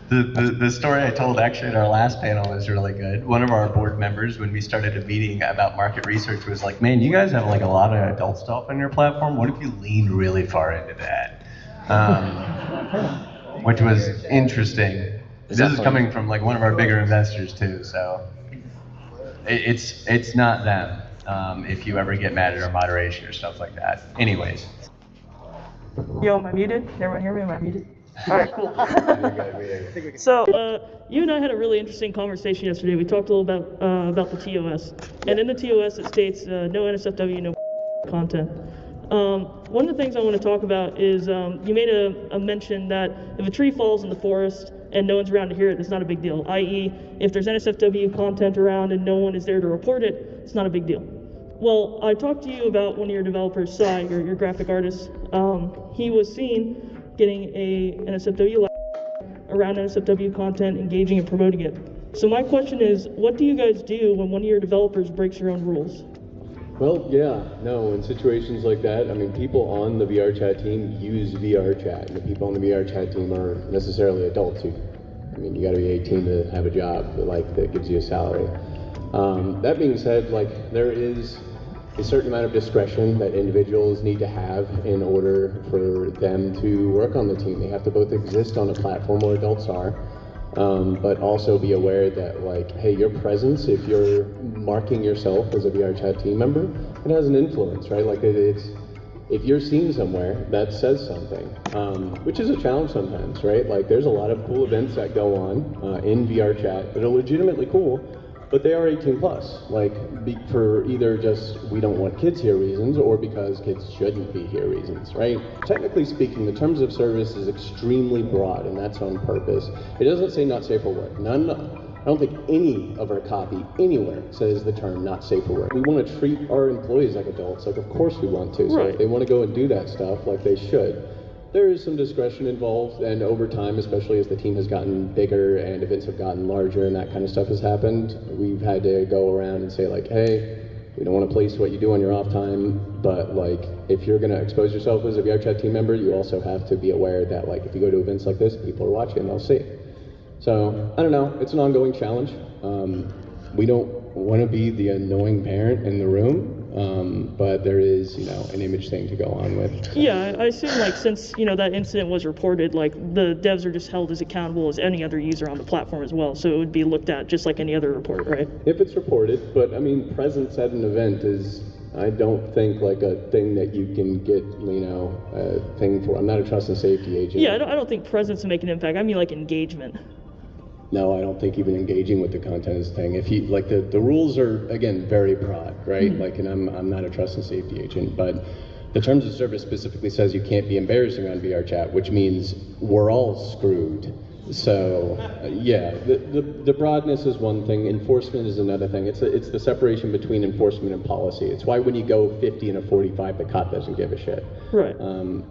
the story I told actually at our last panel is really good. One of our board members, when we started a meeting about market research, was like, man, you guys have like a lot of adult stuff on your platform. What if you lean really far into that? Which was interesting. This is coming from like one of our bigger investors too, so it's not them. If you ever get mad at our moderation or stuff like that. Anyways. Yo, am I muted? Can everyone hear me? Am I muted? All right, cool. So, you and I had a really interesting conversation yesterday. We talked a little about the TOS, and in the TOS it states no NSFW, no content. One of the things I want to talk about is you made a mention that if a tree falls in the forest and no one's around to hear it, it's not a big deal. I.e., if there's NSFW content around and no one is there to report it, it's not a big deal. Well, I talked to you about one of your developers, Sai, your graphic artist. He was seen getting a NSFW around NSFW content, engaging and promoting it. So my question is, what do you guys do when one of your developers breaks your own rules? Well, yeah, no, in situations like that, I mean, people on the VRChat team use VRChat, and the people on the VRChat team are necessarily adults who, I mean, you gotta be 18 to have a job, that gives you a salary. That being said, like, there is a certain amount of discretion that individuals need to have in order for them to work on the team. They have to both exist on a platform where adults are, but also be aware that, like, hey, your presence, if you're marking yourself as a VRChat team member, it has an influence, right? Like, if you're seen somewhere, that says something, which is a challenge sometimes, right? Like, there's a lot of cool events that go on in VRChat that are legitimately cool, but they are 18 plus, like, for either just we don't want kids here reasons, or because kids shouldn't be here reasons, right? Technically speaking, the terms of service is extremely broad, and that's on purpose. It doesn't say not safe for work. I don't think any of our copy anywhere says the term not safe for work. We want to treat our employees like adults, like, of course we want to. So if they want to go and do that stuff, like, they should. There is some discretion involved, and over time, especially as the team has gotten bigger and events have gotten larger and that kind of stuff has happened, we've had to go around and say, like, hey, we don't want to police what you do on your off time, but, like, if you're going to expose yourself as a VRChat team member, you also have to be aware that, like, if you go to events like this, people are watching and they'll see. So, I don't know, it's an ongoing challenge. We don't want to be the annoying parent in the room, but there is, you know, an image thing to go on with. So. Yeah, I assume, like, since, you know, that incident was reported, like, the devs are just held as accountable as any other user on the platform as well, so it would be looked at just like any other report, right? If it's reported, but, I mean, presence at an event is, I don't think, like, a thing that you can get, you know, a thing for. I'm not a trust and safety agent. Yeah, I don't think presence will make an impact. I mean, like, engagement. No, I don't think even engaging with the content is a thing. If you, like, the rules are, again, very broad, right? Mm-hmm. Like, and I'm not a trust and safety agent, but the terms of service specifically says you can't be embarrassing on VRChat, which means we're all screwed. So, yeah, the broadness is one thing, enforcement is another thing. It's the separation between enforcement and policy. It's why when you go 50 and a 45, the cop doesn't give a shit. Right.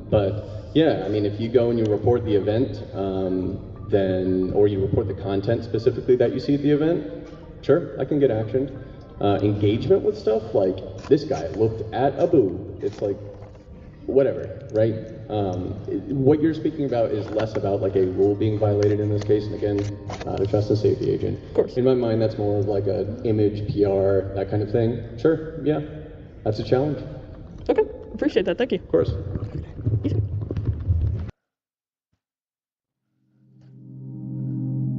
But, yeah, I mean, if you go and you report the event, or you report the content specifically that you see at the event, sure, I can get actioned. Engagement with stuff, like, this guy looked at a boob. It's like, whatever, right? What you're speaking about is less about, like, a rule being violated in this case, and again, not a trust and safety agent. Of course. In my mind, that's more of like an image, PR, that kind of thing. Sure, yeah, that's a challenge. Okay, appreciate that, thank you. Of course.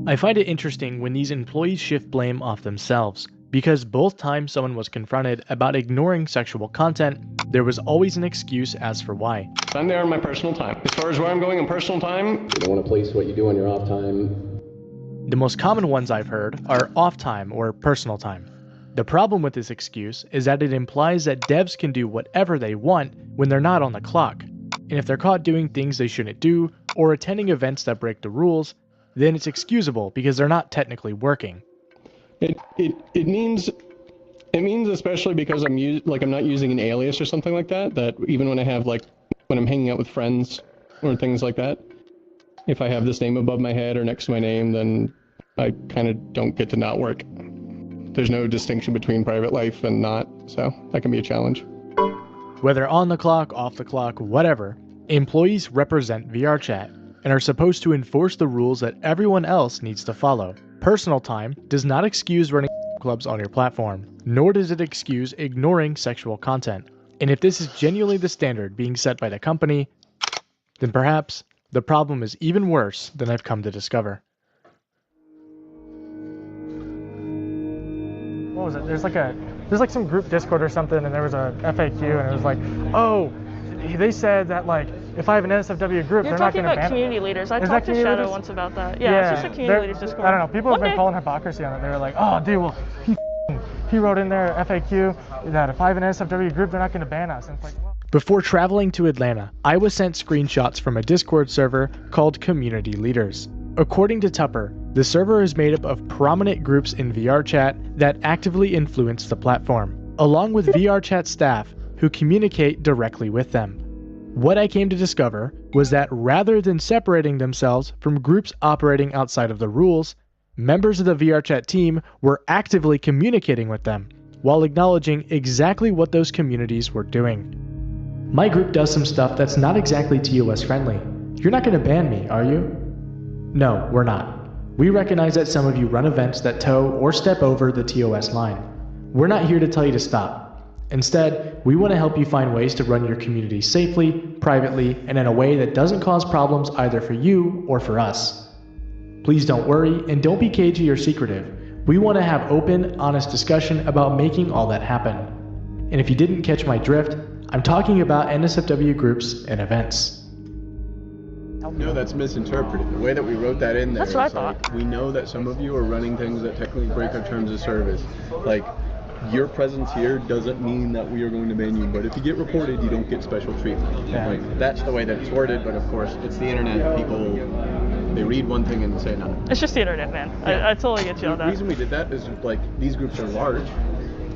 I find it interesting when these employees shift blame off themselves, because both times someone was confronted about ignoring sexual content, there was always an excuse as for why. I'm there on my personal time. As far as where I'm going in personal time, you don't want to police what you do on your off time. The most common ones I've heard are off time or personal time. The problem with this excuse is that it implies that devs can do whatever they want when they're not on the clock, and if they're caught doing things they shouldn't do or attending events that break the rules, then it's excusable because they're not technically working. It means especially because I'm not using an alias or something like that, that even when when I'm hanging out with friends or things like that, if I have this name above my head or next to my name, then I kind of don't get to not work. There's no distinction between private life and not, so that can be a challenge. Whether on the clock, off the clock, whatever, employees represent VRChat and are supposed to enforce the rules that everyone else needs to follow. Personal time does not excuse running clubs on your platform, nor does it excuse ignoring sexual content. And if this is genuinely the standard being set by the company, then perhaps the problem is even worse than I've come to discover. What was it? There's like some group Discord or something, and there was a FAQ, and it was like, oh, they said that like if I have an NSFW group, they're not going to ban. You're talking about community leaders. I talked to Shadow once about that. Yeah, it's just a community leaders Discord. I don't know. People have been calling hypocrisy on it. They were like, oh, dude, well, he wrote in there FAQ that if I have an NSFW group, they're not going to ban us. And it's like, well. Before traveling to Atlanta, I was sent screenshots from a Discord server called Community Leaders. According to Tupper, the server is made up of prominent groups in VRChat that actively influence the platform, along with VRChat staff who communicate directly with them. What I came to discover was that rather than separating themselves from groups operating outside of the rules, members of the VRChat team were actively communicating with them, while acknowledging exactly what those communities were doing. My group does some stuff that's not exactly TOS friendly. You're not going to ban me, are you? No, we're not. We recognize that some of you run events that toe or step over the TOS line. We're not here to tell you to stop. Instead, we want to help you find ways to run your community safely, privately, and in a way that doesn't cause problems either for you or for us. Please don't worry and don't be cagey or secretive. We want to have open, honest discussion about making all that happen. And if you didn't catch my drift, I'm talking about NSFW groups and events. No, that's misinterpreted. The way that we wrote that in there that's what I is thought. Like, we know that some of you are running things that technically break our terms of service. Like, your presence here doesn't mean that we are going to ban you, but if you get reported, you don't get special treatment. Yeah. Like, that's the way that it's worded, but of course, it's the internet. People, they read one thing and say another. It's just the internet, man. Yeah. I totally get you on that. The reason we did that is, like, these groups are large,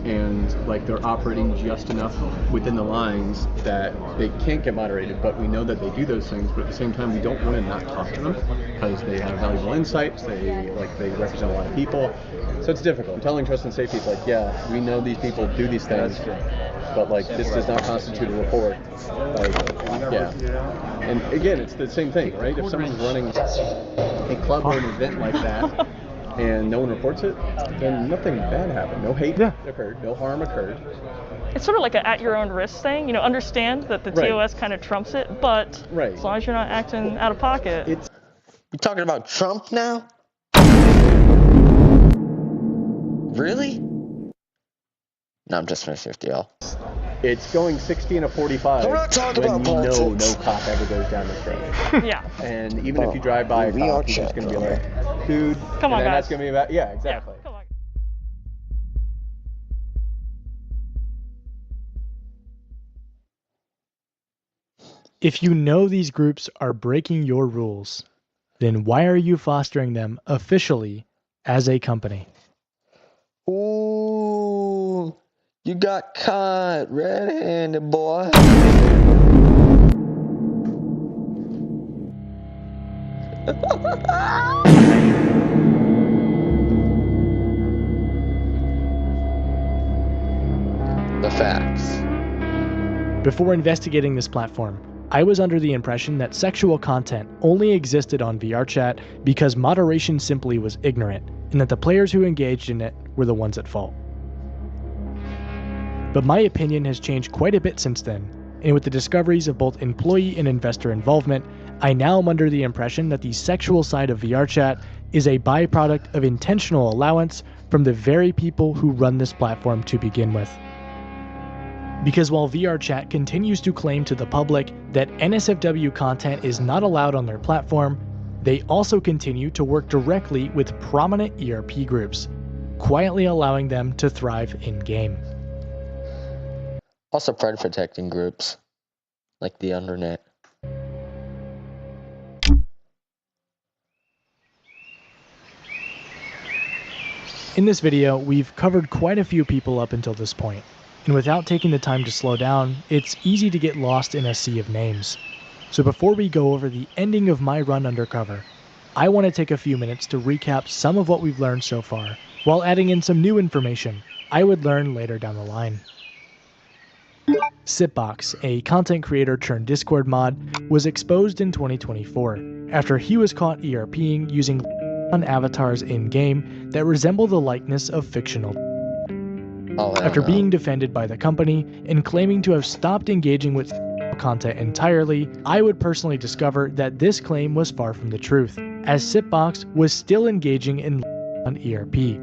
and like they're operating just enough within the lines that they can't get moderated, but we know that they do those things, but at the same time we don't want to not talk to them because they have valuable insights, they represent a lot of people, so it's difficult. I'm telling Trust and Safety, it's like, yeah, we know these people do these things, but like this does not constitute a report. Like, yeah. And again, it's the same thing, right? If someone's running a club or an event like that and no one reports it, then nothing bad happened. No hate occurred, no harm occurred. It's sort of like an at your own risk thing. You know, understand that the TOS kind of trumps it, but as long as you're not acting out of pocket. You talking about Trump now? Really? No, I'm just messing with y'all. It's going 60 and a 45 We're not talking when about you know politics. no cop ever goes down the stretch. Yeah. And even if you drive by a cop, he's just going to be like, dude, come on, and then guys. that's going to be about, yeah, exactly. Yeah, come on. If you know these groups are breaking your rules, then why are you fostering them officially as a company? Ooh, you got caught red-handed, boy. The facts. Before investigating this platform, I was under the impression that sexual content only existed on VRChat because moderation simply was ignorant, and that the players who engaged in it were the ones at fault. But my opinion has changed quite a bit since then, and with the discoveries of both employee and investor involvement, I now am under the impression that the sexual side of VRChat is a byproduct of intentional allowance from the very people who run this platform to begin with. Because while VRChat continues to claim to the public that NSFW content is not allowed on their platform, They also continue to work directly with prominent ERP groups, quietly allowing them to thrive in-game. Also pride protecting groups, like the Undernet. In this video, we've covered quite a few people up until this point, and without taking the time to slow down, it's easy to get lost in a sea of names. So before we go over the ending of my run undercover, I want to take a few minutes to recap some of what we've learned so far, while adding in some new information I would learn later down the line. Sipbox, a content creator turned Discord mod, was exposed in 2024 after he was caught ERPing using avatars in-game that resemble the likeness of fictional. After being defended by the company and claiming to have stopped engaging with content entirely, I would personally discover that this claim was far from the truth, as Sipbox was still engaging in on ERP.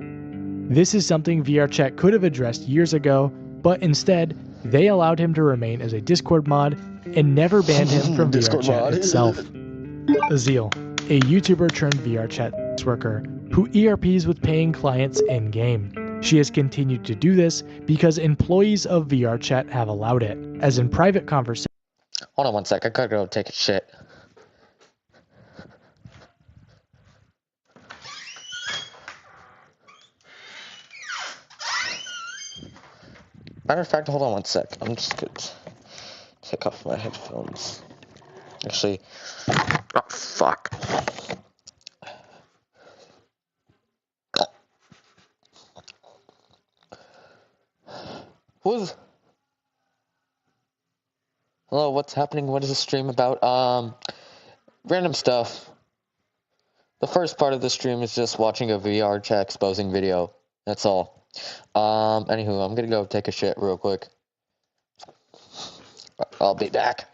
This is something VRChat could have addressed years ago, but instead, they allowed him to remain as a Discord mod and never banned him from VRChat itself. Azil, a YouTuber turned VRChat worker who ERPs with paying clients in-game. She has continued to do this because employees of VRChat have allowed it, as in private conversations. Hold on one sec, I gotta go take a shit. Matter of fact, hold on one sec. I'm just gonna take off my headphones. Actually, oh fuck. Hello, what's happening? What is the stream about? Random stuff. The first part of the stream is just watching a VRChat exposing video. That's all. Anywho, I'm gonna go take a shit real quick. I'll be back.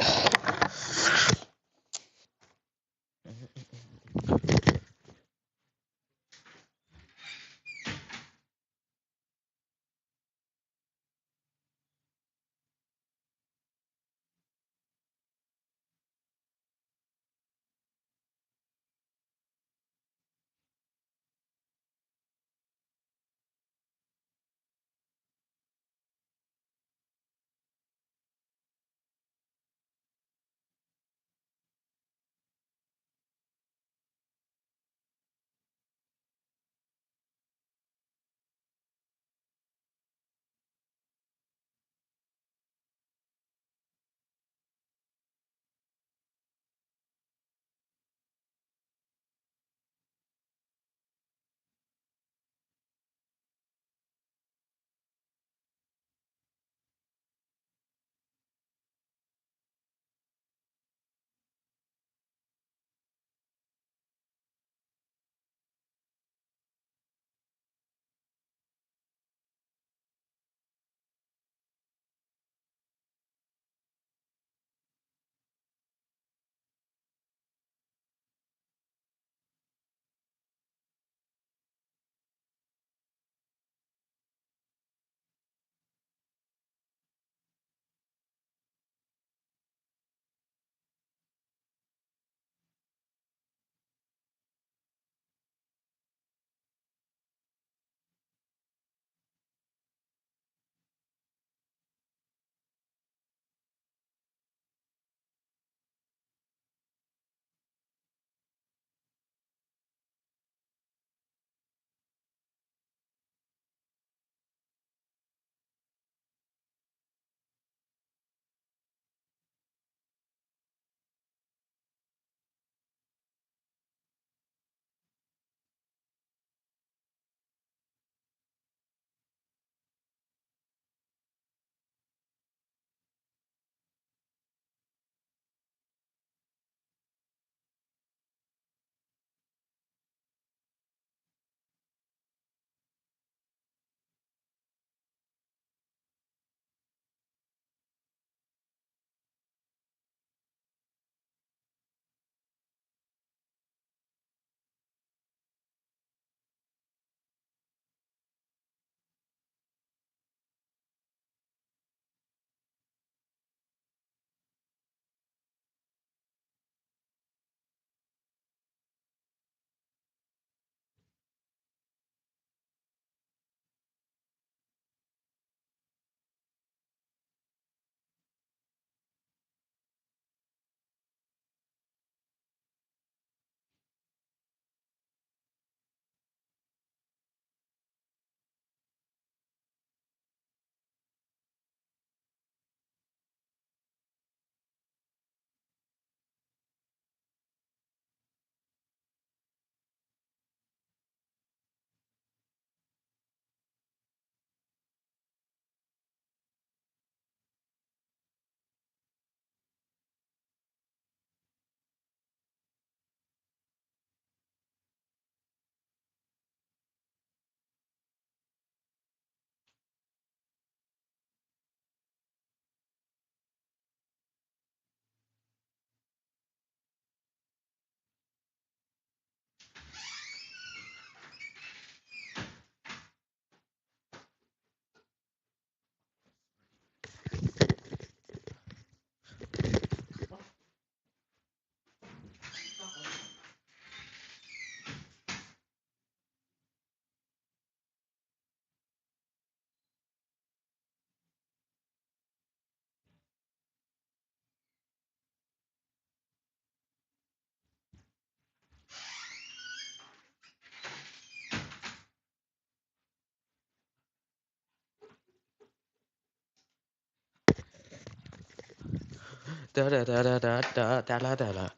Da da da da da da da da da da.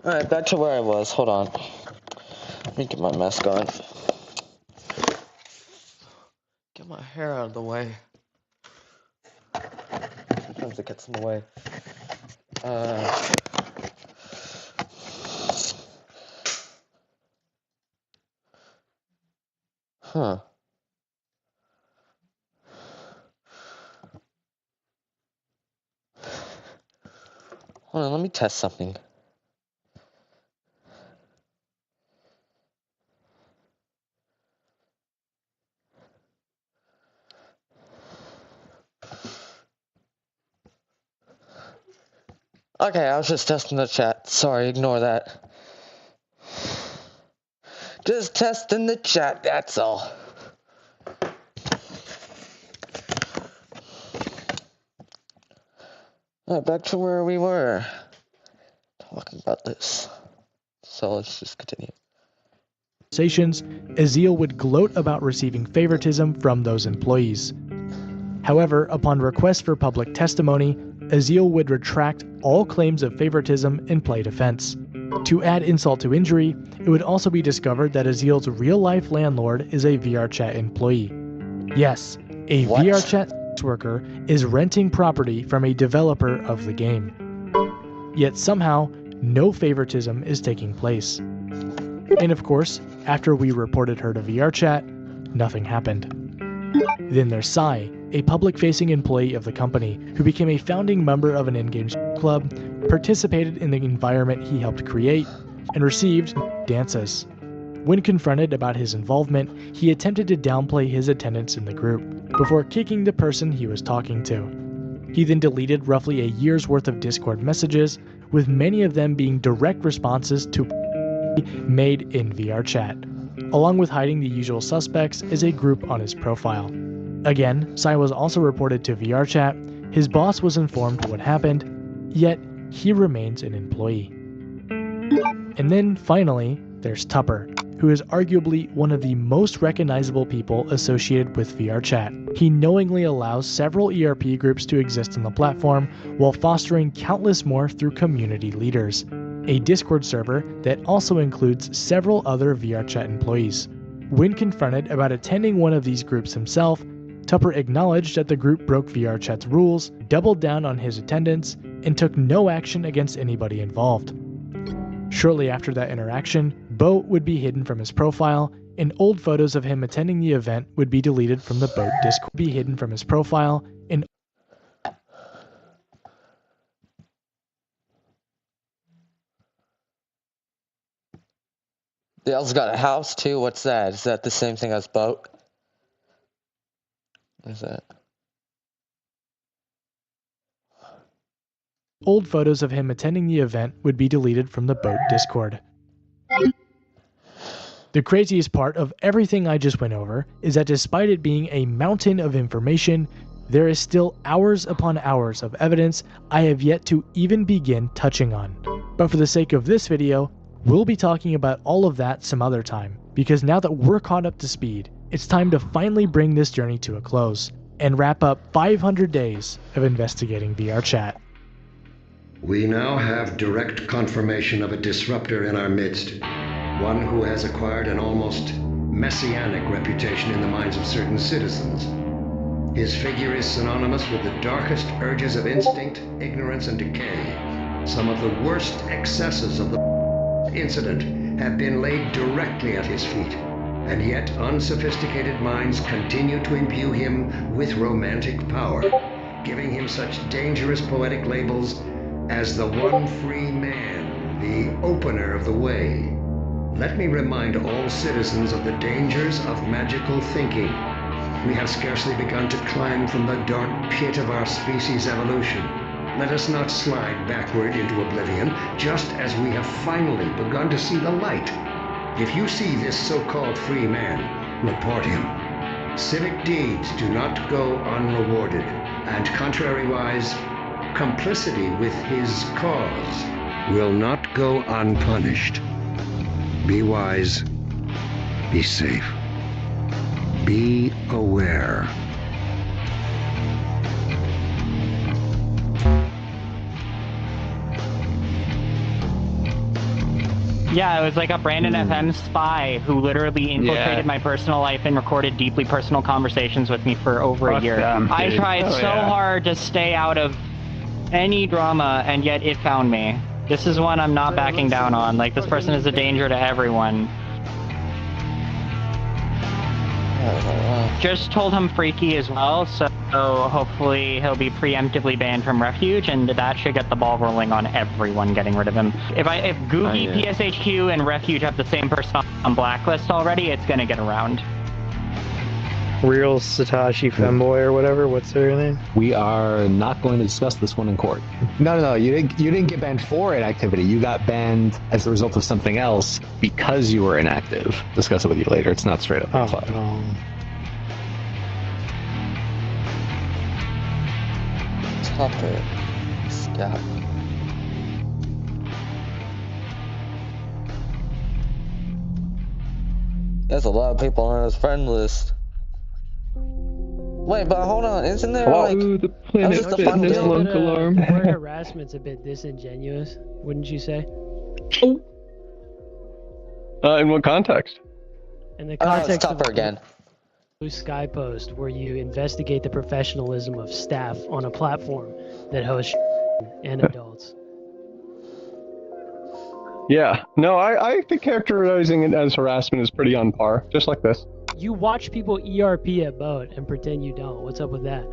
Alright, back to where I was. Hold on. Let me get my mask on. Get my hair out of the way. Sometimes it gets in the way. Huh. Hold on, let me test something. Okay, I was just testing the chat. Sorry, ignore that. Just testing the chat, that's all. Alright, back to where we were. Talking about this. So let's just continue. Conversations, Aziel would gloat about receiving favoritism from those employees. However, upon request for public testimony, Aziel would retract all claims of favoritism in play defense. To add insult to injury, it would also be discovered that Aziel's real-life landlord is a VRChat employee. Yes, a VRChat worker is renting property from a developer of the game. Yet somehow, no favoritism is taking place. And of course, after we reported her to VRChat, nothing happened. Then there's Sai, a public-facing employee of the company who became a founding member of an in-game club, participated in the environment he helped create, and received dances. When confronted about his involvement, he attempted to downplay his attendance in the group, before kicking the person he was talking to. He then deleted roughly a year's worth of Discord messages, with many of them being direct responses to made in VRChat, along with hiding the usual suspects as a group on his profile. Again, Sai was also reported to VRChat, his boss was informed what happened, yet he remains an employee. And then finally, there's Tupper, who is arguably one of the most recognizable people associated with VRChat. He knowingly allows several ERP groups to exist on the platform while fostering countless more through community leaders, a Discord server that also includes several other VRChat employees. When confronted about attending one of these groups himself, Tupper acknowledged that the group broke VRChat's rules, doubled down on his attendance, and took no action against anybody involved. Shortly after that interaction, Bo would be hidden from his profile, and old photos of him attending the event would be deleted from the Boat Discord. Dale's got a house too. What's that? Is that the same thing as Boat? What is that? Old photos of him attending the event would be deleted from the Boat Discord. The craziest part of everything I just went over is that despite it being a mountain of information, there is still hours upon hours of evidence I have yet to even begin touching on. But for the sake of this video, we'll be talking about all of that some other time, because now that we're caught up to speed, it's time to finally bring this journey to a close, and wrap up 500 days of investigating VRChat. We now have direct confirmation of a disruptor in our midst, one who has acquired an almost messianic reputation in the minds of certain citizens. His figure is synonymous with the darkest urges of instinct, ignorance, and decay. Some of the worst excesses of the incident have been laid directly at his feet, and yet unsophisticated minds continue to imbue him with romantic power, giving him such dangerous poetic labels as the one free man, the opener of the way. Let me remind all citizens of the dangers of magical thinking. We have scarcely begun to climb from the dark pit of our species' evolution. Let us not slide backward into oblivion, just as we have finally begun to see the light. If you see this so-called free man, report him. Civic deeds do not go unrewarded, and contrariwise, complicity with his cause will not go unpunished. Be wise, be safe, be aware. Yeah, it was like a Brandon FM spy who literally infiltrated my personal life and recorded deeply personal conversations with me for over a year. I tried so hard to stay out of any drama, and yet it found me. This is one I'm not backing down on. Like, this person is a danger to everyone. Just told him freaky as well, so hopefully he'll be preemptively banned from Refuge, and that should get the ball rolling on everyone getting rid of him. If Googie, PSHQ, and Refuge have the same person on Blacklist already, it's gonna get around. Real Satoshi Femboy or whatever, what's their name? We are not going to discuss this one in court. No, you didn't get banned for inactivity. You got banned as a result of something else because you were inactive. Discuss it with you later. It's not straight up. Tupper. Stop. There's a lot of people on his friend list. Wait, but hold on, isn't there like the Planet Fitness lunk alarm? Word harassment's a bit disingenuous, wouldn't you say? In what context? In the context of Tupper again. Blue Sky post, where you investigate the professionalism of staff on a platform that hosts and adults. Yeah, no, I think characterizing it as harassment is pretty on par, just like this. You watch people ERP at Boat and pretend you don't. What's up with that?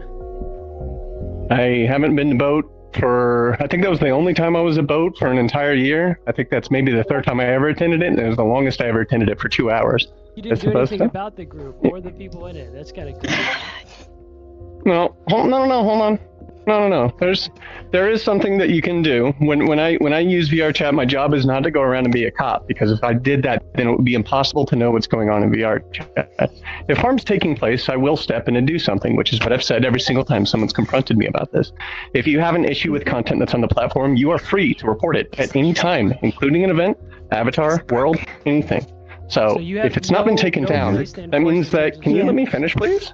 I haven't been to Boat for, I think that was the only time I was at Boat for an entire year. I think that's maybe the third time I ever attended it, and it was the longest I ever attended it for 2 hours. You didn't do anything about the group or the people in it. That's kind of cool. No, hold on. No. There is something that you can do. When I use VR chat, my job is not to go around and be a cop, because if I did that, then it would be impossible to know what's going on in VR chat. If harm's taking place, I will step in and do something, which is what I've said every single time someone's confronted me about this. If you have an issue with content that's on the platform, you are free to report it at any time, including an event, avatar, world, anything. So if it's not been taken down, that means that, can you let me finish, please?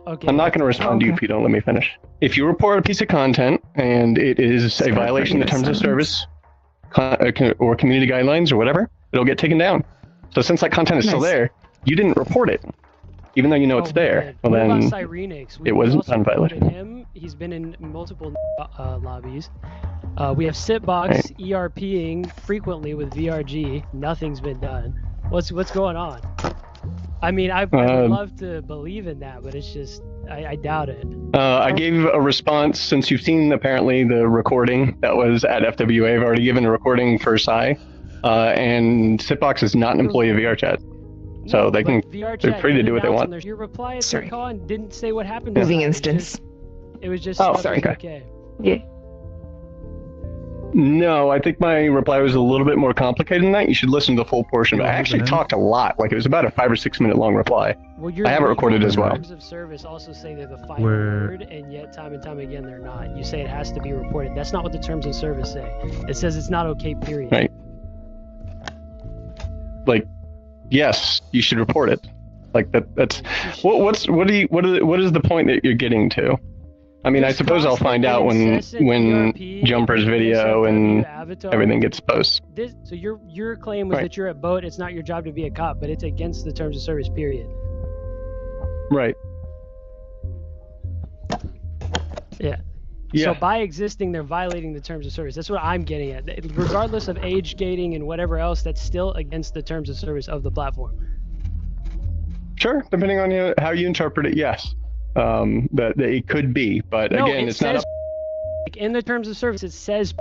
Okay. I'm not going to respond to you if you don't let me finish. If you report a piece of content and it is a violation of the terms of service or community guidelines or whatever, it'll get taken down. So since that content is still there, you didn't report it, even though you know it's there. Well, then it wasn't done violation. He's been in multiple lobbies. We have Sitbox ERPing frequently with VRG. Nothing's been done. What's going on? I mean, I would love to believe in that, but it's just, I doubt it. I gave a response, since you've seen apparently the recording that was at FWA. I've already given a recording for Psy, and Sitbox is not an employee of VRChat. So they're free to do what they want. Your reply at the call didn't say what happened. Moving instance. It was just, okay. Yeah. No, I think my reply was a little bit more complicated than that. You should listen to the full portion. But I actually talked a lot. Like, it was about a 5 or 6 minute long reply. Well, I have it recorded as well. Terms of service also say they're the final word, and yet time and time again they're not. You say it has to be reported. That's not what the terms of service say. It says it's not okay, period. Right. Like, yes, you should report it. Like that's what is the point that you're getting to? I mean, I suppose I'll find out when Jumper's video and everything gets posted. So your claim was that you're at Boat. It's not your job to be a cop, but it's against the terms of service. Period. Right. Yeah. So by existing, they're violating the terms of service. That's what I'm getting at. Regardless of age gating and whatever else, that's still against the terms of service of the platform. Sure, depending on how you interpret it, yes. That it could be, but again, it's not. In the terms of service, it says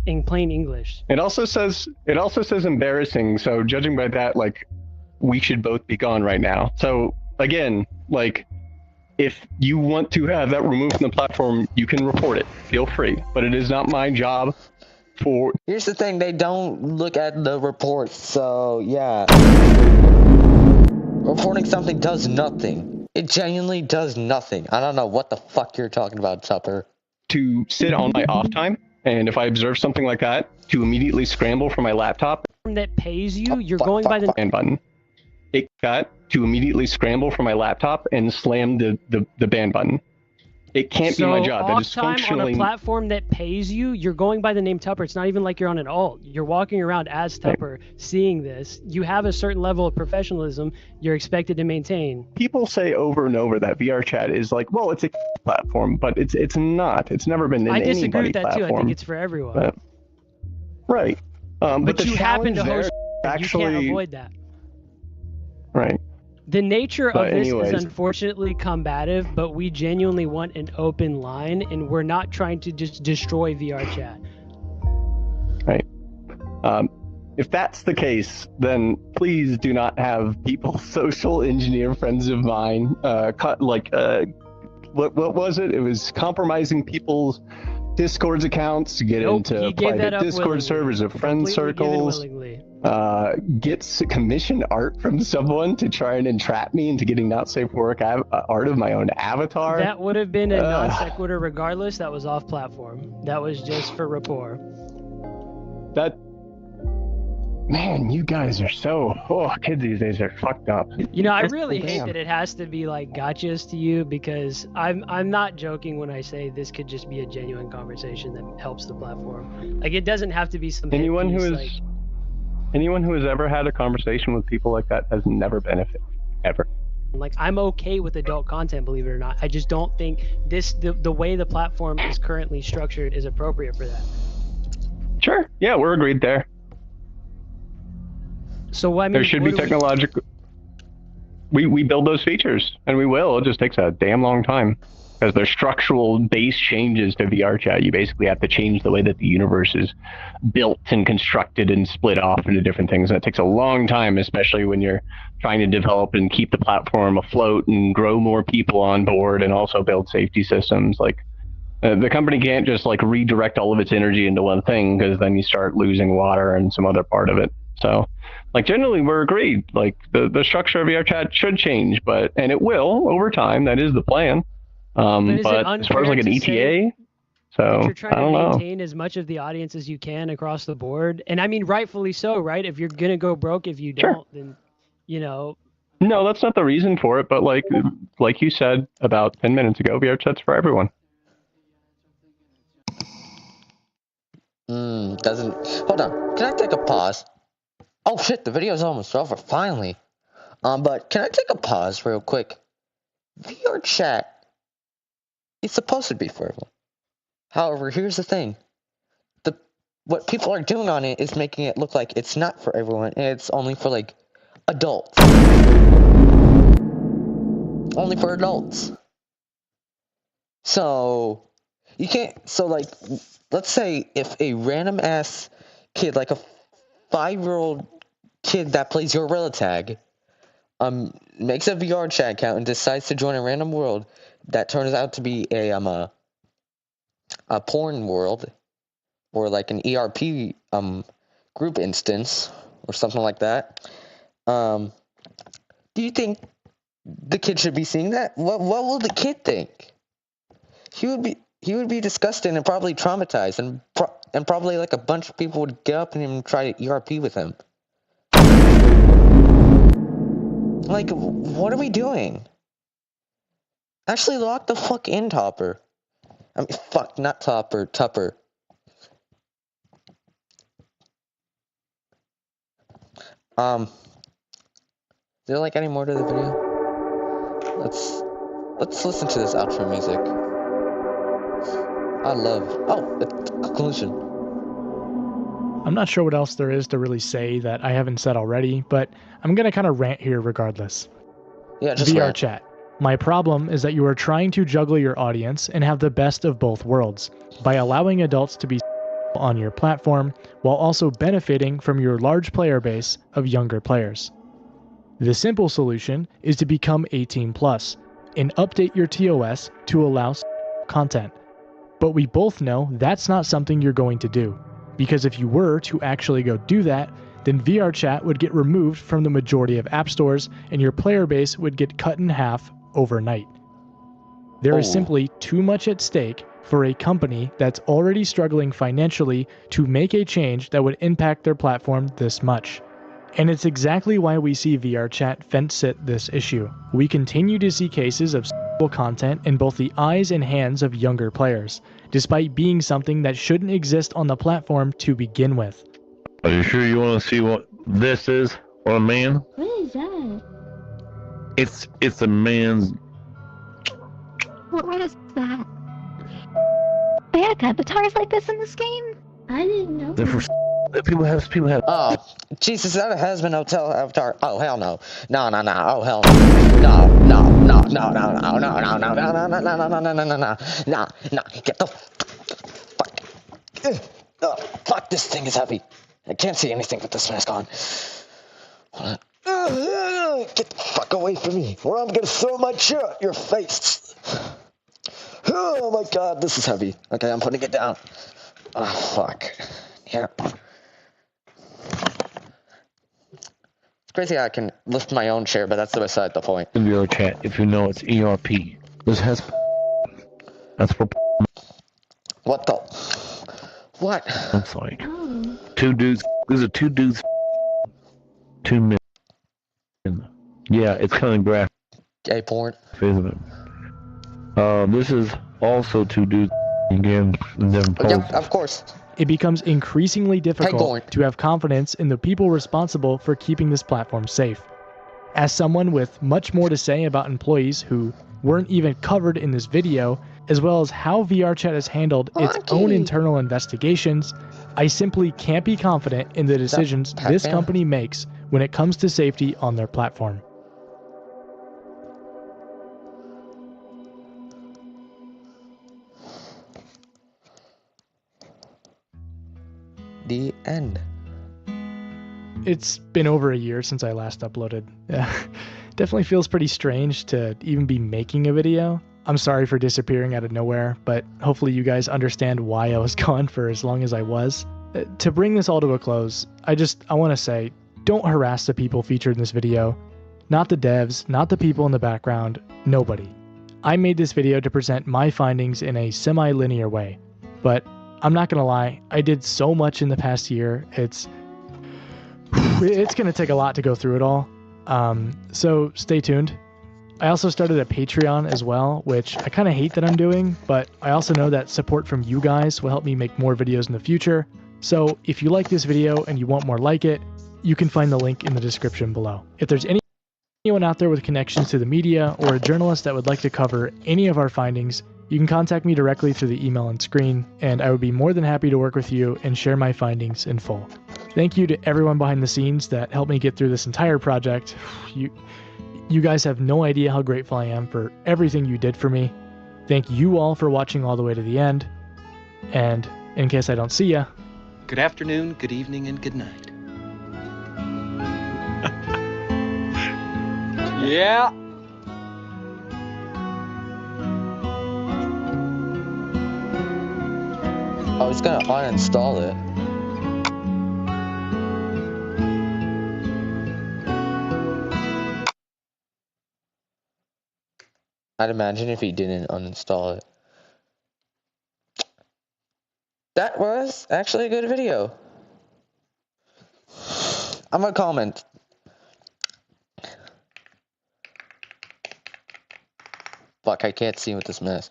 in plain English. It also says embarrassing. So judging by that, like, we should both be gone right now. So again, like, if you want to have that removed from the platform, you can report it. Feel free, but it is not my job. Here's the thing: they don't look at the reports. So yeah, reporting something does nothing. It genuinely does nothing. I don't know what the fuck you're talking about, Tupper. To sit on my off time, and if I observe something like that, to immediately scramble for my laptop. That pays you, you're going by the ban button. It got to immediately scramble for my laptop and slam the ban button. It can't be my job. That is Time on a functionally. platform that pays you, you're going by the name Tupper. It's not even like you're on an alt. You're walking around as Tupper, seeing this. You have a certain level of professionalism you're expected to maintain. People say over and over that VRChat is like, well, it's a platform, but it's not. It's never been in I disagree anybody with that platform. too. I think it's for everyone. Right. But the you happen to challenge host. there actually, you can't avoid that. Right. The nature of But this anyways. is unfortunately combative, but we genuinely want an open line, and we're not trying to just destroy VRChat. Right. If that's the case, then please do not have people social engineer friends of mine. What was it? It was compromising people's Discord's accounts to get into private Discord servers of friend circles. Gets commissioned art from someone to try and entrap me into getting not safe for work art of my own avatar. That would have been a non sequitur regardless. That was off platform. That was just for rapport. Man, you guys are so kids these days are fucked up. You know, I really hate that it has to be like gotchas to you, because I'm not joking when I say this could just be a genuine conversation that helps the platform. Like, it doesn't have to be some Anyone who hit is piece, anyone who has ever had a conversation with people like that has never benefited, ever. like I'm okay with adult content, believe it or not. I just don't think the way the platform is currently structured is appropriate for that. Sure. Yeah, we're agreed there. So I mean, there should be technological. We build those features, and we will. It just takes a damn long time, because there's structural base changes to VRChat. You basically have to change the way that the universe is built and constructed and split off into different things. And it takes a long time, especially when you're trying to develop and keep the platform afloat and grow more people on board, and also build safety systems. Like the company can't just like redirect all of its energy into one thing, because then you start losing water and some other part of it. So, like, generally we're agreed. Like the structure of VRChat should change, and it will over time. That is the plan. But as far as like an ETA, so you're trying I don't to know. maintain as much of the audience as you can across the board, and I mean rightfully so, right? If you're gonna go broke if you don't, then you know. No, that's not the reason for it. But like you said about 10 minutes ago, VRChat's for everyone. Doesn't. Hold on. Can I take a pause? Oh shit, the video's almost over, finally. But can I take a pause real quick? VRChat is supposed to be for everyone. However, here's the thing. What people are doing on it is making it look like it's not for everyone, and it's only for, like, adults. Only for adults. So, you can't, so, like, let's say if a random-ass kid, like a 5-year-old kid that plays Gorilla Tag, makes a VRChat account and decides to join a random world that turns out to be a porn world, or like an ERP group instance or something like that. Do you think the kid should be seeing that? What will the kid think? He would be disgusted and probably traumatized, and probably like a bunch of people would get up and try to ERP with him. Like, what are we doing? Actually, lock the fuck in, Topper. I mean, fuck, not Topper, Tupper. Is there like any more to the video? Let's listen to this outro music. It's conclusion. I'm not sure what else there is to really say that I haven't said already, but I'm gonna kind of rant here regardless. Yeah, just VRChat. My problem is that you are trying to juggle your audience and have the best of both worlds by allowing adults to be on your platform while also benefiting from your large player base of younger players. The simple solution is to become 18+ and update your TOS to allow content. But we both know that's not something you're going to do, because if you were to actually go do that, then VRChat would get removed from the majority of app stores and your player base would get cut in half overnight. There is simply too much at stake for a company that's already struggling financially to make a change that would impact their platform this much. And it's exactly why we see VRChat fence-sit this issue. We continue to see cases of content in both the eyes and hands of younger players, despite being something that shouldn't exist on the platform to begin with. Are you sure you want to see what this is? Or a man? What is that? It's a man's. What is that? They had avatars like this in this game? I didn't know. They're for people have. Oh, Jesus, is that a Hasman Hotel avatar? Oh, hell no. No. Oh, hell no. No. Get the fuck. Fuck, this thing is heavy. I can't see anything with this mask on. Hold on. Get the fuck away from me, or I'm gonna throw my chair at your face. Oh my god, this is heavy. Okay, I'm putting it down. Oh, fuck. Yeah. It's crazy how I can lift my own chair, but that's beside the point. In your chat, if you know it's ERP. This has. That's for. What the? What? I'm sorry. Two dudes. These are two dudes. 2 men. Yeah, it's kind of graphic. Gay porn. Isn't it? This is also 2 dudes again in different poses. Yep, of course. It becomes increasingly difficult to have confidence in the people responsible for keeping this platform safe. As someone with much more to say about employees who weren't even covered in this video, as well as how VRChat has handled its own internal investigations, I simply can't be confident in the decisions this company makes when it comes to safety on their platform. The end. It's been over a year since I last uploaded. Definitely feels pretty strange to even be making a video. I'm sorry for disappearing out of nowhere, but hopefully you guys understand why I was gone for as long as I was. To bring this all to a close, I want to say, don't harass the people featured in this video. Not the devs, not the people in the background, nobody. I made this video to present my findings in a semi-linear way, but I'm not gonna lie, I did so much in the past year, it's gonna take a lot to go through it all. So stay tuned. I also started a Patreon as well, which I kind of hate that I'm doing, but I also know that support from you guys will help me make more videos in the future. So if you like this video and you want more like it, you can find the link in the description below. If there's anyone out there with connections to the media or a journalist that would like to cover any of our findings, you can contact me directly through the email on screen, and I would be more than happy to work with you and share my findings in full. Thank you to everyone behind the scenes that helped me get through this entire project. You guys have no idea how grateful I am for everything you did for me. Thank you all for watching all the way to the end. And in case I don't see ya, good afternoon, good evening, and good night. Yeah. I was gonna uninstall it. I'd imagine if he didn't uninstall it. That was actually a good video. I'm gonna comment. Fuck, I can't see with this mess.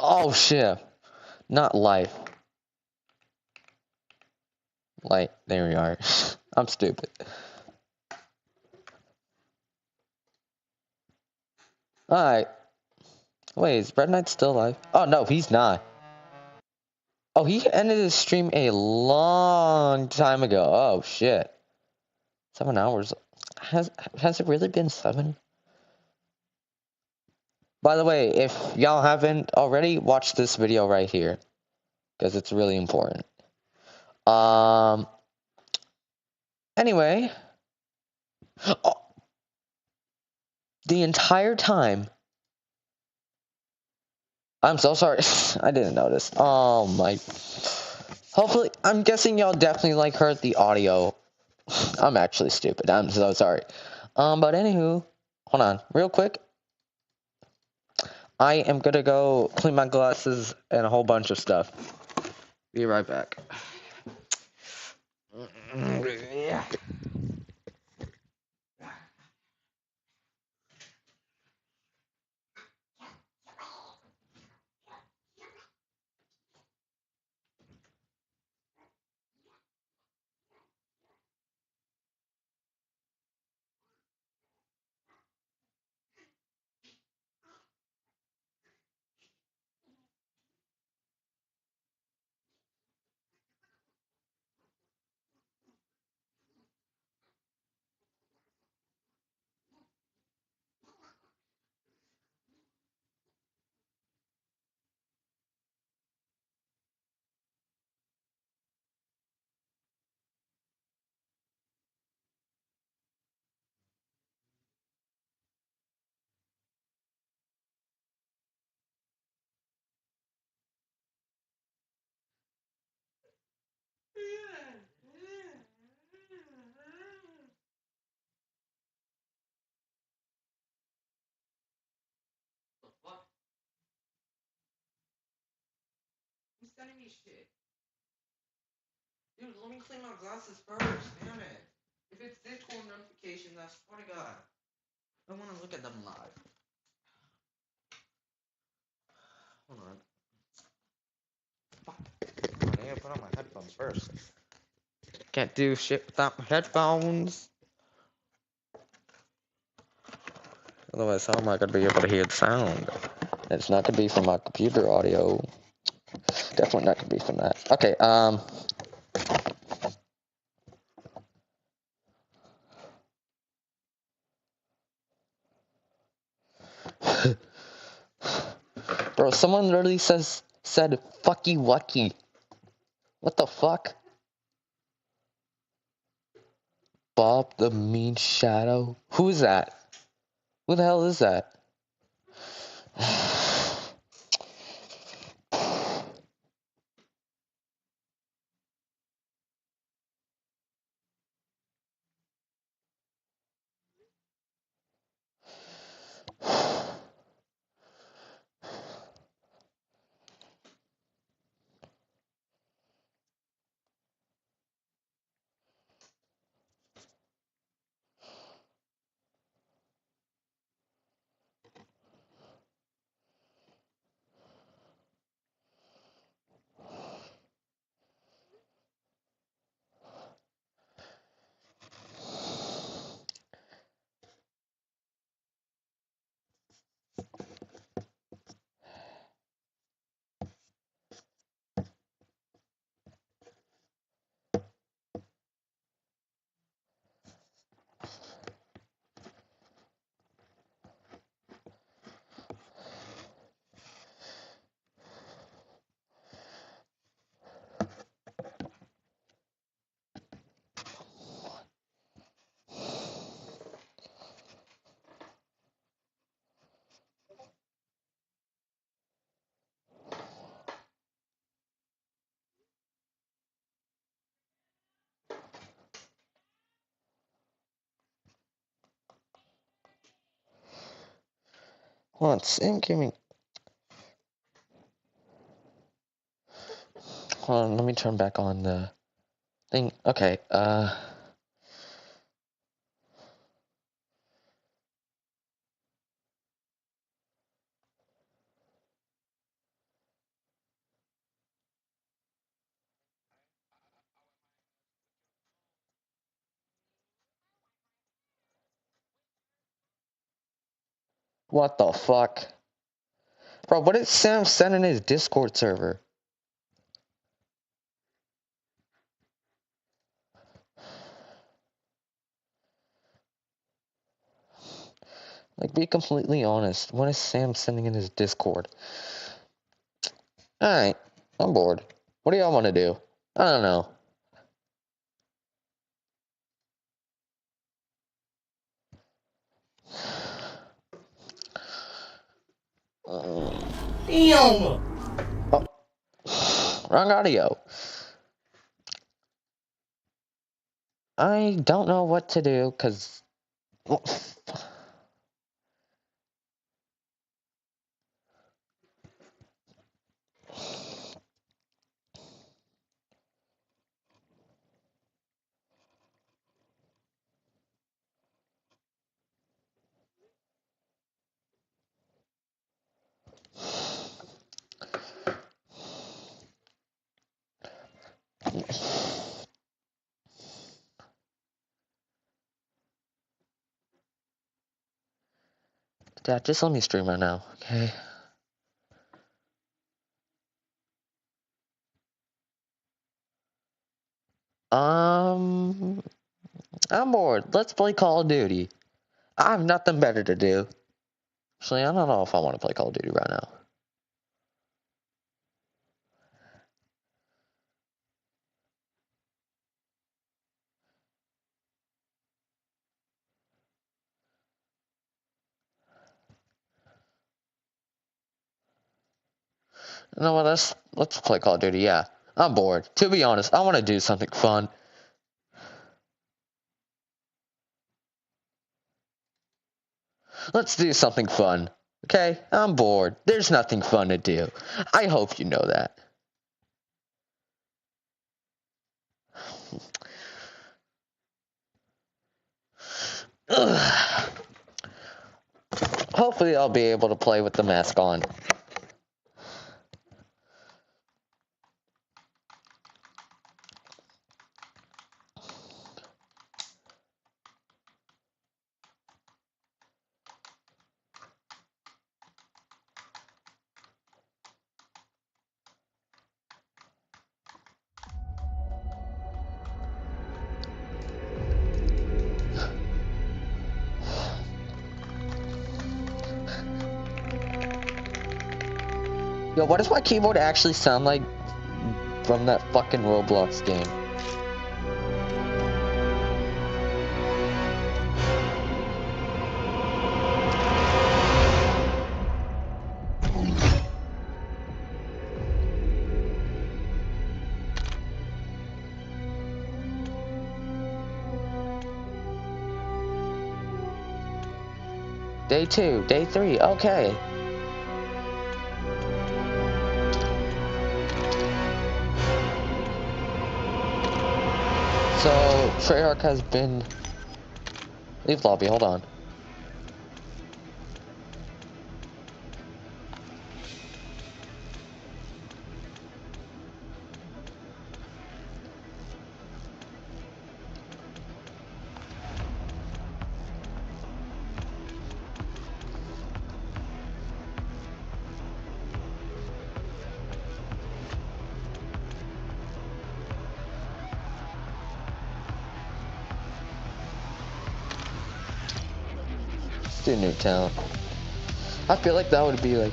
Oh shit. Not life. Light. There we are. I'm stupid. Alright. Wait, is Red Knight still alive? Oh no, he's not. Oh, he ended his stream a long time ago. Oh shit. 7 hours. Has it really been 7? By the way, if y'all haven't already, watch this video right here, because it's really important. Anyway, oh, the entire time, I'm so sorry, I didn't notice. Oh my, hopefully, I'm guessing y'all definitely heard the audio. I'm actually stupid, I'm so sorry. But anywho, hold on, real quick. I am gonna go clean my glasses and a whole bunch of stuff. Be right back. Yeah. He's sending me shit. Dude, let me clean my glasses first, damn it. If it's Discord notifications, I swear to God. I want to look at them live. Hold on. Fuck. I gotta put on my headphones first. Can't do shit without my headphones. Otherwise, how am I gonna be able to hear the sound? It's not gonna be from my computer audio. Definitely not gonna be from that. Okay, Bro, someone literally said fucky wucky. What the fuck? Bob the Mean Shadow? Who is that? Who the hell is that? Hold on, Sam, give me. Hold on, let me turn back on the thing. Okay, what the fuck? Bro, what did Sam send in his Discord server? Like, be completely honest. What is Sam sending in his Discord? Alright, I'm bored. What do y'all want to do? I don't know. Damn! Oh. Wrong audio. I don't know what to do, because... Dad, just let me stream right now, okay? I'm bored. Let's play Call of Duty. I have nothing better to do. Actually, I don't know if I want to play Call of Duty right now. You know what, let's play Call of Duty, yeah. I'm bored. To be honest, I want to do something fun. Let's do something fun. Okay? I'm bored. There's nothing fun to do. I hope you know that. Ugh. Hopefully I'll be able to play with the mask on. Yo, what does my keyboard actually sound like from that fucking Roblox game? Day 2, day 3, okay. So, Treyarch has been... Leave lobby, hold on. Do Newtown. I feel like that would be like...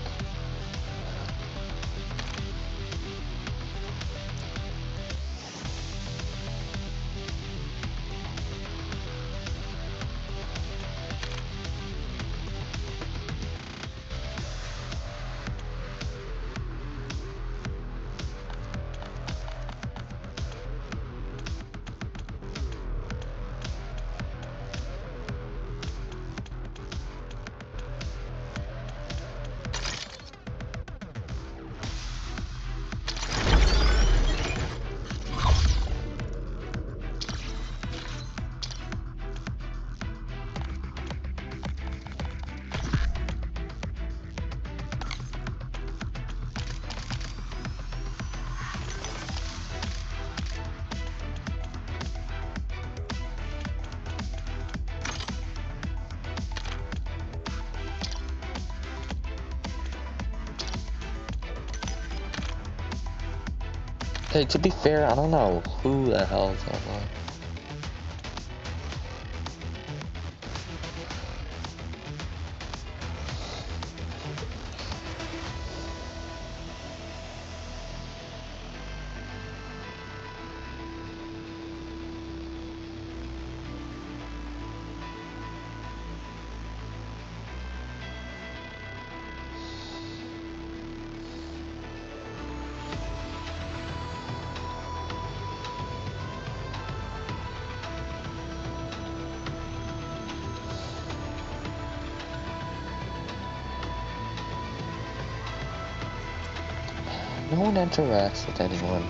Okay, to be fair, I don't know who the hell is online. one interacts with anyone.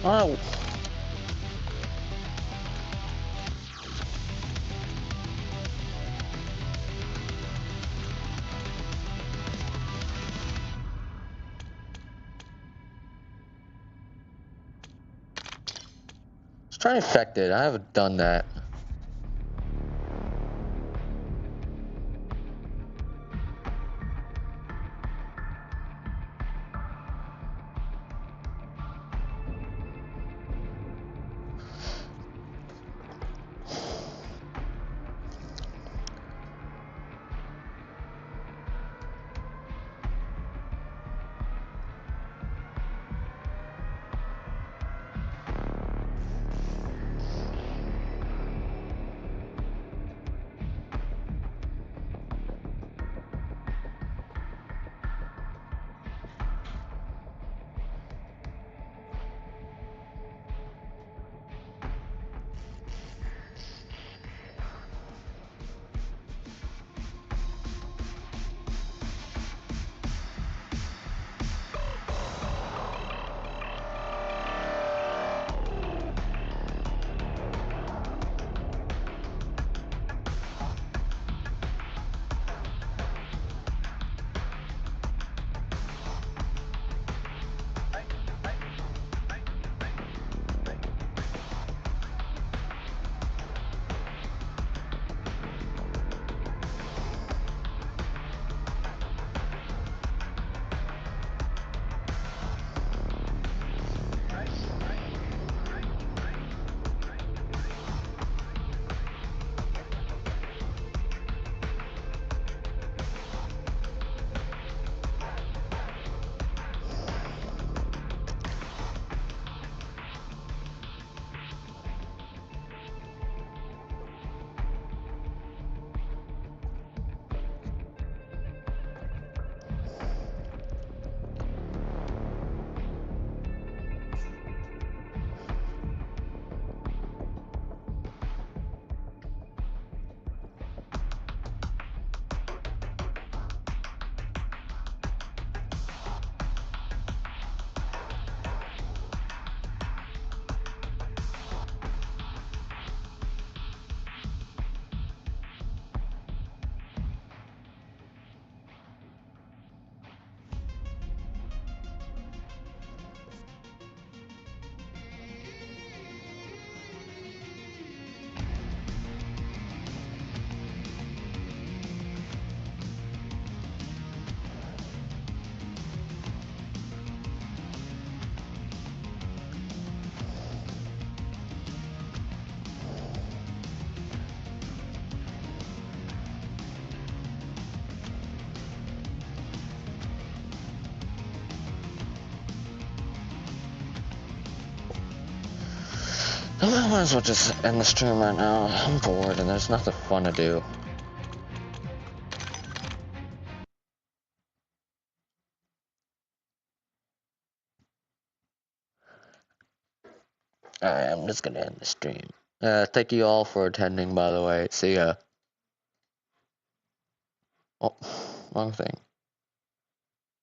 Oh. Let's try infected. I haven't done that. I might as well just end the stream right now. I'm bored and there's nothing fun to do. Alright, I'm just gonna end the stream. Thank you all for attending, by the way. See ya. Oh, wrong thing.